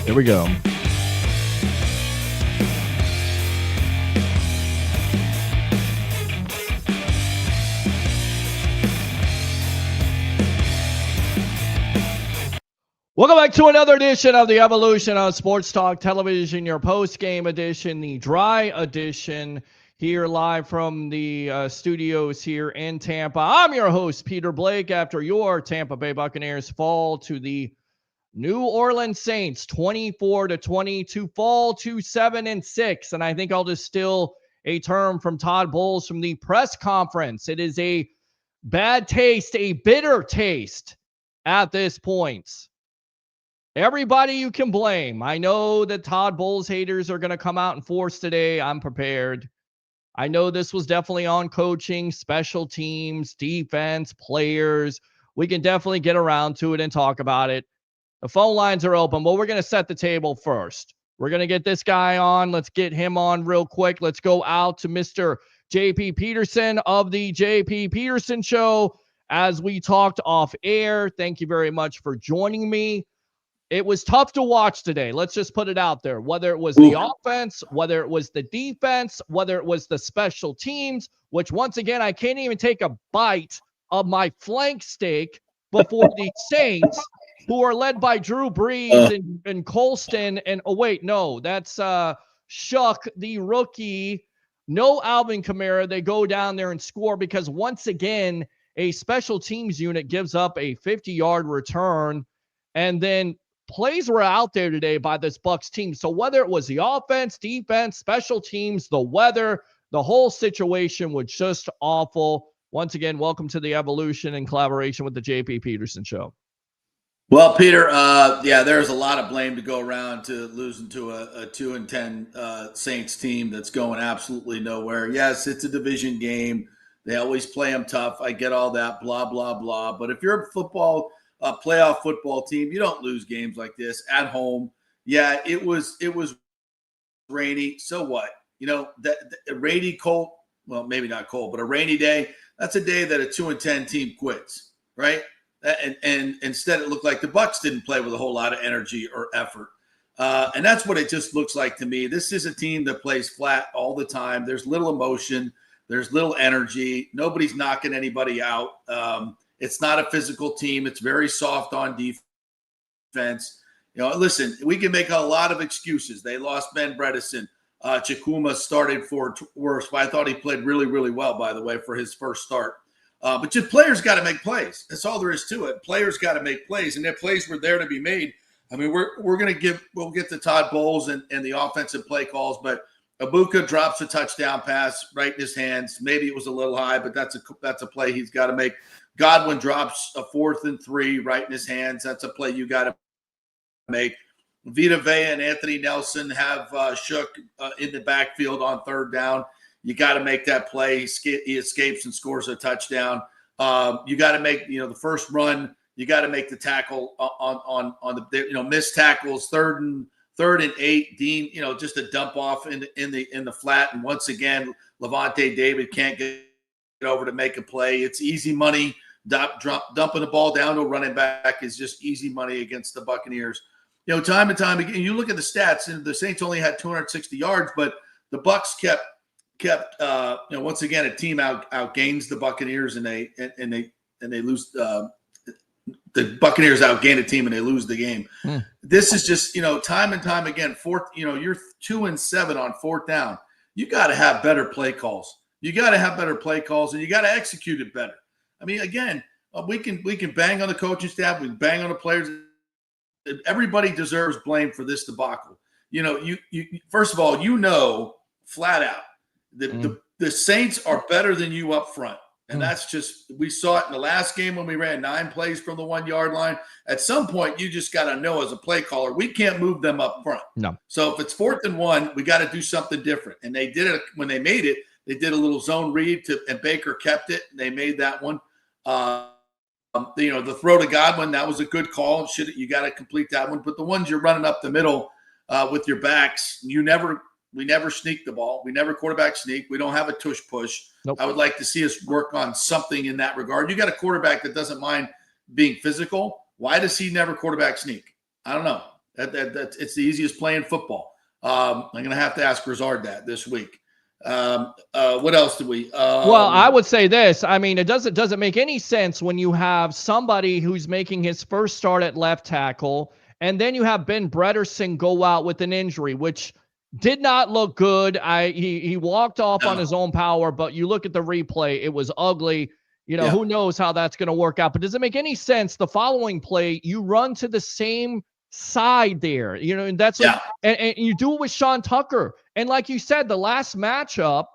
Here we go. Welcome back to another edition of the Evolution on Sports Talk Television, your post-game edition, the dry edition, here live from the studios here in Tampa. I'm your host, Peter Blake, after your Tampa Bay Buccaneers fall to the New Orleans Saints 24-20 to fall to 7-6. And I think I'll distill a term from Todd Bowles from the press conference. It is a bad taste, a bitter taste at this point. Everybody you can blame. I know that Todd Bowles haters are going to come out in force today. I'm prepared. I know this was definitely on coaching, special teams, defense, players. We can definitely get around to it and talk about it. The phone lines are open, but we're going to set the table first. We're going to get this guy on. Let's get him on real quick. Let's go out to Mr. J.P. Peterson of the J.P. Peterson Show as we talked off air. Thank you very much for joining me. It was tough to watch today. Let's just put it out there. Whether it was the offense, whether it was the defense, whether it was the special teams, which once again, I can't even take a bite of my flank steak before the Saints, who are led by Drew Brees and Colston. And oh, wait, no, that's Shuck, the rookie. No Alvin Kamara. They go down there and score because once again, a special teams unit gives up a 50-yard return. And then plays were out there today by this Bucs team. So whether it was the offense, defense, special teams, the weather, the whole situation was just awful. Once again, welcome to the Evolution in collaboration with the JP Peterson Show. Well, Peter, there's a lot of blame to go around to losing to a 2-10 Saints team that's going absolutely nowhere. Yes, it's a division game. They always play them tough. I get all that, blah, blah, blah. But if you're a playoff football team, you don't lose games like this at home. Yeah, it was rainy. So what? That rainy, cold, well, maybe not cold, but a rainy day, that's a day that a 2-10 team quits, right? And instead it looked like the Bucs didn't play with a whole lot of energy or effort. And that's what it just looks like to me. This is a team that plays flat all the time. There's little emotion. There's little energy. Nobody's knocking anybody out. It's not a physical team. It's very soft on defense. Listen, we can make a lot of excuses. They lost Ben Bredesen. Chikuma started for worse, but I thought he played really, really well, by the way, for his first start. But just players got to make plays. That's all there is to it. Players got to make plays, and their plays were there to be made. I mean, we'll get to Todd Bowles and the offensive play calls, but Ibuka drops a touchdown pass right in his hands. Maybe it was a little high, but that's a play he's got to make. Godwin drops a 4th and 3 right in his hands. That's a play you got to make. Vita Vea and Anthony Nelson have Shook in the backfield on 3rd down. You got to make that play. He escapes and scores a touchdown. You got to make the first run. You got to make the tackle on the missed tackles. 3rd and 8. Dean just a dump off in the flat, and once again Levante David can't get over to make a play. It's easy money. Dumping the ball down to a running back is just easy money against the Buccaneers. Time and time again, you look at the stats, and the Saints only had 260 yards, but the Bucs kept once again, a team outgains the Buccaneers, and they lose. The Buccaneers outgain a team and they lose the game. This is just time and time again. You're 2-7 on 4th down. You got to have better play calls. You got to have better play calls, and you got to execute it better. I mean, again, we can bang on the coaching staff, we can bang on the players. Everybody deserves blame for this debacle. You first of all, flat out the Saints are better than you up front. And that's just, we saw it in the last game when we ran 9 plays from the 1-yard line. At some point, you just got to know as a play caller, we can't move them up front. No. So if it's 4th and 1, we got to do something different. And they did it when they made it. They did a little zone read and Baker kept it. And they made that one. The throw to Godwin, that was a good call. You got to complete that one. But the ones you're running up the middle with your backs, we never sneak the ball. We never quarterback sneak. We don't have a tush push. Nope. I would like to see us work on something in that regard. You got a quarterback that doesn't mind being physical. Why does he never quarterback sneak? I don't know. It's the easiest play in football. I'm going to have to ask Grizzard that this week. What else do we? Well, I would say this. I mean, it doesn't make any sense when you have somebody who's making his first start at left tackle, and then you have Ben Bredesen go out with an injury, which did not look good. He walked off on his own power, but you look at the replay, it was ugly. Who knows how that's going to work out. But does it make any sense? The following play, you run to the same side there, and that's and you do it with Sean Tucker. And like you said, the last matchup,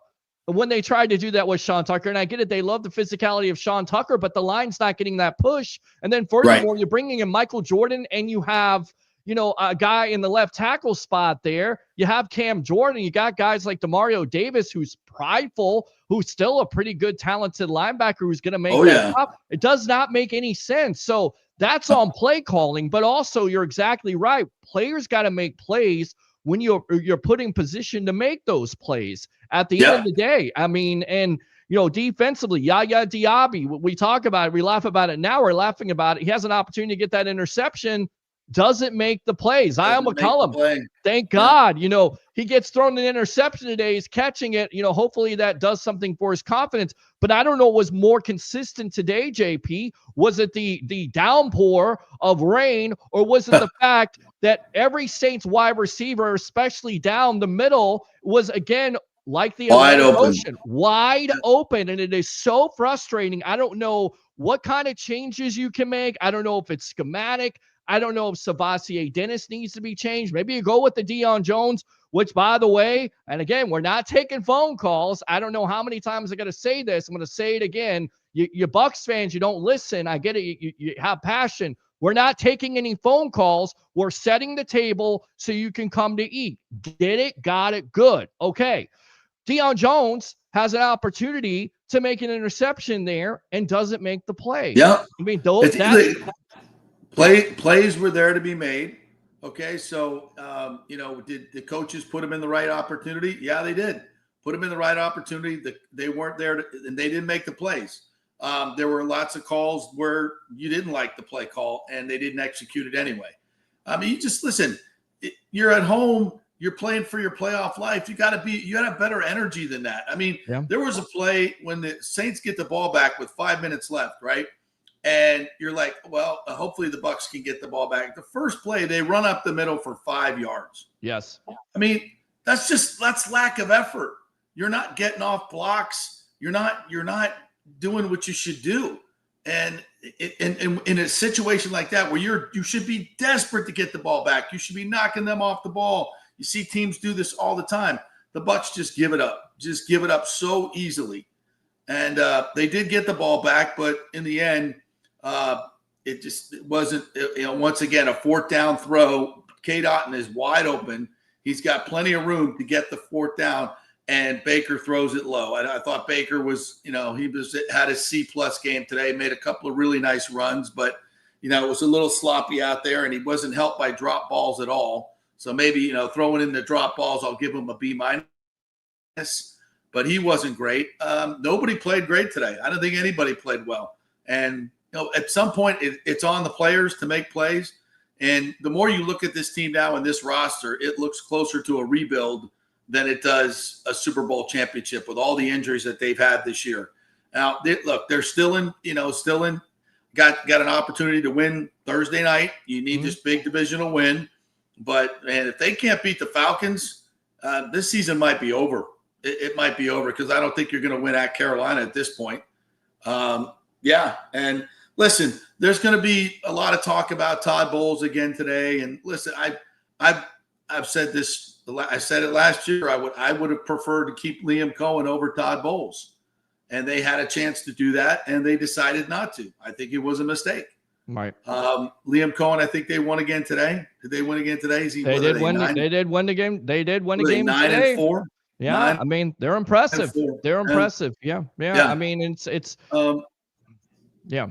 when they tried to do that with Sean Tucker, and I get it, they love the physicality of Sean Tucker, but the line's not getting that push. And then furthermore, you're bringing in Michael Jordan, and you have a guy in the left tackle spot there. You have Cam Jordan. You got guys like Demario Davis, who's prideful, who's still a pretty good, talented linebacker who's going to make that up. It does not make any sense. So that's on play calling, but also you're exactly right. Players got to make plays when you're put in position to make those plays at the end of the day. I mean, and defensively, Yaya Diaby, we talk about it, we laugh about it now, we're laughing about it. He has an opportunity to get that interception. doesn't make the plays. Zion McCollum, thank God, he gets thrown an interception today. He's catching it. Hopefully that does something for his confidence. But I don't know what was more consistent today, JP. Was it the downpour of rain, or was it the fact that every Saints wide receiver, especially down the middle, was again like the Atlantic Ocean, wide open? And it is so frustrating. I don't know what kind of changes you can make. I don't know if it's schematic. I don't know if Savasier Dennis needs to be changed. Maybe you go with the Deion Jones, which, by the way, and again, we're not taking phone calls. I don't know how many times I'm going to say this. I'm going to say it again. You Bucs fans, you don't listen. I get it. You have passion. We're not taking any phone calls. We're setting the table so you can come to eat. Get it? Got it? Good. Okay. Deion Jones has an opportunity to make an interception there and doesn't make the play. Yeah. I mean, plays were there to be made. Okay. So, did the coaches put them in the right opportunity? Yeah, they did. Put them in the right opportunity. They weren't there and they didn't make the plays. There were lots of calls where you didn't like the play call and they didn't execute it anyway. I mean, you just listen. You're at home. You're playing for your playoff life. You got to have better energy than that. I mean, There was a play when the Saints get the ball back with 5 minutes left, right? And you're like, well, hopefully the Bucs can get the ball back. The first play, they run up the middle for 5 yards. Yes. I mean, that's lack of effort. You're not getting off blocks. You're not doing what you should do. And in a situation like that where you should be desperate to get the ball back, you should be knocking them off the ball. You see teams do this all the time. The Bucs just give it up so easily. And they did get the ball back, but in the end, it wasn't, once again, a fourth down throw. K. Dotton is wide open. He's got plenty of room to get the fourth down, and Baker throws it low. I thought Baker was, had a C-plus game today, made a couple of really nice runs, but, it was a little sloppy out there, and he wasn't helped by drop balls at all. So maybe, throwing in the drop balls, I'll give him a B-, but he wasn't great. Nobody played great today. I don't think anybody played well. And, at some point, it's on the players to make plays. And the more you look at this team now and this roster, it looks closer to a rebuild than it does a Super Bowl championship with all the injuries that they've had this year. Now, they're still in, got an opportunity to win Thursday night. You need this big divisional win. But, man, if they can't beat the Falcons, this season might be over. It might be over because I don't think you're going to win at Carolina at this point. And listen, there's going to be a lot of talk about Todd Bowles again today. And listen, I've said this. I said it last year. I would have preferred to keep Liam Cohen over Todd Bowles, and they had a chance to do that, and they decided not to. I think it was a mistake. Right. Liam Cohen, I think they won again today. Did they win again today? They did win the game. They did win a game 9-4. Yeah, I mean, they're impressive. They're impressive. Yeah. I mean, it's yeah.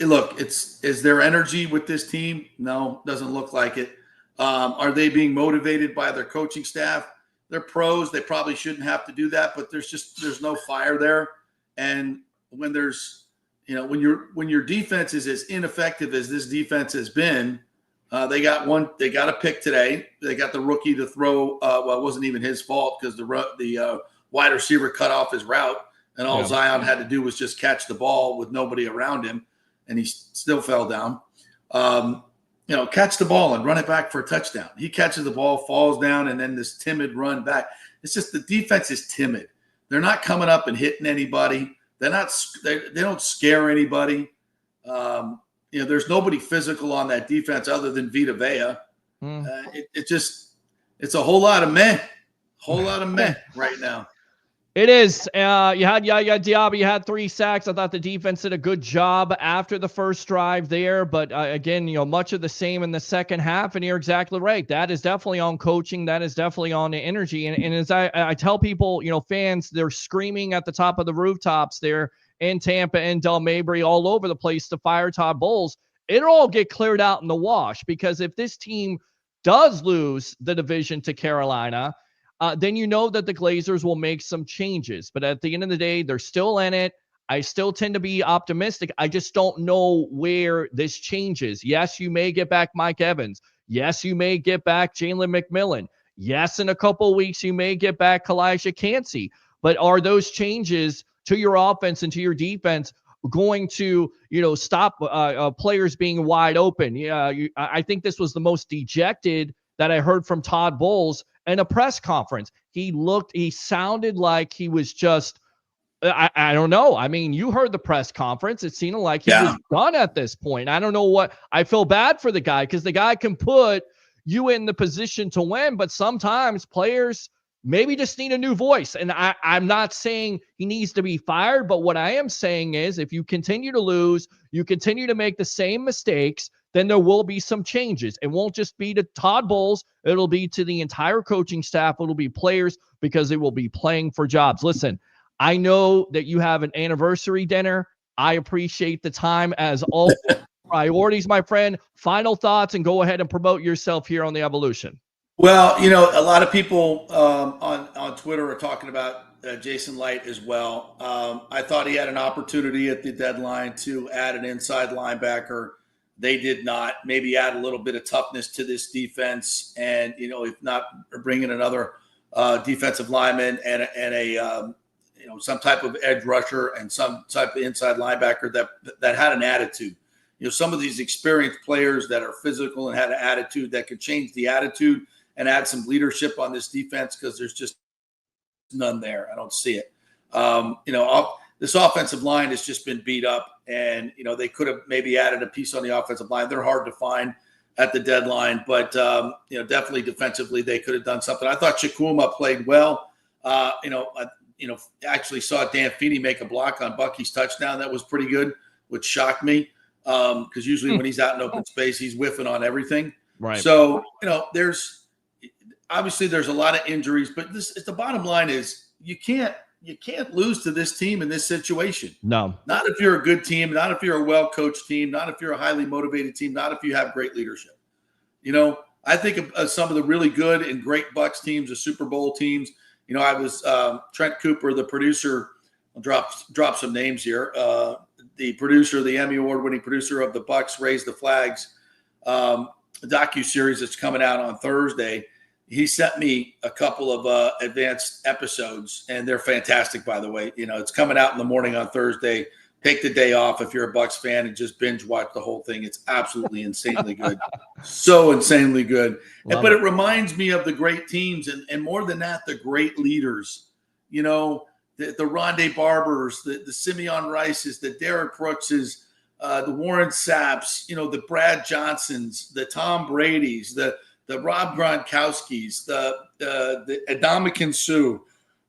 Look, is there energy with this team? No, doesn't look like it. Are they being motivated by their coaching staff? They're pros. They probably shouldn't have to do that, but there's no fire there. And when there's, when your defense is as ineffective as this defense has been, they got a pick today. They got the rookie to throw. It wasn't even his fault because the wide receiver cut off his route, and all Zion had to do was just catch the ball with nobody around him, and he still fell down. Catch the ball and run it back for a touchdown. He catches the ball, falls down, and then this timid run back. It's just the defense is timid. They're not coming up and hitting anybody. They don't scare anybody. There's nobody physical on that defense other than Vita Vea. It's a whole lot of meh right now. It is. You had Yaya Diaby, you had 3 sacks. I thought the defense did a good job after the first drive there. But again, much of the same in the second half. And you're exactly right. That is definitely on coaching. That is definitely on the energy. And as I tell people, fans, they're screaming at the top of the rooftops there in Tampa and Del Mabry all over the place to fire Todd Bowles. It'll all get cleared out in the wash, because if this team does lose the division to Carolina, then that the Glazers will make some changes. But at the end of the day, they're still in it. I still tend to be optimistic. I just don't know where this changes. Yes, you may get back Mike Evans. Yes, you may get back Jalen McMillan. Yes, in a couple of weeks, you may get back Kalijah Cansey. But are those changes to your offense and to your defense going to, stop players being wide open? Yeah, I think this was the most dejected that I heard from Todd Bowles in a press conference. He sounded like he was just, I don't know. I mean, you heard the press conference. It seemed like he was done at this point. I don't know what, I feel bad for the guy because the guy can put you in the position to win, but sometimes players maybe just need a new voice. And I'm not saying he needs to be fired, but what I am saying is if you continue to lose, you continue to make the same mistakes, then there will be some changes. It won't just be to Todd Bowles. It'll be to the entire coaching staff. It'll be players because they will be playing for jobs. Listen, I know that you have an anniversary dinner. I appreciate the time as always. Priorities, my friend. Final thoughts and go ahead and promote yourself here on the Evolution. Well, a lot of people on Twitter are talking about Jason Light as well. I thought he had an opportunity at the deadline to add an inside linebacker. They did not. Maybe add a little bit of toughness to this defense, and if not, bring in another defensive lineman and a some type of edge rusher and some type of inside linebacker that had an attitude. Some of these experienced players that are physical and had an attitude that could change the attitude and add some leadership on this defense, because there's just none there. I don't see it. This offensive line has just been beat up, and they could have maybe added a piece on the offensive line. They're hard to find at the deadline, but definitely defensively they could have done something. I thought Chukwuma played well. Actually saw Dan Feeney make a block on Bucky's touchdown. That was pretty good, which shocked me, because usually when he's out in open space, he's whiffing on everything. Right. So there's a lot of injuries, but the bottom line is you can't lose to this team in this situation. No. Not if you're a good team, not if you're a well-coached team, not if you're a highly motivated team, not if you have great leadership. I think of some of the really good and great Bucs teams, the Super Bowl teams. I was Trent Cooper, the producer. I'll drop some names here. The producer, the Emmy Award-winning producer of the Bucs Raise the Flags docuseries that's coming out on Thursday. He sent me a couple of advanced episodes, and they're fantastic, by the way. It's coming out in the morning on Thursday. Take the day off if you're a Bucs fan and just binge watch the whole thing. It's absolutely insanely good. So insanely good. But it reminds me of the great teams, and more than that, the great leaders. The Rondé Barbers, the Simeon Rices, the Derek Brookses, the Warren Sapps, the Brad Johnsons, the Tom Bradys, the Rob Gronkowskis, the Ndamukong Suh.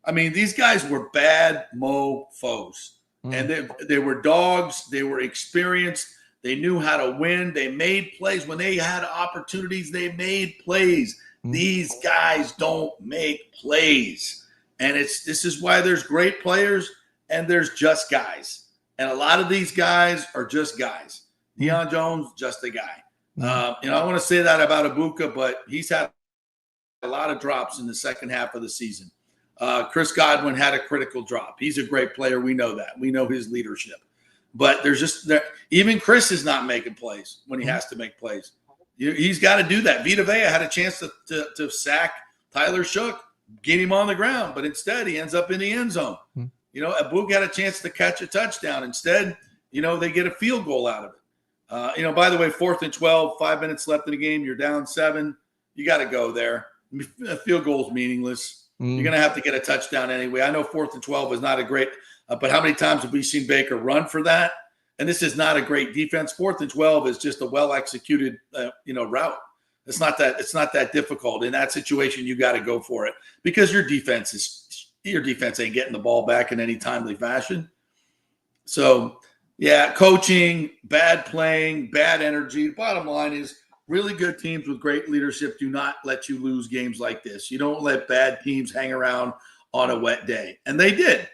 I mean, these guys were bad mofos. And they were dogs. They were experienced. They knew how to win. They made plays. When they had opportunities, they made plays. These guys don't make plays. And this is why there's great players and there's just guys. And a lot of these guys are just guys. Deion Jones, just a guy. I want to say that about Ibuka, but he's had a lot of drops in the second half of the season. Chris Godwin had a critical drop. He's a great player. We know that. We know his leadership. But even Chris is not making plays when he has to make plays. He's got to do that. Vita Vea had a chance to sack Tyler Shook, get him on the ground, but instead he ends up in the end zone. Ibuka had a chance to catch a touchdown. Instead, they get a field goal out of it. By the way, 4th and 12, 5 minutes left in the game. You're down 7. You got to go there. A field goal is meaningless. You're going to have to get a touchdown anyway. I know 4th and 12 is not a great, but how many times have we seen Baker run for that? And this is not a great defense. 4th and 12 is just a well-executed, route. It's not that difficult. In that situation, you got to go for it because your defense ain't getting the ball back in any timely fashion. So, yeah, coaching, bad playing, bad energy. The bottom line is, really good teams with great leadership do not let you lose games like this. You don't let bad teams hang around on a wet day. And they did.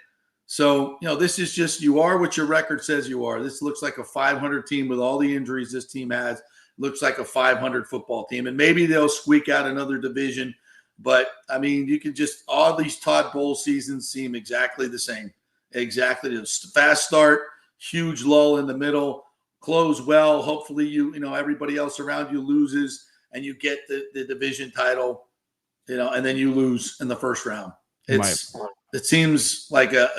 So, this is just, you are what your record says you are. This looks like a 500 team with all the injuries this team has. Looks like a 500 football team. And maybe they'll squeak out another division. But, I mean, you could just, all these Todd Bowles seasons seem exactly the same. exactly. Fast start, huge lull in the middle, close well. Hopefully, everybody else around you loses, and you get the division title. And then you lose in the first round. It seems like a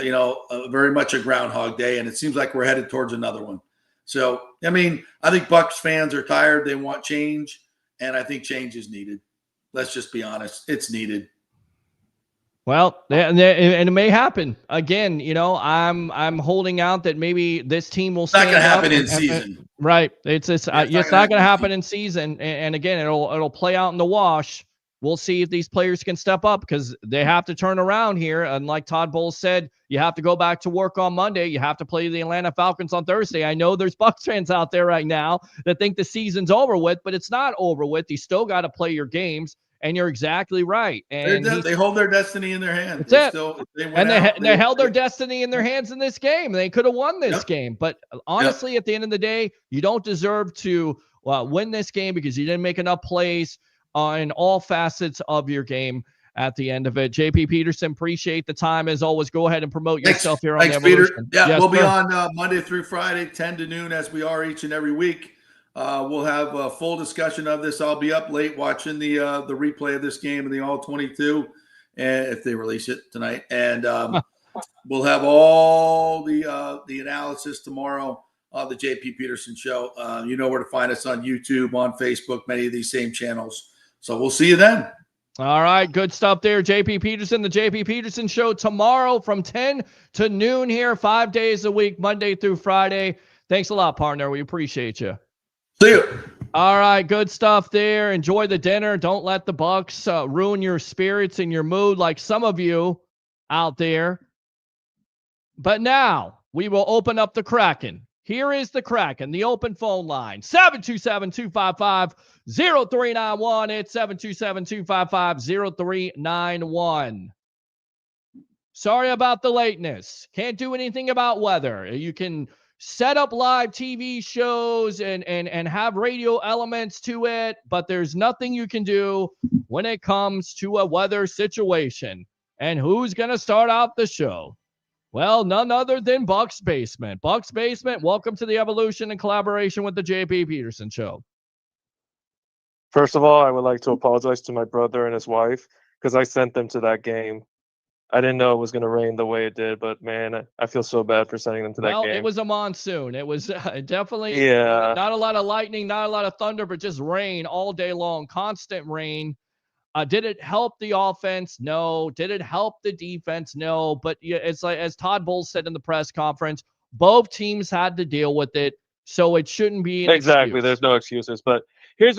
very much a Groundhog Day, and it seems like we're headed towards another one. So, I think Bucs fans are tired. They want change, and I think change is needed. Let's just be honest. It's needed. Well, and it may happen again. I'm holding out that maybe this team will. It's not going to happen in season, right? It's not going to happen in season, and again, it'll play out in the wash. We'll see if these players can step up because they have to turn around here. And like Todd Bowles said, you have to go back to work on Monday. You have to play the Atlanta Falcons on Thursday. I know there's Bucs fans out there right now that think the season's over with, but it's not over with. You still got to play your games. And you're exactly right. And they hold their destiny in their hands. They held their destiny in their hands in this game. They could have won this game. But honestly, at the end of the day, you don't deserve to win this game because you didn't make enough plays in all facets of your game at the end of it. JP Peterson, appreciate the time. As always, go ahead and promote yourself here on the Evolution. Peter. Yeah, we'll be on Monday through Friday, 10 to noon, as we are each and every week. We'll have a full discussion of this. I'll be up late watching the replay of this game in the All-22, and if they release it tonight. And we'll have all the analysis tomorrow on the JP Peterson Show. You know where to find us on YouTube, on Facebook, many of these same channels. So we'll see you then. All right, good stuff there. JP Peterson, the JP Peterson Show tomorrow from 10 to noon here, 5 days a week, Monday through Friday. Thanks a lot, partner. We appreciate you. See you. All right, good stuff there. Enjoy the dinner. Don't let the Bucs ruin your spirits and your mood like some of you out there. But now we will open up the Kraken. Here is the Kraken, the open phone line, 727-255-0391. It's 727-255-0391. Sorry about the lateness. Can't do anything about weather. You can set up live TV shows and have radio elements to it, but there's nothing you can do when it comes to a weather situation. And who's going to start out the show? Well, none other than Bucs Basement. Bucs Basement, welcome to the Evolution in collaboration with the JP Peterson Show. First of all, I would like to apologize to my brother and his wife because I sent them to that game. I didn't know it was going to rain the way it did, but man, I feel so bad for sending them to that game. Well, it was a monsoon. It was definitely not a lot of lightning, not a lot of thunder, but just rain all day long, constant rain. Did it help the offense? No. Did it help the defense? No. But it's like, as Todd Bowles said in the press conference, both teams had to deal with it, so it shouldn't be an excuse. There's no excuses. But here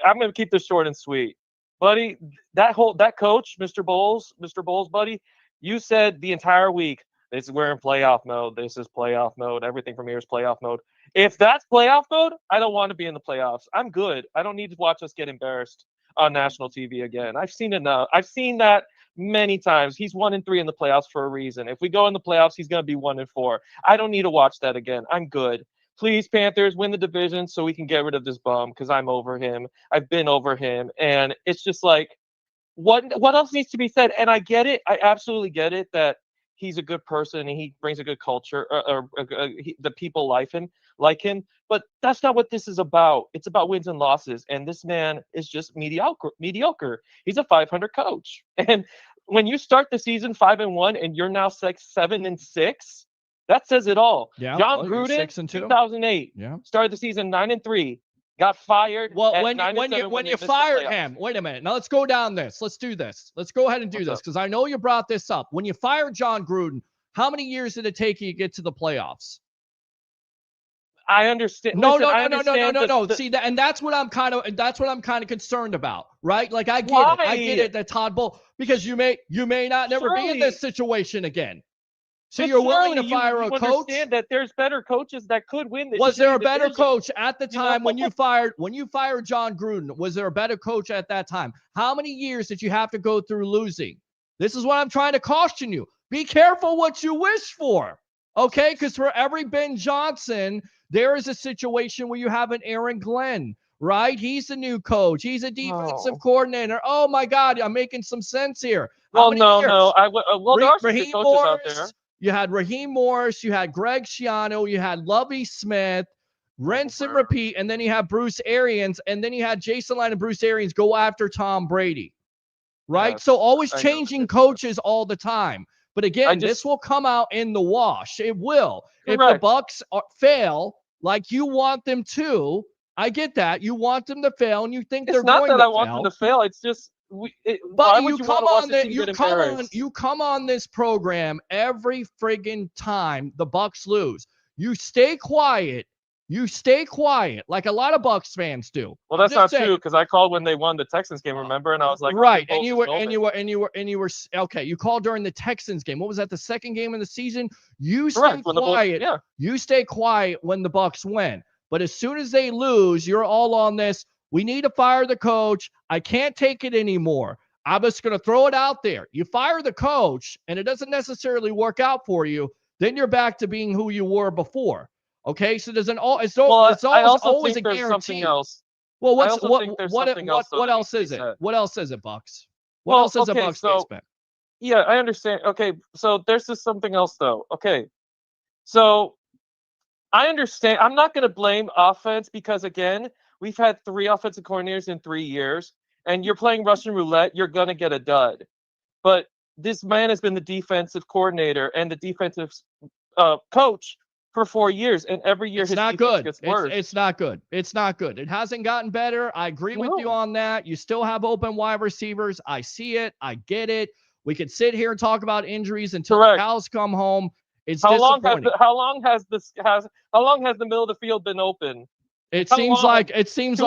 I'm going to keep this short and sweet. Buddy, that coach, Mr. Bowles, buddy, you said the entire week, we're in playoff mode. This is playoff mode. Everything from here is playoff mode. If that's playoff mode, I don't want to be in the playoffs. I'm good. I don't need to watch us get embarrassed on national TV again. I've seen enough. I've seen that many times. He's 1-3 in the playoffs for a reason. If we go in the playoffs, he's going to be 1-4. I don't need to watch that again. I'm good. Please, Panthers, win the division so we can get rid of this bum because I'm over him. I've been over him. And it's just like, what else needs to be said? And I get it. I absolutely get it that he's a good person and he brings a good culture. The people like him. But that's not what this is about. It's about wins and losses. And this man is just mediocre. He's a 500 coach. And when you start the season 5-1 and you're now 7-6, that says it all. Yeah, John Gruden, 2008, started the season 9-3, got fired. Well, when you fired him, wait a minute. Now let's go down this. Let's do this. Let's go ahead and do this because I know you brought this up. When you fired John Gruden, how many years did it take you to get to the playoffs? I understand. No. See that, and that's what I'm kind of concerned about, right? Like I get it that Todd Bowles, because you may never be in this situation again. So you're willing to fire a coach? Understand that there's better coaches that could win this. Was there a better coach at the time when you fired John Gruden? Was there a better coach at that time? How many years did you have to go through losing? This is what I'm trying to caution you. Be careful what you wish for, okay? Because for every Ben Johnson, there is a situation where you have an Aaron Glenn, right? He's the new coach. He's a defensive coordinator. Oh my God, I'm making some sense here. Well, no. There are some good coaches out there. You had Raheem Morris, you had Greg Schiano, you had Lovie Smith, rinse and repeat, and then you have Bruce Arians, and then you had Jason Light and Bruce Arians go after Tom Brady. Right? Yes, So always I know. changing coaches all the time. But again, this will come out in the wash. It will. If the Correct. Bucs fail like you want them to, I get that. You want them to fail, and you think they're It's not going that to I want fail. them to fail. It's just why But would you you come want to watch on the team get embarrassed? you come on this program every friggin' time the Bucs lose. You stay quiet. You stay quiet, like a lot of Bucs fans do. Well, that's I'm not just true saying. because I called when they won the Texans game, remember? And I was like, right, okay, and you were okay. You called during the Texans game. What was that? The second game of the season. You stay quiet. Yeah. You stay quiet when the Bucs win. But as soon as they lose, you're all on this. We need to fire the coach. I can't take it anymore. I'm just going to throw it out there. You fire the coach, and it doesn't necessarily work out for you. Then you're back to being who you were before. Okay, so there's I also always think a there's guarantee. something else. Well, I also think there's something else. What else is it? What else is it, Bucks? What Well, else is okay, a Bucks so- basement? Yeah, I understand. Okay, so there's just something else though. Okay, so I understand. I'm not going to blame offense because again, we've had 3 offensive coordinators in 3 years, and you're playing Russian roulette. You're going to get a dud. But this man has been the defensive coordinator and the defensive coach for 4 years, and every year It's his not defense good. gets worse. It's not good. It's not good. It hasn't gotten better. I agree with you on that. You still have open wide receivers. I see it. I get it. We could sit here and talk about injuries until the cows come home. It's disappointing. How long has the middle of the field been open? It seems like 2 years? since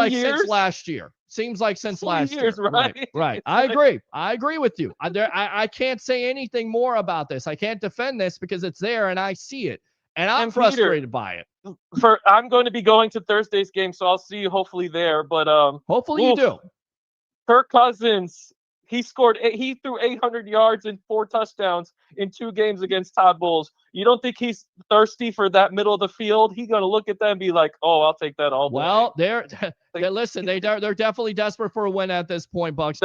last year. Seems like since 2 last years, year. right? Right. I agree. I agree with you. I can't say anything more about this. I can't defend this because it's there and I see it. And I'm frustrated by it. I'm going to be going to Thursday's game, so I'll see you hopefully there. But hopefully you do. Kirk Cousins, he threw 800 yards and 4 touchdowns in 2 games against Todd Bowles. You don't think he's thirsty for that middle of the field? He's going to look at that and be like, "Oh, I'll take that all day." Well, they're definitely desperate for a win at this point, Bucs.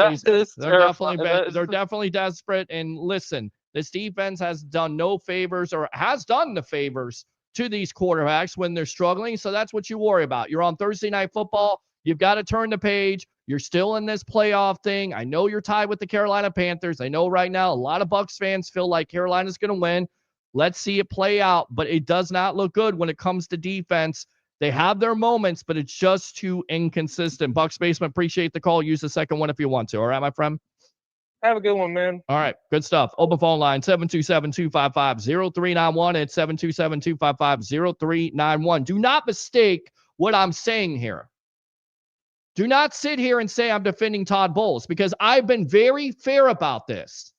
They're definitely desperate. And listen, this defense has done no favors or has done the favors to these quarterbacks when they're struggling. So that's what you worry about. You're on Thursday Night Football. You've got to turn the page. You're still in this playoff thing. I know you're tied with the Carolina Panthers. I know right now a lot of Bucs fans feel like Carolina's going to win. Let's see it play out, but it does not look good when it comes to defense. They have their moments, but it's just too inconsistent. Bucs Basement, appreciate the call. Use the second one if you want to. All right, my friend? Have a good one, man. All right, good stuff. Open phone line, 727-255-0391. It's 727-255-0391. Do not mistake what I'm saying here. Do not sit here and say I'm defending Todd Bowles because I've been very fair about this.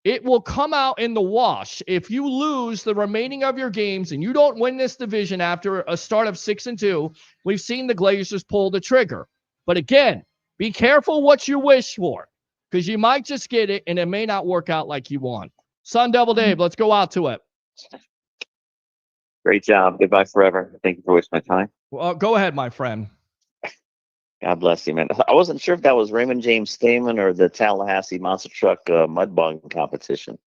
It will come out in the wash. If you lose the remaining of your games and you don't win this division after a start of 6-2, we've seen the Glazers pull the trigger. But again, be careful what you wish for because you might just get it and it may not work out like you want. Son Devil Dave, let's go out to it. Great job. Goodbye forever. Thank you for wasting my time. Well, go ahead, my friend. God bless you, man. I wasn't sure if that was Raymond James Stamen or the Tallahassee Monster Truck mud bug competition.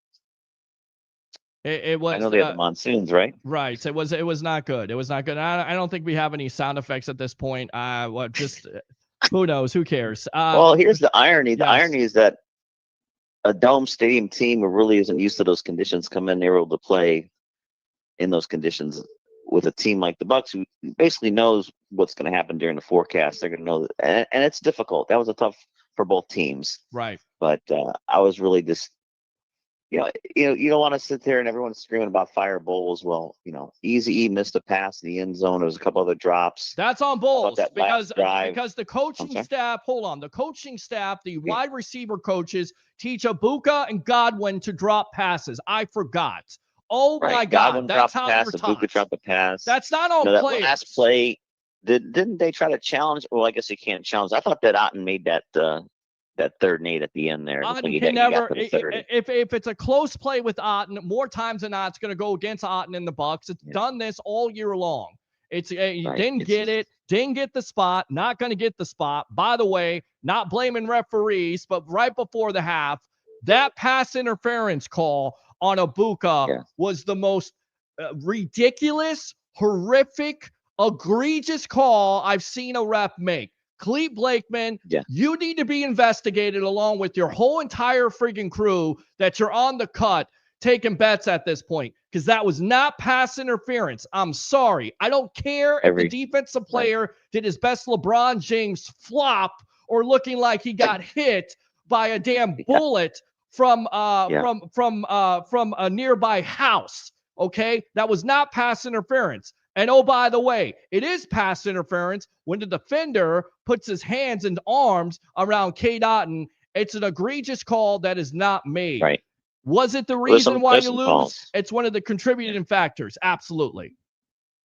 It was. I know they have the monsoons, right? Right. It was not good. It was not good. I don't think we have any sound effects at this point. Who knows? Who cares? Well, here's the irony. The yes. irony is that a dome stadium team who really isn't used to those conditions come in, they're able to play in those conditions with a team like the Bucs, who basically knows what's going to happen during the forecast. They're going to know that, and it's difficult. That was a tough for both teams. Right. But I was really just, you don't want to sit there and everyone's screaming about fire Bowles. Well, Easy E missed a pass in the end zone. There was a couple other drops. That's on Bowles because the coaching staff. Hold on, the coaching staff, the wide receiver coaches teach Ibuka and Godwin to drop passes. I forgot. Oh right. my God, Godwin that's how pass, you're taught. Ibuka dropped the pass. That's not on that players. Last play, didn't they try to challenge? Well, I guess you can't challenge. I thought that Otten made that 3rd and 8 at the end there. Otten can never. If it's a close play with Otten, more times than not, it's going to go against Otten in the Bucs. It's done this all year long. Didn't get the spot. Not going to get the spot. By the way, not blaming referees, but right before the half, That pass interference call on Ibuka was the most ridiculous, horrific, egregious call I've seen a ref make. Clete Blakeman, you need to be investigated along with your whole entire friggin' crew that you're on the cut taking bets at this point, because that was not pass interference. I'm sorry. I don't care if the defensive player did his best LeBron James flop or looking like he got hit by a damn bullet from a nearby house. Okay, that was not pass interference. And oh, by the way, it is pass interference when the defender puts his hands and arms around K. Dotton. It's an egregious call that is not made. Right. Was it the reason why you lose? Calls. It's one of the contributing factors. Absolutely.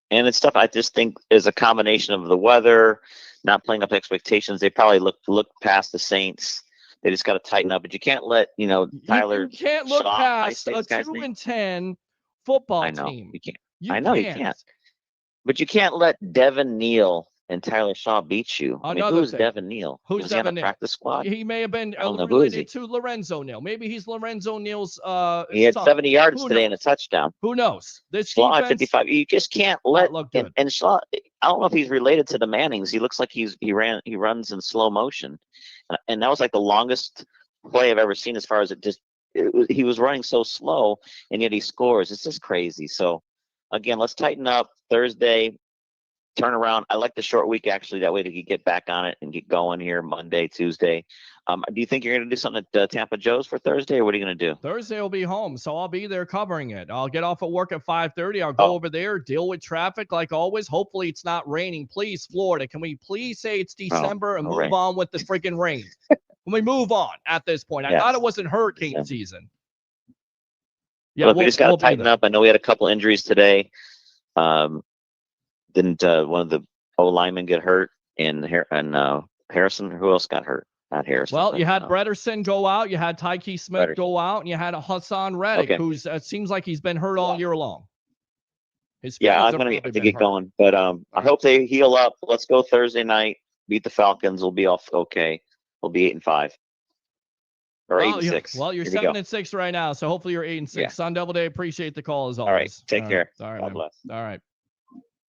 And it's stuff I just think is a combination of the weather, not playing up expectations. They probably look past the Saints. They just got to tighten up. But you can't let, Tyler. You can't look past a 2-10 football team. You can't. You can't. But you can't let Devin Neal and Tyler Shaw beat you. Who's Devin Neal? Who's Devin Neal? Practice squad? He may have been related to Lorenzo Neal. Maybe he's Lorenzo Neal's he had 70 yards today and a touchdown. Who knows? This Shaw at 55. You just can't let and Shaw, I don't know if he's related to the Mannings. He looks like he runs in slow motion. And that was like the longest play I've ever seen as far as he was running so slow and yet he scores. It's just crazy. So again, let's tighten up. Thursday, turn around. I like the short week, actually. That way they can get back on it and get going here Monday, Tuesday. Do you think you're going to do something at Tampa Joe's for Thursday, or what are you going to do? Thursday will be home, so I'll be there covering it. I'll get off at work at 5:30. I'll go over there, deal with traffic like always. Hopefully it's not raining. Please, Florida, can we please say it's December and move on with the freaking rain? Can we move on at this point? I thought it wasn't hurricane season. Yeah, we just got to tighten up. I know we had a couple injuries today. Didn't one of the O-linemen get hurt? And Harrison, who else got hurt? Not Harrison. Well, you had Bretterson go out, you had Tyke Smith go out, and you had a Hassan Reddick, who's seems like he's been hurt all year long. I'm going to have to get going, but I hope they heal up. Let's go Thursday night, beat the Falcons. We'll be off okay. We'll be 8-5. Or 8-6. Well, you're 7-6 right now, so hopefully you're 8-6. Yeah. Sun Devil Day, appreciate the call as always. All right, take care. All right, God bless. All right.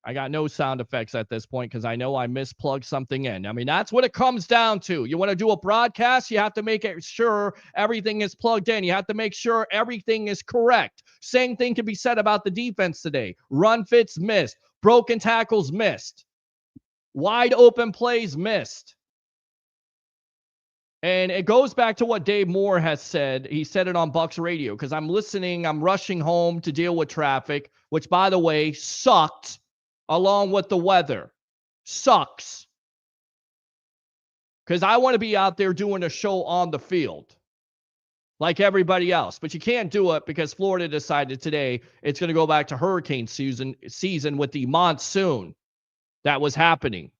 I got no sound effects at this point because I know I misplugged something in. I mean, that's what it comes down to. You want to do a broadcast, you have to make sure everything is plugged in. You have to make sure everything is correct. Same thing can be said about the defense today. Run fits missed. Broken tackles missed. Wide open plays missed. And it goes back to what Dave Moore has said. He said it on Bucs Radio because I'm listening. I'm rushing home to deal with traffic, which, by the way, sucked. Along with the weather. Sucks. Because I want to be out there doing a show on the field. Like everybody else. But you can't do it because Florida decided today it's going to go back to hurricane season with the monsoon that was happening.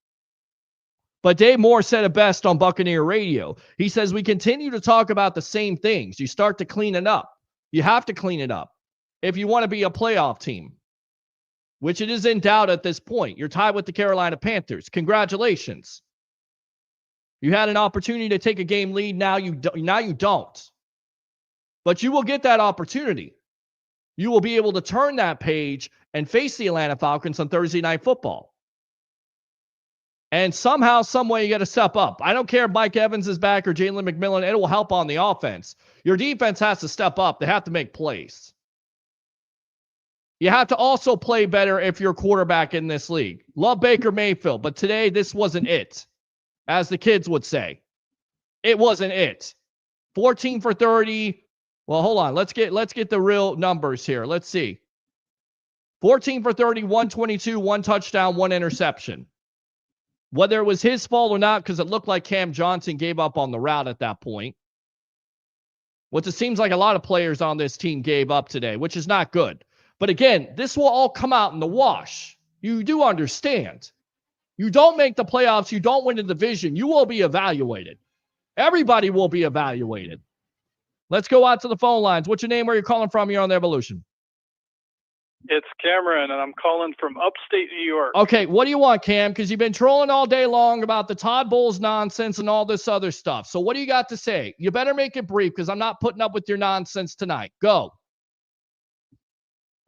But Dave Moore said it best on Buccaneer Radio. He says, we continue to talk about the same things. You start to clean it up. You have to clean it up if you want to be a playoff team. Which it is in doubt at this point. You're tied with the Carolina Panthers. Congratulations. You had an opportunity to take a game lead. Now you don't. But you will get that opportunity. You will be able to turn that page and face the Atlanta Falcons on Thursday Night Football. And somehow, some way, you got to step up. I don't care if Mike Evans is back or Jalen McMillan. It will help on the offense. Your defense has to step up. They have to make plays. You have to also play better if you're a quarterback in this league. Love Baker Mayfield, but today this wasn't it. As the kids would say. It wasn't it. 14 for 30. Well, hold on. Let's get the real numbers here. Let's see. 14 for 30, 122, 1 touchdown, 1 interception. Whether it was his fault or not, because it looked like Cam Johnson gave up on the route at that point. Which it seems like a lot of players on this team gave up today, which is not good. But again, this will all come out in the wash. You do understand. You don't make the playoffs. You don't win the division. You will be evaluated. Everybody will be evaluated. Let's go out to the phone lines. What's your name? Where you're calling from? You're on the Evolution. It's Cameron, and I'm calling from upstate New York. Okay, what do you want, Cam? Because you've been trolling all day long about the Todd Bowles nonsense and all this other stuff. So what do you got to say? You better make it brief because I'm not putting up with your nonsense tonight. Go.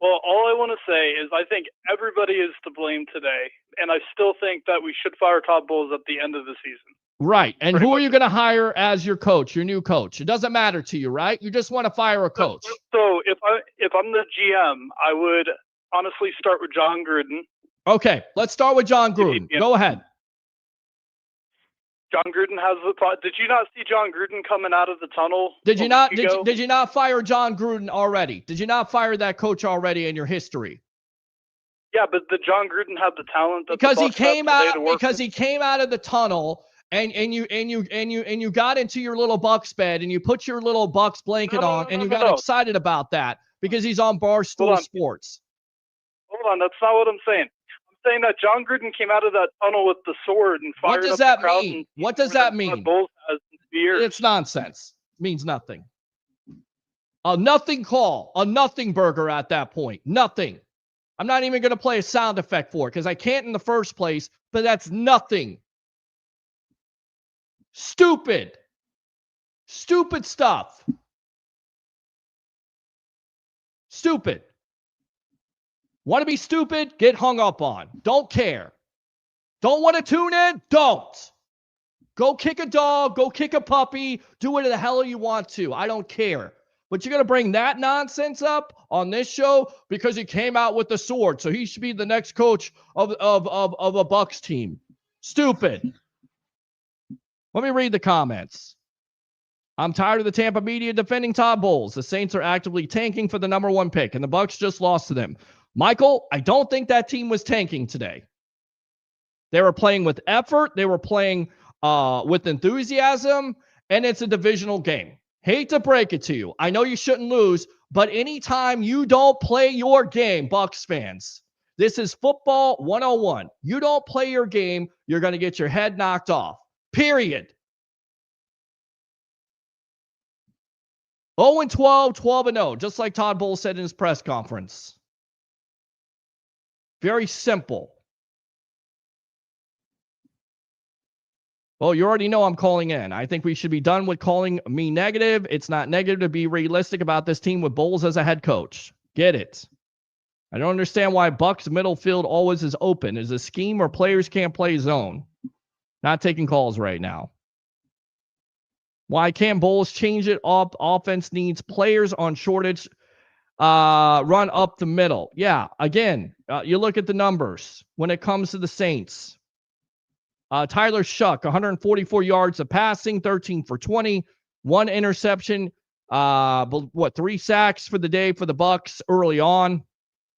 Well, all I want to say is I think everybody is to blame today, and I still think that we should fire Todd Bowles at the end of the season. Right. And who are you going to hire as your coach, your new coach? It doesn't matter to you, right? You just want to fire a coach. So if I'm the GM, I would honestly start with John Gruden. Okay, let's start with John Gruden. Go ahead. John Gruden has the thought. Did you not see John Gruden coming out of the tunnel? Did you not fire John Gruden already? Did you not fire that coach already in your history? Yeah, but the John Gruden had the talent that because he came out of the tunnel and you got into your little Bucs bed and you put your little Bucs blanket on and you got excited about that because he's on Barstool Sports. Hold on, that's not what I'm saying. I'm saying that John Gruden came out of that tunnel with the sword and fired up the crowd. What does that mean? It's nonsense. It means nothing. A nothing call, a nothing burger at that point. Nothing. I'm not even going to play a sound effect for it because I can't in the first place, but that's nothing. Stupid. Stupid stuff. Stupid. Want to be stupid? Get hung up on. Don't care. Don't want to tune in? Don't. Go kick a dog. Go kick a puppy. Do whatever the hell you want to. I don't care. But you're going to bring that nonsense up on this show because he came out with the sword. So he should be the next coach of a Bucs team. Stupid. Let me read the comments. I'm tired of the Tampa media defending Todd Bowles. The Saints are actively tanking for the number 1 pick, and the Bucs just lost to them. Michael, I don't think that team was tanking today. They were playing with effort. They were playing with enthusiasm, and it's a divisional game. Hate to break it to you. I know you shouldn't lose, but anytime you don't play your game, Bucs fans, this is football 101. You don't play your game, you're going to get your head knocked off. Period. 0-12, 12-0, just like Todd Bowles said in his press conference. Very simple. Well, you already know I'm calling in. I think we should be done with calling me negative. It's not negative to be realistic about this team with Bowles as a head coach. Get it. I don't understand why Bucs middle field always is open. Is a scheme where players can't play zone? Not taking calls right now. Why can't Bowles change it up? Offense needs players on shortage. Run up the middle. Yeah, again, you look at the numbers when it comes to the Saints. Tyler Shuck, 144 yards of passing, 13 for 20, 1 interception. 3 sacks for the day for the Bucs early on.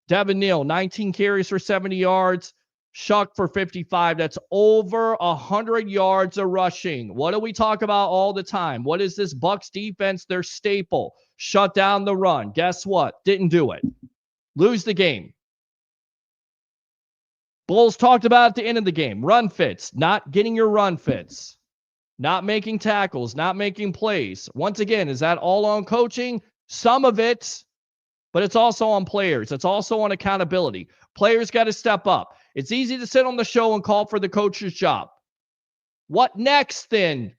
Devin Neal, 19 carries for 70 yards. Shuck for 55. That's over 100 yards of rushing. What do we talk about all the time? What is this Bucs defense? Their staple. Shut down the run. Guess what? Didn't do it. Lose the game. Bulls talked about at the end of the game. Run fits. Not getting your run fits. Not making tackles. Not making plays. Once again, is that all on coaching? Some of it. But it's also on players. It's also on accountability. Players got to step up. It's easy to sit on the show and call for the coach's job. What next then?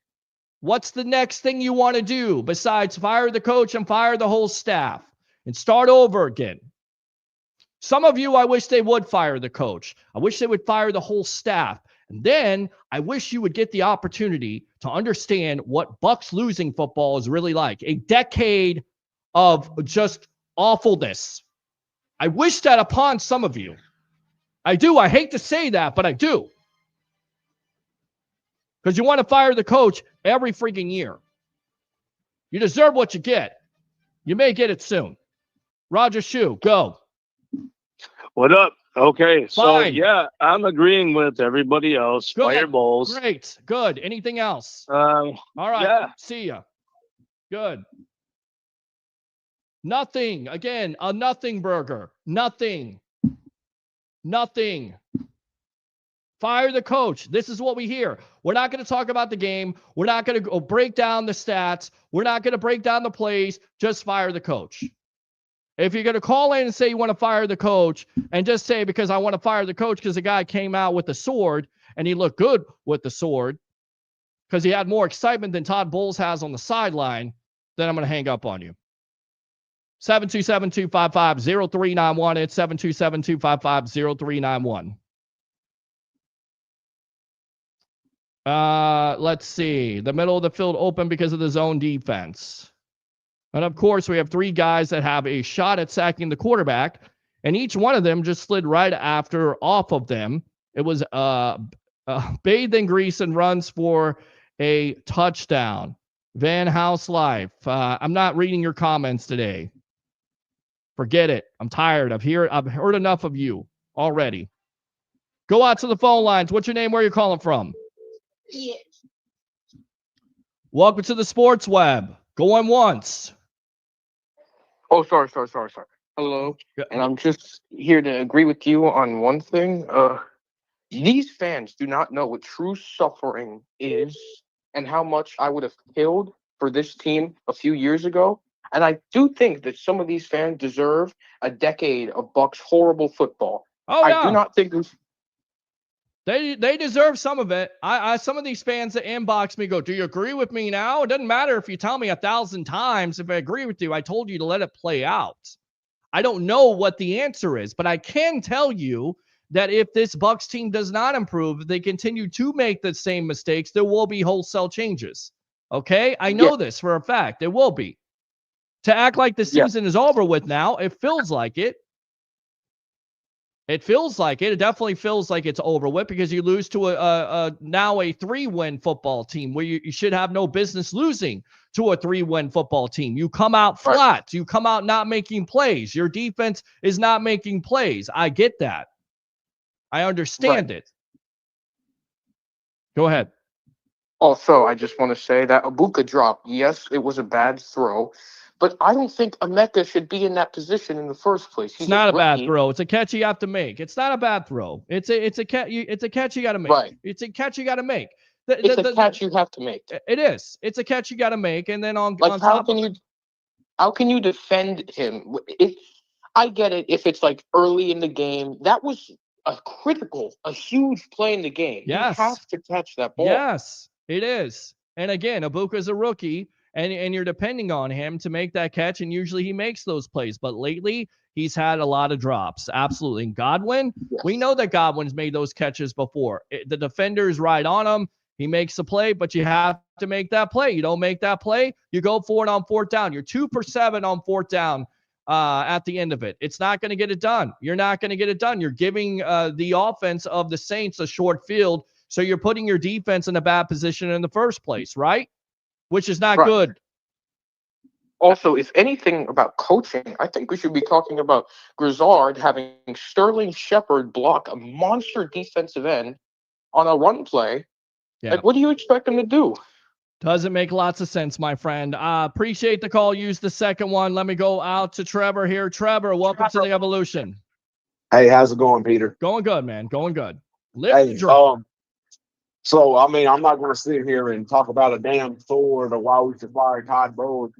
What's the next thing you want to do besides fire the coach and fire the whole staff and start over again? Some of you, I wish they would fire the coach. I wish they would fire the whole staff. And then I wish you would get the opportunity to understand what Bucs losing football is really like. A decade of just awfulness. I wish that upon some of you. I do. I hate to say that, but I do. Because you want to fire the coach every freaking year. You deserve what you get. You may get it soon. Roger Shue, go. What up? Okay, so Fine. yeah, I'm agreeing with everybody else. Good. Fire Bowles. Great. Good. Anything else? All All right. yeah. See ya. Good. Nothing. Again, a nothing burger. Nothing. Nothing. Fire the coach. This is what we hear. We're not going to talk about the game. We're not going to break down the stats. We're not going to break down the plays. Just fire the coach. If you're going to call in and say you want to fire the coach and just say because I want to fire the coach because the guy came out with the sword and he looked good with the sword because he had more excitement than Todd Bowles has on the sideline, then I'm going to hang up on you. 727-255-0391. It's 727-255-0391. Let's see. The middle of the field open because of the zone defense. And of course, we have three guys that have a shot at sacking the quarterback, and each one of them just slid right after off of them. It was bathed in grease and runs for a touchdown. Van House Life. I'm not reading your comments today. Forget it. I'm tired. I've heard enough of you already. Go out to the phone lines. What's your name? Where are you calling from? Yes. Welcome to the Sports Web. Going once. Oh, sorry. Hello. And I'm just here to agree with you on one thing. These fans do not know what true suffering is and how much I would have killed for this team a few years ago. And I do think that some of these fans deserve a decade of Bucs horrible football. Oh, yeah. I do not think They deserve some of it. Some of these fans that inbox me go, do you agree with me now? It doesn't matter if you tell me 1,000 times. If I agree with you, I told you to let it play out. I don't know what the answer is, but I can tell you that if this Bucs team does not improve, if they continue to make the same mistakes, there will be wholesale changes. Okay? I know this for a fact. There will be. To act like the season is over with now, it feels like it. It feels like it. It definitely feels like it's over with because you lose to now a 3-win football team where you should have no business losing to a 3-win football team. You come out flat. Right. You come out not making plays. Your defense is not making plays. I get that. I understand it. Go ahead. Also, I just want to say that Ibuka drop, yes, it was a bad throw, but I don't think Emeka should be in that position in the first place. It's not a bad throw. It's a catch you have to make. It's not a bad throw. It's a catch you got to make. Right. It's a catch you got to make. It's a catch you have to make. It is. It's a catch you got to make, and then on like on top how can you defend him? I get it if it's like early in the game. That was a huge play in the game. Yes. You have to catch that ball. Yes, it is. And again, Ibuka's a rookie. And you're depending on him to make that catch, and usually he makes those plays. But lately, he's had a lot of drops. Absolutely. And Godwin, we know that Godwin's made those catches before. The defender's right on him. He makes the play, but you have to make that play. You don't make that play, you go for it on fourth down. You're 2 for 7 on fourth down at the end of it. It's not going to get it done. You're not going to get it done. You're giving the offense of the Saints a short field, so you're putting your defense in a bad position in the first place, right? Which is not good. Also, if anything about coaching, I think we should be talking about Grizzard having Sterling Shepard block a monster defensive end on a run play. Yeah. Like, what do you expect him to do? Doesn't make lots of sense, my friend. Appreciate the call. Use the second one. Let me go out to Trevor here. Trevor, welcome to the Evolution. Hey, how's it going, Peter? Going good, man. Going good. Live the dream. So, I mean, I'm not going to sit here and talk about a damn sword or why we should fire Todd Bowles.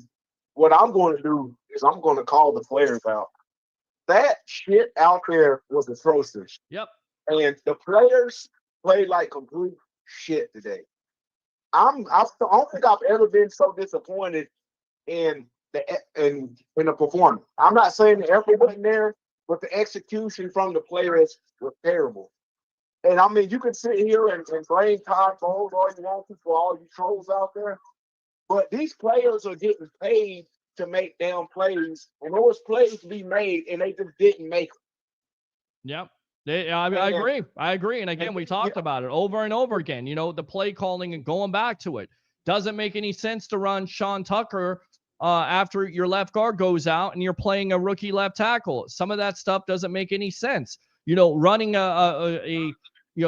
What I'm going to do is I'm going to call the players out. That shit out there was atrocious. Yep. And the players played like complete shit today. I don't think I've ever been so disappointed in the performance. I'm not saying the effort wasn't there, but the execution from the players was terrible. And I mean, you can sit here and blame Todd Bowles all you want to for all you trolls out there, but these players are getting paid to make damn plays, and there was plays to be made, and they just didn't make them. Yep. I agree. And again, we talked about it over and over again. You know, the play calling and going back to it. Doesn't make any sense to run Sean Tucker after your left guard goes out and you're playing a rookie left tackle. Some of that stuff doesn't make any sense. You know, running a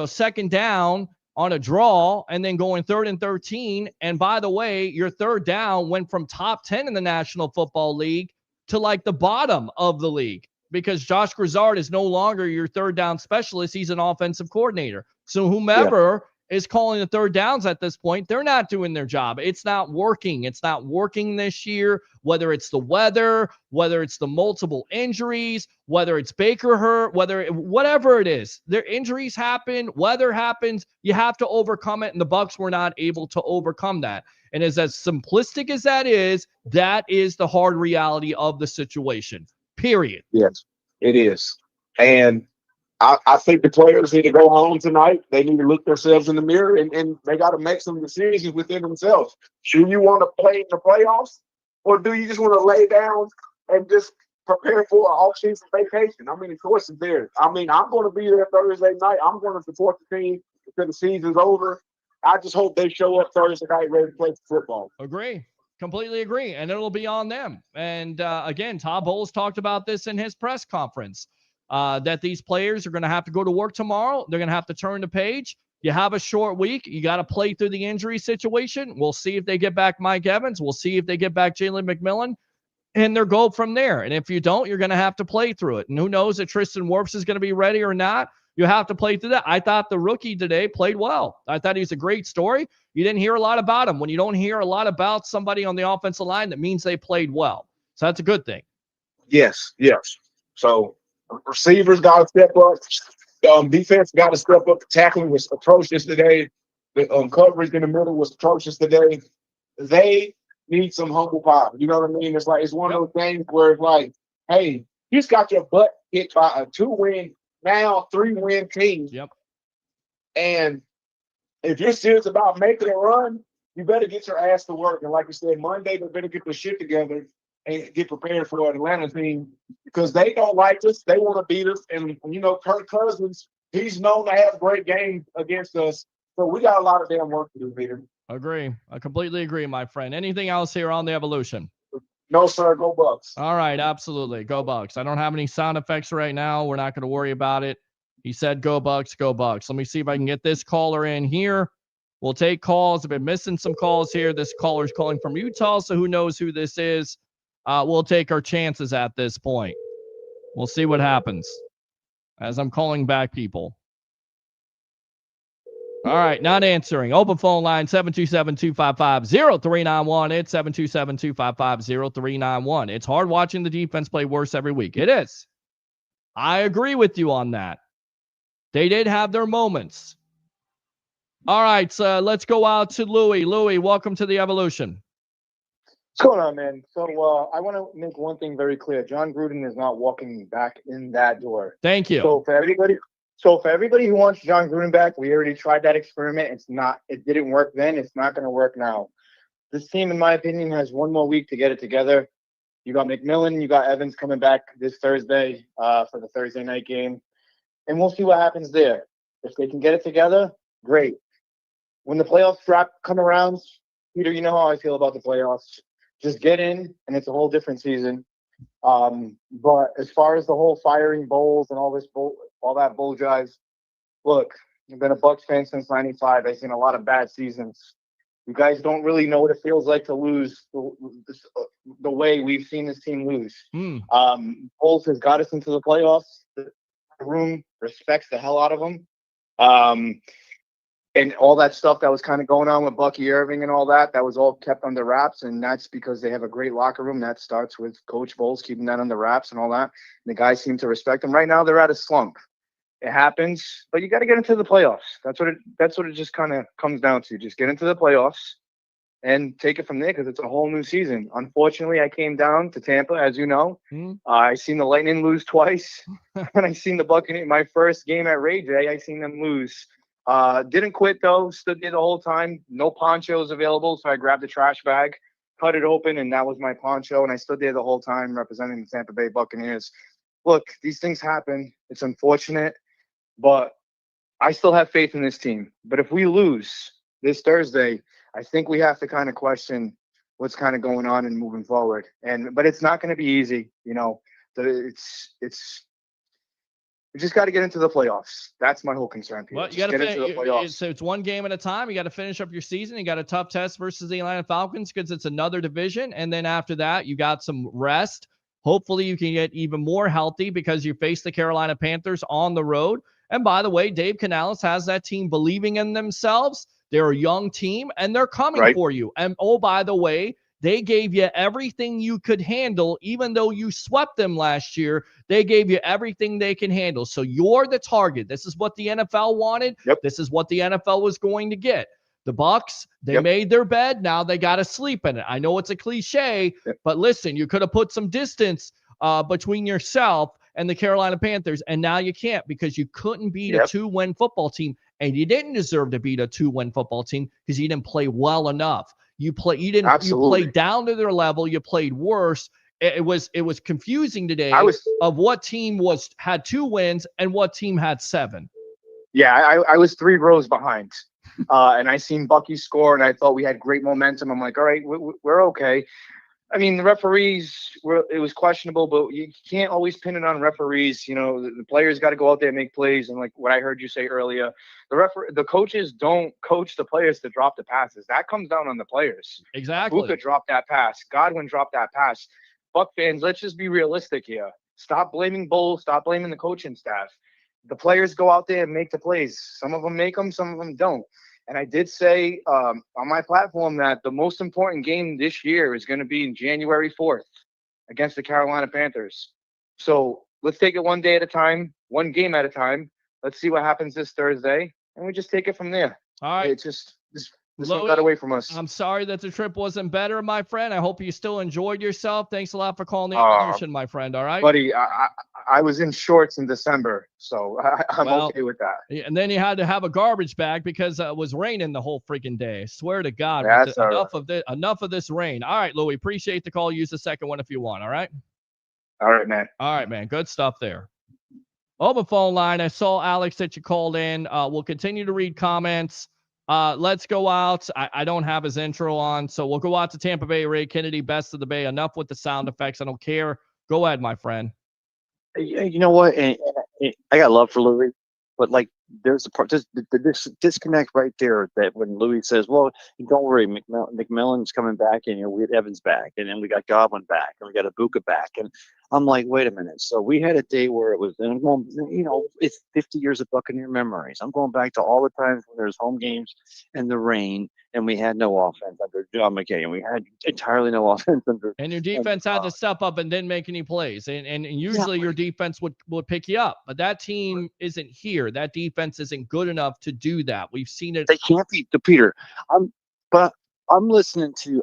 second down on a draw and then going 3rd and 13. And by the way, your third down went from top 10 in the National Football League to like the bottom of the league because Josh Grizzard is no longer your third down specialist. He's an offensive coordinator. So whomever is calling the third downs at this point. They're not doing their job. It's not working. It's not working this year, whether it's the weather, whether it's the multiple injuries, whether it's Baker hurt, whatever it is. Their injuries happen, weather happens. You have to overcome it, and the Bucs were not able to overcome that. And as simplistic as that is the hard reality of the situation, period. Yes, it is. And I think the players need to go home tonight. They need to look themselves in the mirror, and they got to make some decisions within themselves. Do you want to play in the playoffs, or do you just want to lay down and just prepare for an off-season vacation? I mean, the choice is there. I mean, I'm going to be there Thursday night. I'm going to support the team until the season's over. I just hope they show up Thursday night ready to play football. Agree. Completely agree. And it'll be on them. And again, Todd Bowles talked about this in his press conference, that these players are going to have to go to work tomorrow. They're going to have to turn the page. You have a short week. You got to play through the injury situation. We'll see if they get back Mike Evans. We'll see if they get back Jalen McMillan. And they'll go from there. And if you don't, you're going to have to play through it. And who knows if Tristan Wirfs is going to be ready or not. You have to play through that. I thought the rookie today played well. I thought he's a great story. You didn't hear a lot about him. When you don't hear a lot about somebody on the offensive line, that means they played well. So that's a good thing. Yes. So receivers got to step up. Defense got to step up. The tackling was atrocious today. The coverage in the middle was atrocious today. They need some humble pie. You know what I mean? It's like, it's one of those things where it's like, hey, you just got your butt hit by a 2-win, now 3-win team. Yep. And if you're serious about making a run, you better get your ass to work. And like you said, Monday, they better get their shit together and get prepared for an Atlanta team, because they don't like us. They want to beat us. And, you know, Kirk Cousins, he's known to have great games against us. So we got a lot of damn work to do, Peter. Agree. I completely agree, my friend. Anything else here on the evolution? No, sir. Go Bucs. All right. Absolutely. Go Bucs. I don't have any sound effects right now. We're not going to worry about it. He said, go Bucs, go Bucs. Let me see if I can get this caller in here. We'll take calls. I've been missing some calls here. This caller's calling from Utah, so who knows who this is. We'll take our chances at this point. We'll see what happens as I'm calling back people. All right, not answering. Open phone line, 727-255-0391. It's 727-255-0391. It's hard watching the defense play worse every week. It is. I agree with you on that. They did have their moments. All right, so let's go out to Louie. Louie, welcome to the Evolution. What's going on, man? So I want to make one thing very clear. John Gruden is not walking back in that door. Thank you. So for everybody who wants John Gruden back, we already tried that experiment. It didn't work then. It's not going to work now. This team, in my opinion, has one more week to get it together. You got McMillan, you got Evans coming back this Thursday for the Thursday night game. And we'll see what happens there. If they can get it together, great. When the playoffs come around, Peter, you know how I feel about the playoffs. Just get in, and it's a whole different season. But as far as the whole firing Bowles and all that bull jive, look, I've been a Bucs fan since '95. I've seen a lot of bad seasons. You guys don't really know what it feels like to lose the way we've seen this team lose. Bowles has got us into the playoffs. The room respects the hell out of him. And all that stuff that was kind of going on with Bucky Irving and all that was all kept under wraps. And that's because they have a great locker room. That starts with Coach Bowles keeping that under wraps and all that. And the guys seem to respect him. Right now, they're at a slump. It happens, but you got to get into the playoffs. That's what it just kind of comes down to. Just get into the playoffs and take it from there, because it's a whole new season. Unfortunately, I came down to Tampa, as you know. I seen the Lightning lose twice. And I seen the Buccaneers, my first game at Ray J, I seen them lose. Didn't quit though, stood there the whole time. No ponchos available, so I grabbed the trash bag, cut it open, and that was my poncho, and I stood there the whole time representing the Tampa Bay Buccaneers. Look, these things happen. It's unfortunate, but I still have faith in this team. But if we lose this Thursday, I think we have to kind of question what's kind of going on and moving forward. But it's not going to be easy, you know. We just got to get into the playoffs. That's my whole concern, Peter. Well, you got to get into the playoffs. It's one game at a time. You got to finish up your season. You got a tough test versus the Atlanta Falcons because it's another division. And then after that, you got some rest. Hopefully, you can get even more healthy because you face the Carolina Panthers on the road. And by the way, Dave Canales has that team believing in themselves. They're a young team, and they're coming for you. And, oh, by the way, they gave you everything you could handle, even though you swept them last year. They gave you everything they can handle. So you're the target. This is what the NFL wanted. Yep. This is what the NFL was going to get. The Bucs, they made their bed. Now they got to sleep in it. I know it's a cliche, but listen, you could have put some distance between yourself and the Carolina Panthers, and now you can't because you couldn't beat a 2-win football team, and you didn't deserve to beat a 2-win football team because you didn't play well enough. You played down to their level. You played worse. It was confusing today of what team had 2 wins and what team had 7. Yeah, I was 3 rows behind. And I seen Bucky score, and I thought we had great momentum. I'm like, all right, we're okay. I mean, the referees it was questionable, but you can't always pin it on referees. You know, the players got to go out there and make plays. And like what I heard you say earlier, the coaches don't coach the players to drop the passes. That comes down on the players. Exactly. Who could drop that pass? Godwin dropped that pass. Buck fans, let's just be realistic here. Stop blaming Bowles. Stop blaming the coaching staff. The players go out there and make the plays. Some of them make them, some of them don't. And I did say on my platform that the most important game this year is going to be in January 4th against the Carolina Panthers. So let's take it one day at a time, one game at a time. Let's see what happens this Thursday, and we just take it from there. All right. It's just this one got away from us. I'm sorry that the trip wasn't better, my friend. I hope you still enjoyed yourself. Thanks a lot for calling the Evolution, my friend. All right, buddy. I was in shorts in December, so I'm okay with that. And then you had to have a garbage bag because it was raining the whole freaking day. I swear to God. Enough of this rain. All right, Louie. Appreciate the call. Use the second one if you want. All right. All right, man. All right, man. Good stuff there. Open phone line. I saw Alex that you called in. We'll continue to read comments. Let's go out. I don't have his intro on, so we'll go out to Tampa Bay. Ray Kennedy, best of the Bay. Enough with the sound effects. I don't care. Go ahead, my friend. You know what? And I got love for Louis, but like there's the disconnect right there that when Louis says, well, don't worry, McMillan's coming back, and we had Evans back, and then we got Godwin back, and we got Ibuka back. And I'm like, wait a minute. So we had a day where it was, and I'm going, it's 50 years of Buccaneer memories. I'm going back to all the times when there's home games and the rain, and we had no offense under John McKay, and we had entirely no offense under. And your defense had to step up and didn't make any plays. And usually your defense would pick you up. But that team isn't here. That defense isn't good enough to do that. We've seen it. They can't be the Peter. I'm listening to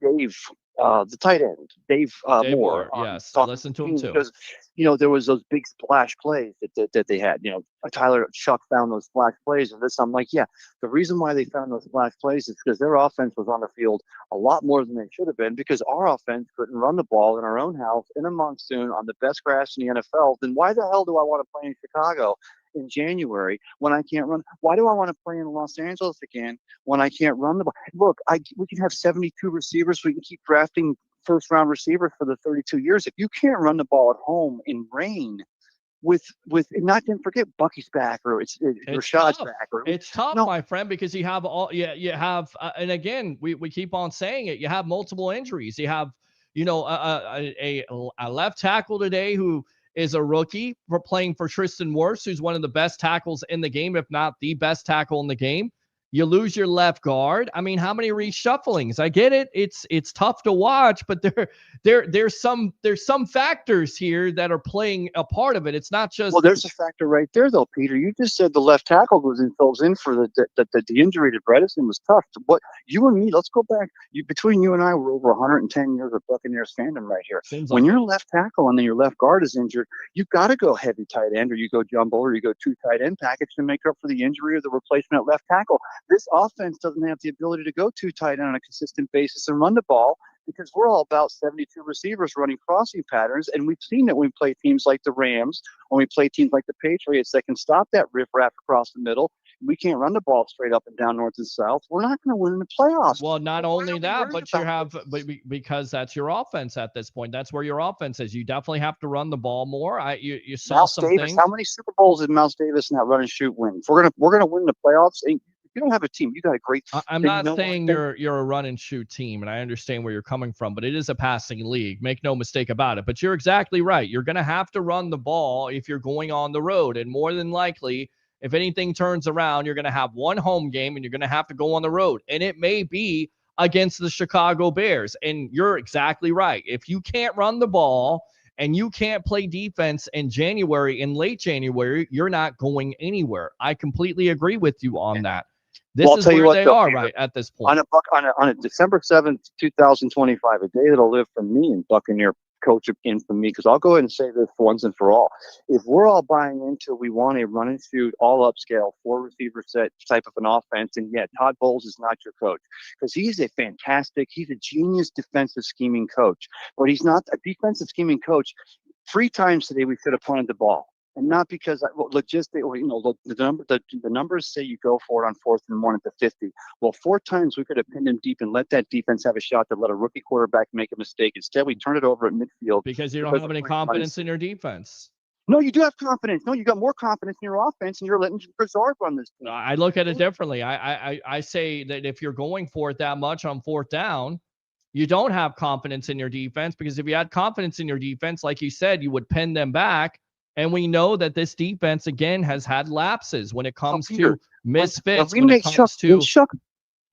Dave, the tight end, Dave Moore. Yes, listen to him too. Because there was those big splash plays that they had. Tyler Shuck found those splash plays, and I'm like, yeah. The reason why they found those splash plays is because their offense was on the field a lot more than they should have been, because our offense couldn't run the ball in our own house in a monsoon on the best grass in the NFL. Then why the hell do I want to play in Chicago in January when I can't run? Why do I want to play in Los Angeles again when I can't run the ball? Look, we can have 72 receivers. We can keep drafting first-round receivers for the 32 years. If you can't run the ball at home in rain, with not to forget Bucky's back or it's Rashad's back. It's tough, my friend, because you have and again, we keep on saying it. You have multiple injuries. You have a left tackle today who is a rookie for playing for Tristan Wirfs, who's one of the best tackles in the game, if not the best tackle in the game. You lose your left guard. I mean, how many reshufflings? I get it. It's tough to watch, but there's some factors here that are playing a part of it. It's not just. Well, there's a factor right there, though, Peter. You just said the left tackle fills in for the injury to Bredesen was tough. What you and me? Let's go back. Between you and I, we're over 110 years of Buccaneers fandom right here. When your left tackle and then your left guard is injured, you got to go heavy tight end, or you go jumbo, or you go 2 tight end package to make up for the injury or the replacement at left tackle. This offense doesn't have the ability to go 2 tight end on a consistent basis and run the ball, because we're all about 72 receivers running crossing patterns. And we've seen that when we play teams like the Rams, when we play teams like the Patriots that can stop that riff-raff across the middle. We can't run the ball straight up and down north and south. We're not going to win in the playoffs. Well, not only that, but because that's your offense at this point. That's where your offense is. You definitely have to run the ball more. You saw Mouse some Davis, things. how many Super Bowls did Mouse Davis and that run and shoot win? If we're gonna win the playoffs, You don't have a team. You got a great. I'm not saying you're a run and shoot team, and I understand where you're coming from, but it is a passing league. Make no mistake about it. But you're exactly right. You're going to have to run the ball if you're going on the road, and more than likely, if anything turns around, you're going to have one home game, and you're going to have to go on the road, and it may be against the Chicago Bears. And you're exactly right. If you can't run the ball and you can't play defense in January, in late January, you're not going anywhere. I completely agree with you on that. This is where they are right at this point. On a December 7th, 2025, a day that'll live for me in Buccaneer coach infamy, because I'll go ahead and say this once and for all. If we're all buying into we want a run and shoot, all upscale, 4 receiver set type of an offense, and yeah, Todd Bowles is not your coach, because he's a genius defensive scheming coach, but he's not a defensive scheming coach. 3 times today we should have punted the ball. And not because the numbers say you go for it on 4th and 1 at the 50. Well, 4 times we could have pinned him deep and let that defense have a shot to let a rookie quarterback make a mistake. Instead, we turned it over at midfield. Because you don't have any confidence in your defense. No, you do have confidence. No, you got more confidence in your offense, and you're letting Brizard run this team. I look at it differently. I say that if you're going for it that much on 4th down, you don't have confidence in your defense, because if you had confidence in your defense, like you said, you would pin them back. And we know that this defense, again, has had lapses when it comes to misfits. Go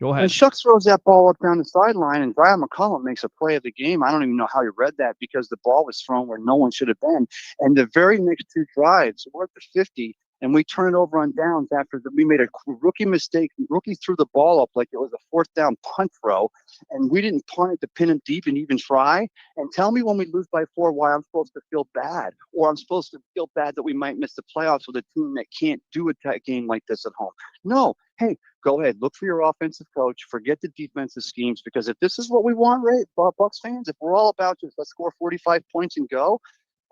ahead. When Shucks throws that ball up down the sideline and Brian McCollum makes a play of the game, I don't even know how he read that, because the ball was thrown where no one should have been. And the very next 2 drives, we're at the 50, and we turn it over on downs after we made a rookie mistake. Rookie threw the ball up like it was a 4th down punt throw, and we didn't punt it to pin him deep and even try. And tell me when we lose by 4 why I'm supposed to feel bad, or I'm supposed to feel bad that we might miss the playoffs with a team that can't do a game like this at home. No, hey, go ahead, look for your offensive coach, forget the defensive schemes, because if this is what we want, right, Bucs fans, if we're all about just let's score 45 points and go,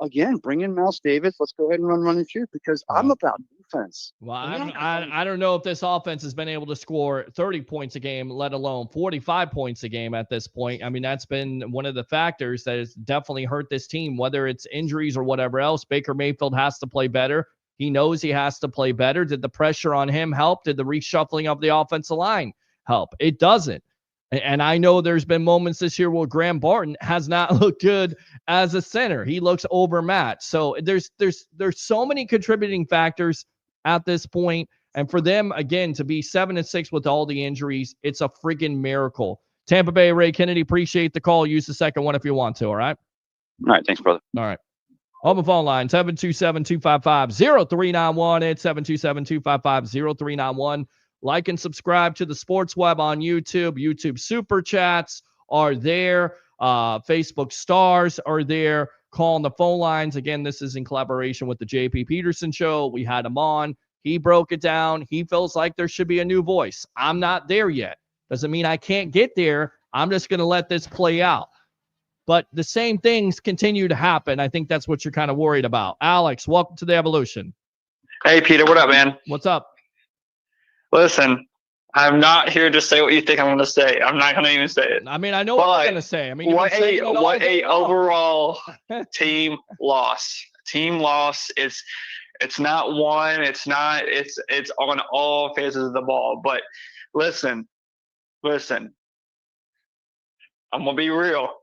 again, bring in Mouse Davis. Let's go ahead and run and shoot, because I'm about defense. Well, I don't know if this offense has been able to score 30 points a game, let alone 45 points a game at this point. I mean, that's been one of the factors that has definitely hurt this team, whether it's injuries or whatever else. Baker Mayfield has to play better. He knows he has to play better. Did the pressure on him help? Did the reshuffling of the offensive line help? It doesn't. And I know there's been moments this year where Graham Barton has not looked good as a center. He looks overmatched. So there's so many contributing factors at this point. And for them, again, to be 7-6 with all the injuries, it's a freaking miracle. Tampa Bay, Ray Kennedy, appreciate the call. Use the second one if you want to, all right? All right, thanks, brother. All right. On the phone line, 727-255-0391. It's 727-255-0391. Like and subscribe to the Sports Web on YouTube. YouTube Super Chats are there. Facebook Stars are there. Call on the phone lines. Again, this is in collaboration with the JP Peterson Show. We had him on. He broke it down. He feels like there should be a new voice. I'm not there yet. Doesn't mean I can't get there. I'm just going to let this play out. But the same things continue to happen. I think that's what you're kind of worried about. Alex, welcome to the Evolution. Hey, Peter. What up, man? What's up? Listen, I'm not here to say what you think I'm going to say. I'm not going to even say it. I mean, I know what you're going to say. I mean, what a overall team loss. Team loss. It's not one. It's on all phases of the ball. But listen. I'm gonna be real.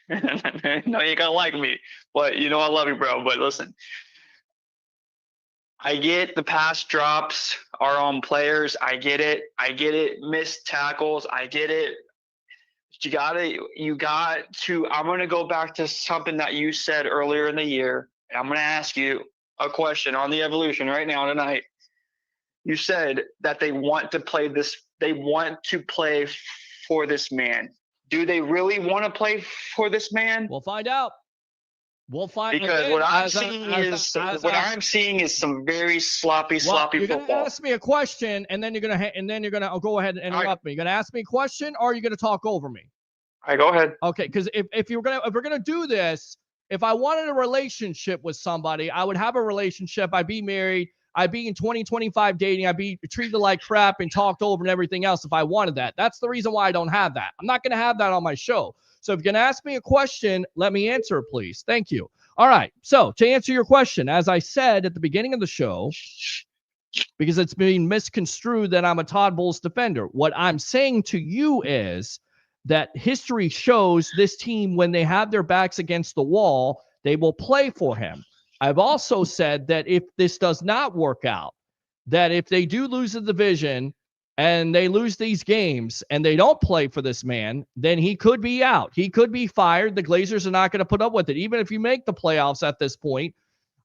I know you gotta like me, but you know I love you, bro. But listen. I get the pass drops are on players. I get it. Missed tackles. I get it. You got to, I'm going to go back to something that you said earlier in the year. I'm going to ask you a question on the Evolution right now tonight. You said that they want to play this. They want to play for this man. Do they really want to play for this man? We'll find out. Because what I'm seeing is some very sloppy football. You're going to ask me a question, and then you're going to go ahead and interrupt me. You're going to ask me a question, or are you going to talk over me? All right, go ahead. Okay, because if we're gonna do this, if I wanted a relationship with somebody, I would have a relationship. I'd be married. I'd be in 2025 dating. I'd be treated like crap and talked over and everything else if I wanted that. That's the reason why I don't have that. I'm not going to have that on my show. So if you're going to ask me a question, let me answer, please. Thank you. All right. So to answer your question, as I said at the beginning of the show, because it's being misconstrued that I'm a Todd Bowles defender. What I'm saying to you is that history shows this team, when they have their backs against the wall, they will play for him. I've also said that if this does not work out, that if they do lose the division and they lose these games and they don't play for this man, then he could be out. He could be fired. The Glazers are not going to put up with it. Even if you make the playoffs at this point,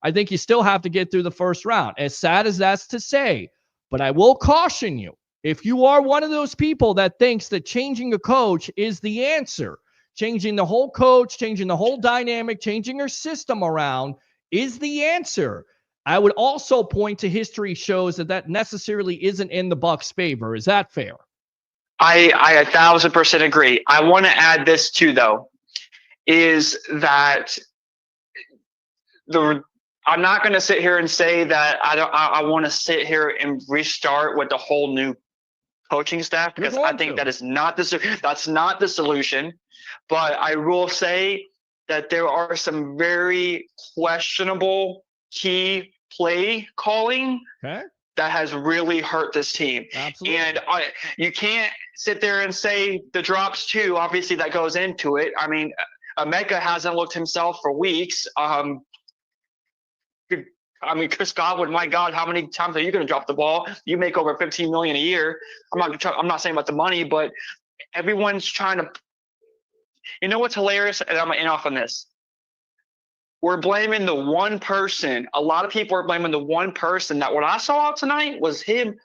I think you still have to get through the first round. As sad as that's to say, but I will caution you, if you are one of those people that thinks that changing a coach is the answer, changing the whole coach, changing the whole dynamic, changing your system around is the answer, I would also point to history shows that necessarily isn't in the Bucs' favor. Is that fair? I 1,000% agree. I want to add this too, though, is that I'm not going to sit here and say that I want to sit here and restart with the whole new coaching staff, because I think that's not the solution. But I will say that there are some very questionable key play calling that has really hurt this team. Absolutely. And you can't sit there and say the drops too. Obviously, that goes into it. I mean, Emeka hasn't looked himself for weeks. Chris Godwin, my God, how many times are you going to drop the ball? You make over $15 million a year. I'm not saying about the money, but everyone's trying to. You know what's hilarious? And I'm going to end off on this. We're blaming the one person. A lot of people are blaming the one person that what I saw out tonight was him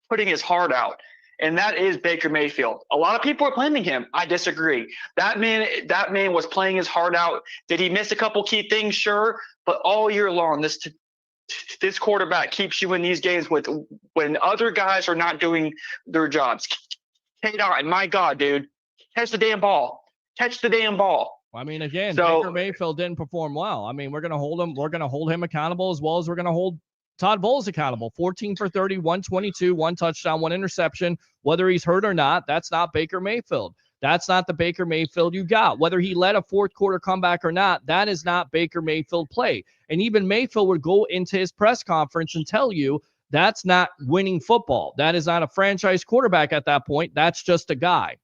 putting his heart out. And that is Baker Mayfield. A lot of people are blaming him. I disagree. That man was playing his heart out. Did he miss a couple key things? Sure. But all year long, this quarterback keeps you in these games when other guys are not doing their jobs. K-Dot, my God, dude. Catch the damn ball. Catch the damn ball. I mean, again, Baker Mayfield didn't perform well. I mean, we're going to hold him. We're going to hold him accountable as well as we're going to hold Todd Bowles accountable. 14 for 30, 122, 1 touchdown, 1 interception. Whether he's hurt or not, that's not Baker Mayfield. That's not the Baker Mayfield you got. Whether he led a fourth quarter comeback or not, that is not Baker Mayfield play. And even Mayfield would go into his press conference and tell you that's not winning football. That is not a franchise quarterback at that point. That's just a guy.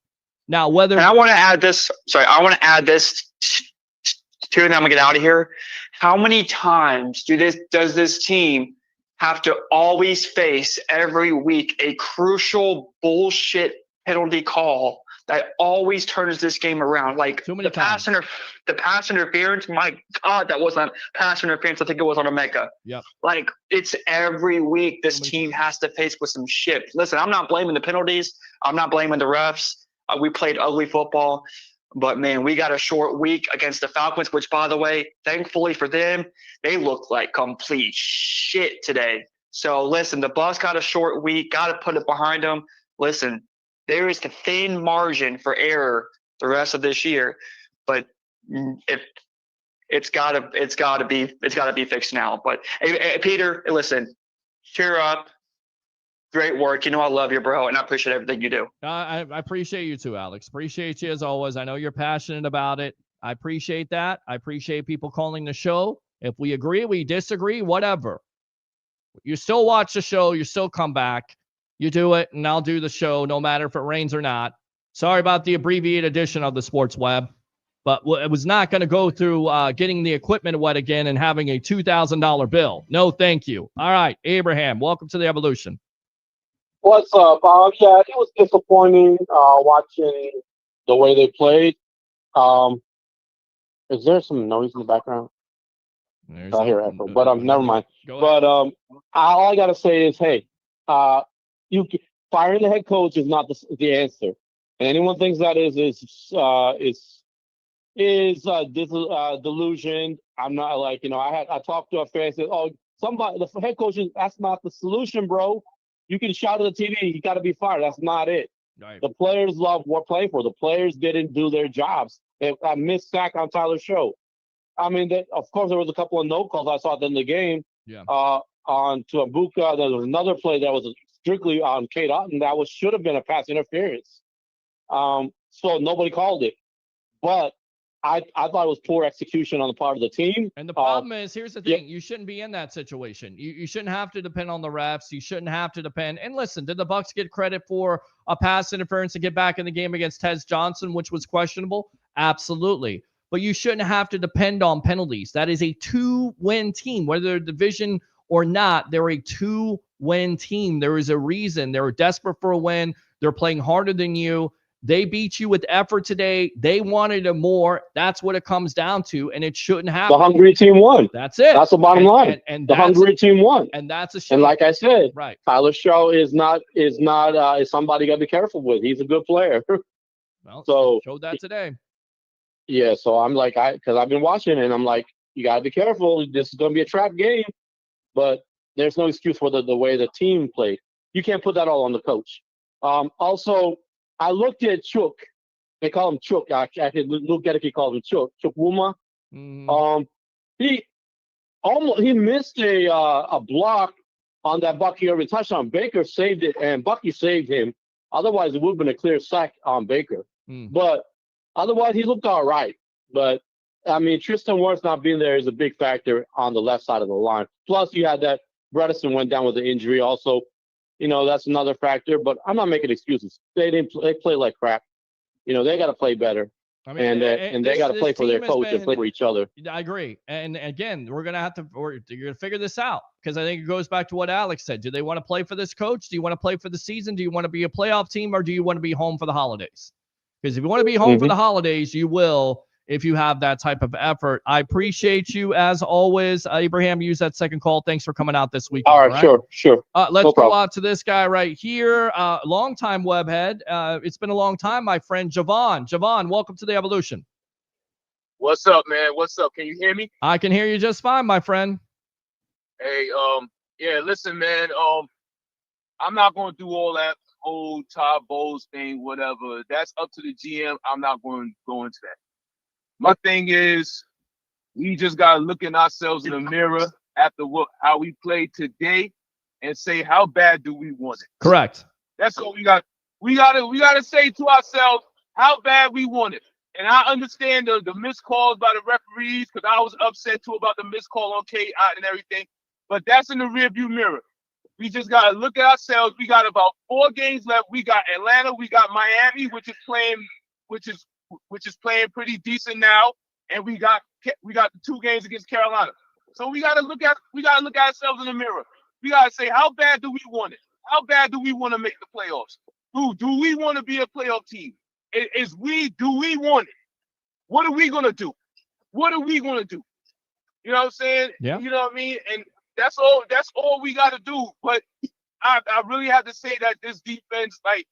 Now, whether and I want to add this. Sorry, I want to add this too, and then I'm gonna get out of here. How many times does this team have to always face every week a crucial bullshit penalty call that always turns this game around? Like the pass interference, my God, that wasn't pass interference. I think it was on Emeka. Yep. Like it's every week this team has to face with some shit. Listen, I'm not blaming the penalties. I'm not blaming the refs. We played ugly football, but man, we got a short week against the Falcons, which, by the way, thankfully for them, they looked like complete shit today. So listen, the Bucs got a short week, got to put it behind them. Listen, there is a thin margin for error the rest of this year, but it's got to be fixed now. But hey, Peter, listen, cheer up. Great work. You know I love you, bro, and I appreciate everything you do. I appreciate you too, Alex. Appreciate you as always. I know you're passionate about it. I appreciate that. I appreciate people calling the show. If we agree, we disagree, whatever. You still watch the show. You still come back. You do it, and I'll do the show no matter if it rains or not. Sorry about the abbreviated edition of the Sports Web, but it was not going to go through getting the equipment wet again and having a $2,000 bill. No, thank you. All right, Abraham, welcome to the Evolution. What's up? Yeah, it was disappointing watching the way they played. Is there some noise in the background? I hear echo, but never mind. But all I gotta say is, hey, firing the head coach is not the answer. And anyone thinks that is delusion. I'm not like, I talked to a fan and said, oh, the head coach that's not the solution, bro. You can shout at the TV, you got to be fired. That's not it. Right. The players love what playing for. The players didn't do their jobs. I missed sack on Tyler's show. I mean, of course, there was a couple of no calls I saw at the end of the game. Yeah. On to Abuka. There was another play that was strictly on Kate Otten that should have been a pass interference. So nobody called it. But I thought it was poor execution on the part of the team. And the problem is, here's the thing. You shouldn't be in that situation. You shouldn't have to depend on the refs. You shouldn't have to depend. And listen, did the Bucs get credit for a pass interference to get back in the game against Tez Johnson, which was questionable? Absolutely. But you shouldn't have to depend on penalties. That is a 2-win team. Whether they're division or not, they're a 2-win team. There is a reason. They're desperate for a win. They're playing harder than you. They beat you with effort today. They wanted it more. That's what it comes down to, and it shouldn't happen. The hungry team won. That's it. That's the bottom line. And the hungry team won. And that's a shame. And like I said, right. Tyler Shaw is somebody you got to be careful with. He's a good player. Well, so showed that today. Yeah, so I'm like, because I've been watching it, and I'm like, you got to be careful. This is going to be a trap game. But there's no excuse for the way the team played. You can't put that all on the coach. Also, I looked at Chook. They call him Chook. Actually, Luke Gedeke calls him Chook. Chukwuma. He missed a block on that Bucky Irving touchdown. Baker saved it, and Bucky saved him. Otherwise, it would have been a clear sack on Baker. But otherwise, he looked all right. But I mean, Tristan Wirfs not being there is a big factor on the left side of the line. Plus, you had that Bredesen went down with the injury also. That's another factor, but I'm not making excuses. They play like crap. They got to play better. I mean, and they got to play for their coach and play for each other. I agree. And again, you're going to figure this out, because I think it goes back to what Alex said. Do they want to play for this coach? Do you want to play for the season? Do you want to be a playoff team, or do you want to be home for the holidays? Because if you want to be home for the holidays, you will, if you have that type of effort. I appreciate you as always. Abraham, use that second call. Thanks for coming out this week. All right, sure. Let's go out to this guy right here. Longtime webhead. It's been a long time, my friend, Javon. Javon, welcome to the Evolution. What's up, man? What's up? Can you hear me? I can hear you just fine, my friend. Hey, yeah, listen, man. I'm not going to do all that old Todd Bowles thing, whatever. That's up to the GM. I'm not going to go into that. My thing is, we just gotta look at ourselves in the mirror after how we played today, and say, how bad do we want it? Correct. That's what we got. We gotta say to ourselves, how bad we want it. And I understand the missed calls by the referees, because I was upset too about the missed call on K and everything. But that's in the rearview mirror. We just gotta look at ourselves. We got about 4 games left. We got Atlanta. We got Miami, which is playing pretty decent now, and we got the 2 games against Carolina. So we gotta look at ourselves in the mirror. We gotta say, how bad do we want it? How bad do we want to make the playoffs? Do we want to be a playoff team? Do we want it? What are we gonna do? What are we gonna do? You know what I'm saying? Yeah. You know what I mean? And that's all we gotta do. But I really have to say that this defense, like,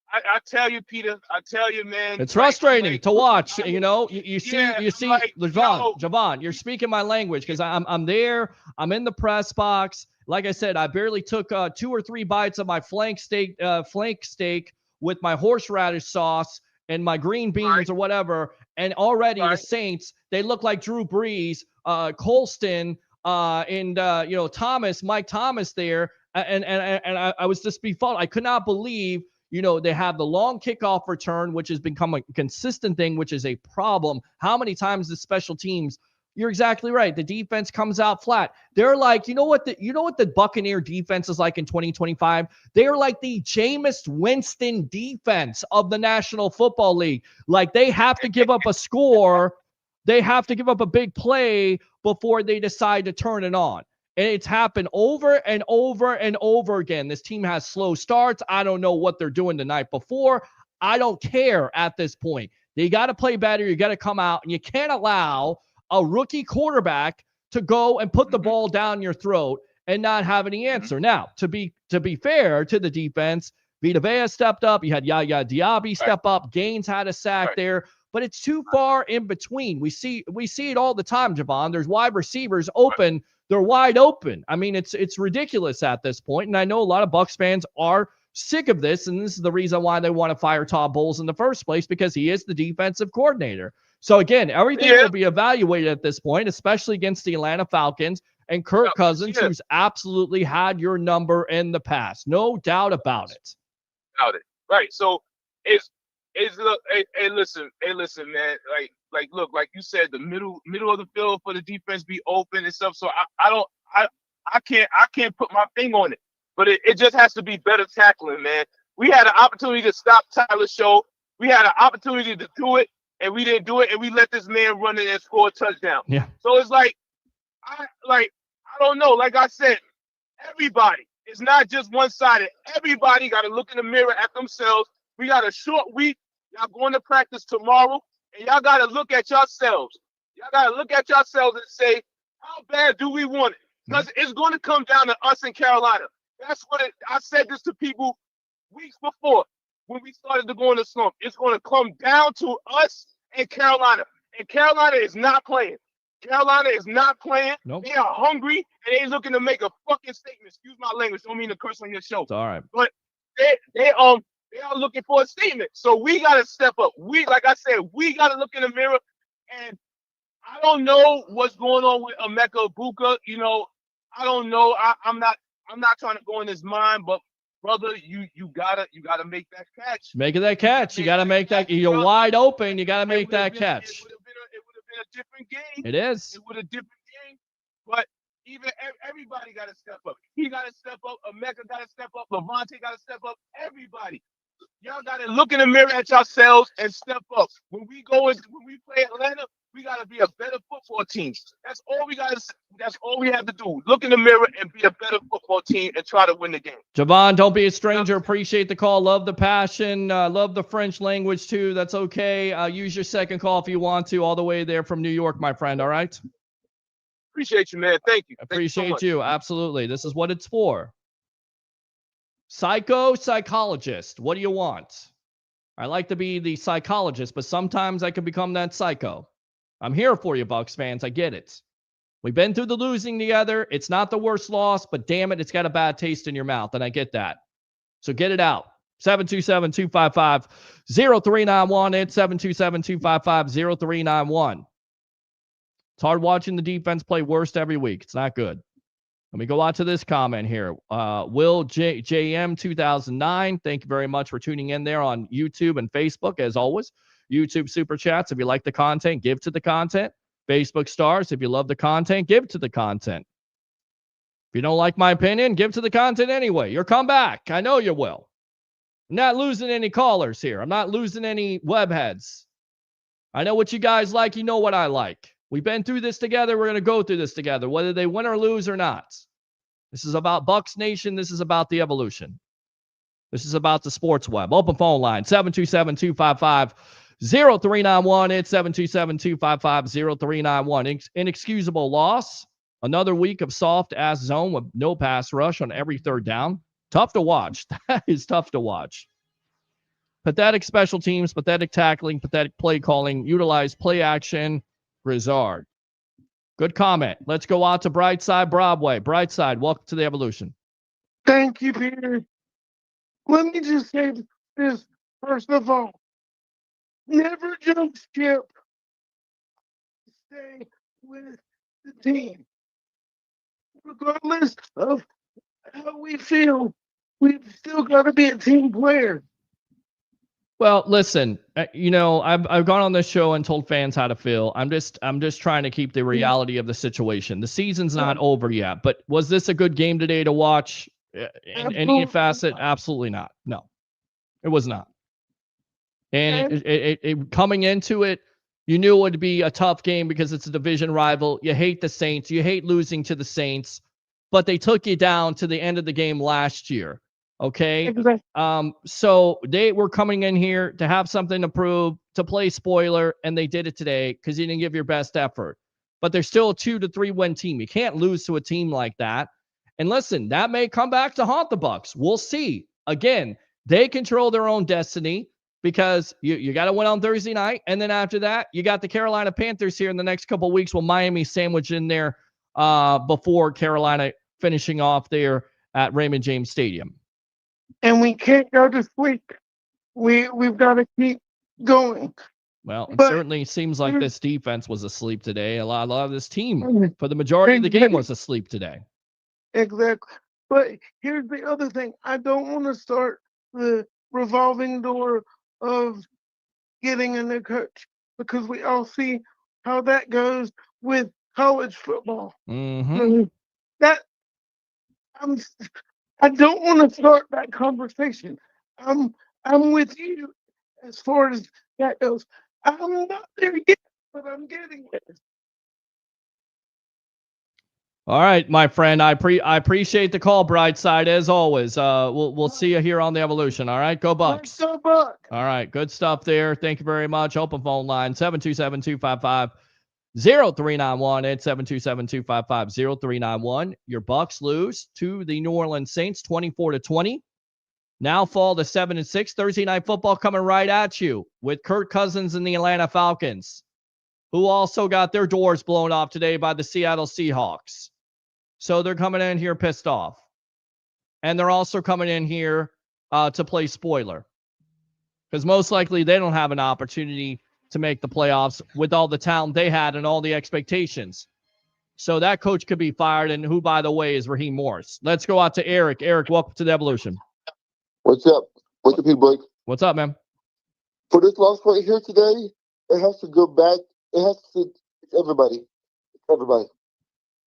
I tell you, Peter. I tell you, man. It's frustrating to watch. You see, Javon, you're speaking my language, because I'm there. I'm in the press box. Like I said, I barely took 2 or 3 bites of my flank steak with my horseradish sauce and my green beans or whatever. And already the Saints, they look like Drew Brees, Colston, and Mike Thomas there. And I was just befuddled. I could not believe. They have the long kickoff return, which has become a consistent thing, which is a problem. How many times the special teams? You're exactly right. The defense comes out flat. They're like, you know what the Buccaneer defense is like in 2025? They're like the Jameis Winston defense of the National Football League. Like, they have to give up a score. They have to give up a big play before they decide to turn it on. And it's happened over and over and over again. This team has slow starts. I don't know what they're doing the night before. I don't care at this point. They got to play better. You got to come out, and you can't allow a rookie quarterback to go and put the ball down your throat and not have any answer. Now, to be fair to the defense, Vita Vea stepped up. You had Yaya Diaby step up. Gaines had a sack there. But it's too far in between. We see it all the time, Javon. There's wide receivers open. They're wide open. I mean, it's ridiculous at this point. And I know a lot of Bucs fans are sick of this, and this is the reason why they want to fire Todd Bowles in the first place, because he is the defensive coordinator. So again, everything will be evaluated at this point, especially against the Atlanta Falcons and Kirk Cousins, who's absolutely had your number in the past. No doubt about it. Right. So It's look, hey, listen, man. Look, like you said, the middle of the field for the defense be open and stuff. So I can't put my finger on it, but it just has to be better tackling, man. We had an opportunity to stop Tyler Show. We had an opportunity to do it, and we didn't do it, and we let this man run in and score a touchdown. Yeah. So it's like, I don't know. Like I said, everybody. It's not just one-sided. Everybody got to look in the mirror at themselves. We got a short week. Y'all going to practice tomorrow, and y'all got to look at yourselves. Y'all got to look at yourselves and say, how bad do we want it? Because it's going to come down to us in Carolina. That's what I said this to people weeks before when we started to go in the slump. It's going to come down to us and Carolina. And Carolina is not playing. Carolina is not playing. Nope. They are hungry, and they looking to make a fucking statement. Excuse my language. Don't mean to curse on your show. It's all right. But they are looking for a statement. So we got to step up. Like I said, we got to look in the mirror. And I don't know what's going on with Emeka Buka. You know, I don't know. I'm not trying to go in his mind, but brother, you gotta make that catch. Making that catch. You got to make that. You're wide open. You got to make that catch. It would have been a different game. It is. It would have different game. But even everybody got to step up. He got to step up. Emeka got to step up. Levante got to step up. Everybody. Y'all got to look in the mirror at yourselves and step up. When we play Atlanta, we got to be a better football team. That's all we have to do. Look in the mirror and be a better football team and try to win the game. Javon, don't be a stranger. Appreciate the call. Love the passion. Love the French language too. That's okay. Use your second call if you want to. All the way there from New York, my friend. All right. Appreciate you, man. Thank you. Appreciate you. Absolutely. This is what it's for. Psychologist. What do you want? I like to be the psychologist, but sometimes I can become that psycho. I'm here for you, Bucs fans. I get it. We've been through the losing together. It's not the worst loss, but damn it, it's got a bad taste in your mouth, and I get that. So get it out. 727-255-0391. It's 727-255-0391. It's hard watching the defense play worst every week. It's not good. Let me go out to this comment here. Will JM 2009. Thank you very much for tuning in there on YouTube and Facebook, as always. YouTube Super Chats. If you like the content, give to the content. Facebook Stars. If you love the content, give to the content. If you don't like my opinion, give to the content anyway. You'll come back. I know you will. I'm not losing any callers here. I'm not losing any webheads. I know what you guys like. You know what I like. We've been through this together. We're going to go through this together, whether they win or lose or not. This is about Bucs Nation. This is about the evolution. This is about the sports web. Open phone line, 727-255-0391. It's 727-255-0391. Inexcusable loss. Another week of soft-ass zone with no pass rush on every third down. Tough to watch. That is tough to watch. Pathetic special teams, pathetic tackling, pathetic play calling. Utilize play action. Grizzard. Good comment. Let's go out to Brightside Broadway. Brightside, welcome to the evolution. Thank you, Peter. Let me just say this first of all. Never jump ship. Stay with the team. Regardless of how we feel, we've still got to be a team player. Well, listen, I've gone on this show and told fans how to feel. I'm just trying to keep the reality of the situation. The season's not over yet, but was this a good game today to watch in any facet? Absolutely not. No, it was not. And it coming into it, you knew it would be a tough game because it's a division rival. You hate the Saints. You hate losing to the Saints, but they took you down to the end of the game last year. Okay. So they were coming in here to have something to prove, to play spoiler, and they did it today because you didn't give your best effort. But they're still a 2 to 3 win team. You can't lose to a team like that. And listen, that may come back to haunt the Bucs. We'll see. Again, they control their own destiny because you got to win on Thursday night, and then after that, you got the Carolina Panthers here in the next couple of weeks with Miami sandwiched in there before Carolina finishing off there at Raymond James Stadium. And we can't go to sleep. We've got to keep going. Well, it certainly seems like this defense was asleep today. A lot of this team, for the majority of the game, was asleep today. Exactly. But here's the other thing. I don't want to start the revolving door of getting a new coach because we all see how that goes with college football. Mm-hmm. That I don't want to start that conversation. I'm with you as far as that goes. I'm not there yet, but I'm getting there. All right, my friend. I appreciate the call, Brightside, as always. We'll see you here on the Evolution. All right, go Bucs. Go Bucs. All right, good stuff there. Thank you very much. Open phone line 727-255-0391. It's 727-255-0391. Your Bucs lose to the New Orleans Saints 24-20. Now fall to 7-6. Thursday night football coming right at you with Kirk Cousins and the Atlanta Falcons, who also got their doors blown off today by the Seattle Seahawks. So they're coming in here pissed off. And they're also coming in here to play spoiler. Because most likely they don't have an opportunity to make the playoffs with all the talent they had and all the expectations. So that coach could be fired, and who, by the way, is Raheem Morris. Let's go out to Eric. Eric, welcome to the Evolution. What's up? What's up, people, Blake? What's up, man? For this loss right here today, it has to go back. It has to, it's everybody. Everybody.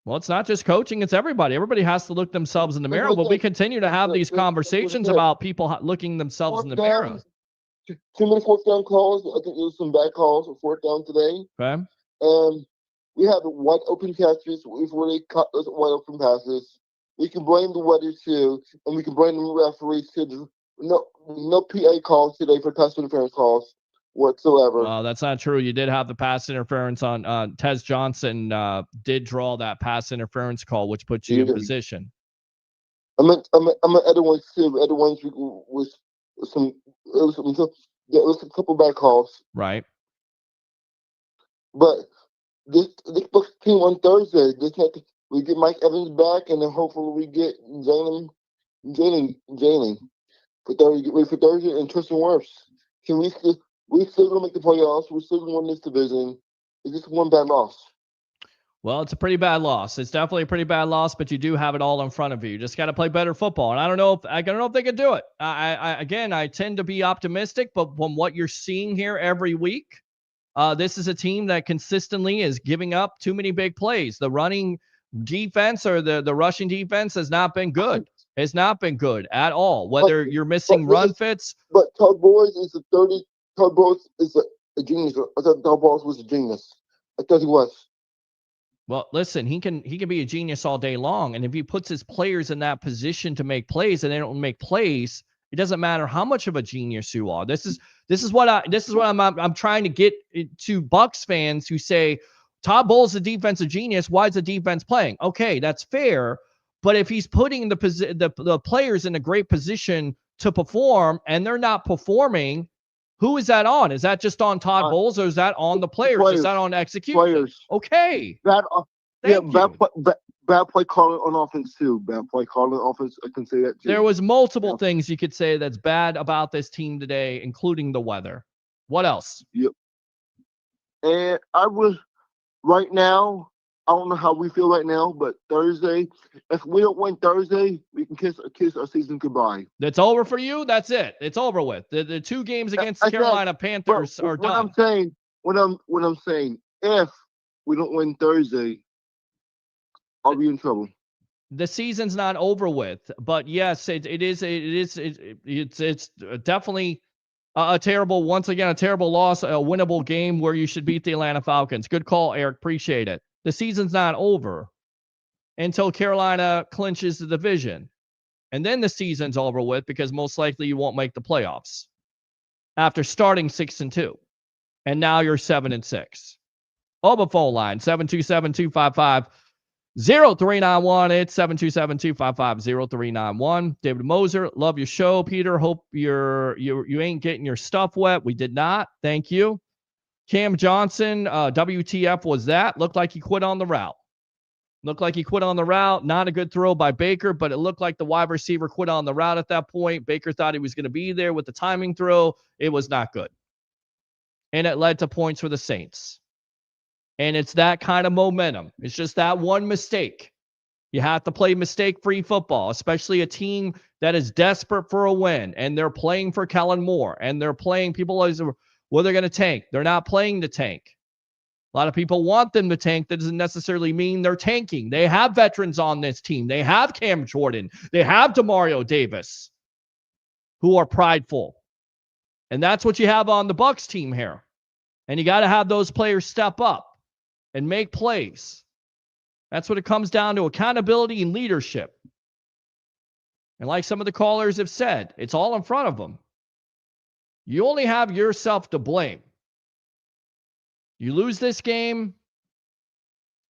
Well, it's not just coaching, it's everybody. Everybody has to look themselves in the mirror, but we continue to have these conversations about people looking themselves in the mirror. Too many fourth down calls. I think there was some bad calls for fourth down today. Okay. And we have wide open catches where they cut those wide open passes. We can blame the weather too, and we can blame the referees too. No PA calls today for pass interference calls whatsoever. Well, that's not true. You did have the pass interference on Tez Johnson did draw that pass interference call, which puts you in position. I meant other ones too. Other ones was some. It was a couple bad calls. Right. But this Bucs team on Thursday, we get Mike Evans back, and then hopefully we get Jalen for Thursday and Tristan Wirfs. We still gonna make the playoffs. We're still gonna win this division. It's just one bad loss. Well, it's a pretty bad loss. It's definitely a pretty bad loss, but you do have it all in front of you. You just got to play better football. And I don't know if they can do it. I tend to be optimistic, but from what you're seeing here every week, this is a team that consistently is giving up too many big plays. The running defense or the rushing defense has not been good. It's not been good at all. Whether you're missing run fits. But Todd Bowles is Todd Bowles is a genius. I thought Todd Bowles was a genius. I thought he was. Well, listen, he can be a genius all day long, and if he puts his players in that position to make plays and they don't make plays, it doesn't matter how much of a genius you are. This is what I'm trying to get to Bucs fans who say Todd Bowles is a defensive genius. Why is the defense playing? Okay, that's fair, but if he's putting the players in a great position to perform and they're not performing, who is that on? Is that just on Todd Bowles, or is that on the players? Is that on execution? Players. Okay. Bad play calling on offense too. Bad play calling on offense. I can say that too. There was multiple things you could say that's bad about this team today, including the weather. What else? Yep. And right now, I don't know how we feel right now, but Thursday, if we don't win Thursday, we can kiss our season goodbye. That's over for you? That's it. It's over with. The two games against the Carolina Panthers are done. What I'm saying, if we don't win Thursday, I'll be in trouble. The season's not over with, but yes, it's definitely a terrible loss, a winnable game where you should beat the Atlanta Falcons. Good call, Eric. Appreciate it. The season's not over until Carolina clinches the division. And then the season's over with because most likely you won't make the playoffs after starting 6-2. And now you're 7-6. Open phone line, 727-255-0391. It's 727-255-0391. David Moser, love your show. Peter, hope you ain't getting your stuff wet. We did not. Thank you. Cam Johnson, WTF was that? Looked like he quit on the route. Not a good throw by Baker, but it looked like the wide receiver quit on the route at that point. Baker thought he was going to be there with the timing throw. It was not good. And it led to points for the Saints. And it's that kind of momentum. It's just that one mistake. You have to play mistake-free football, especially a team that is desperate for a win, and they're playing for Kellen Moore, and they're playing people always Well, they're going to tank. They're not playing to tank. A lot of people want them to tank. That doesn't necessarily mean they're tanking. They have veterans on this team. They have Cam Jordan. They have DeMario Davis, who are prideful. And that's what you have on the Bucs team here. And you got to have those players step up and make plays. That's what it comes down to, accountability and leadership. And like some of the callers have said, it's all in front of them. You only have yourself to blame. You lose this game,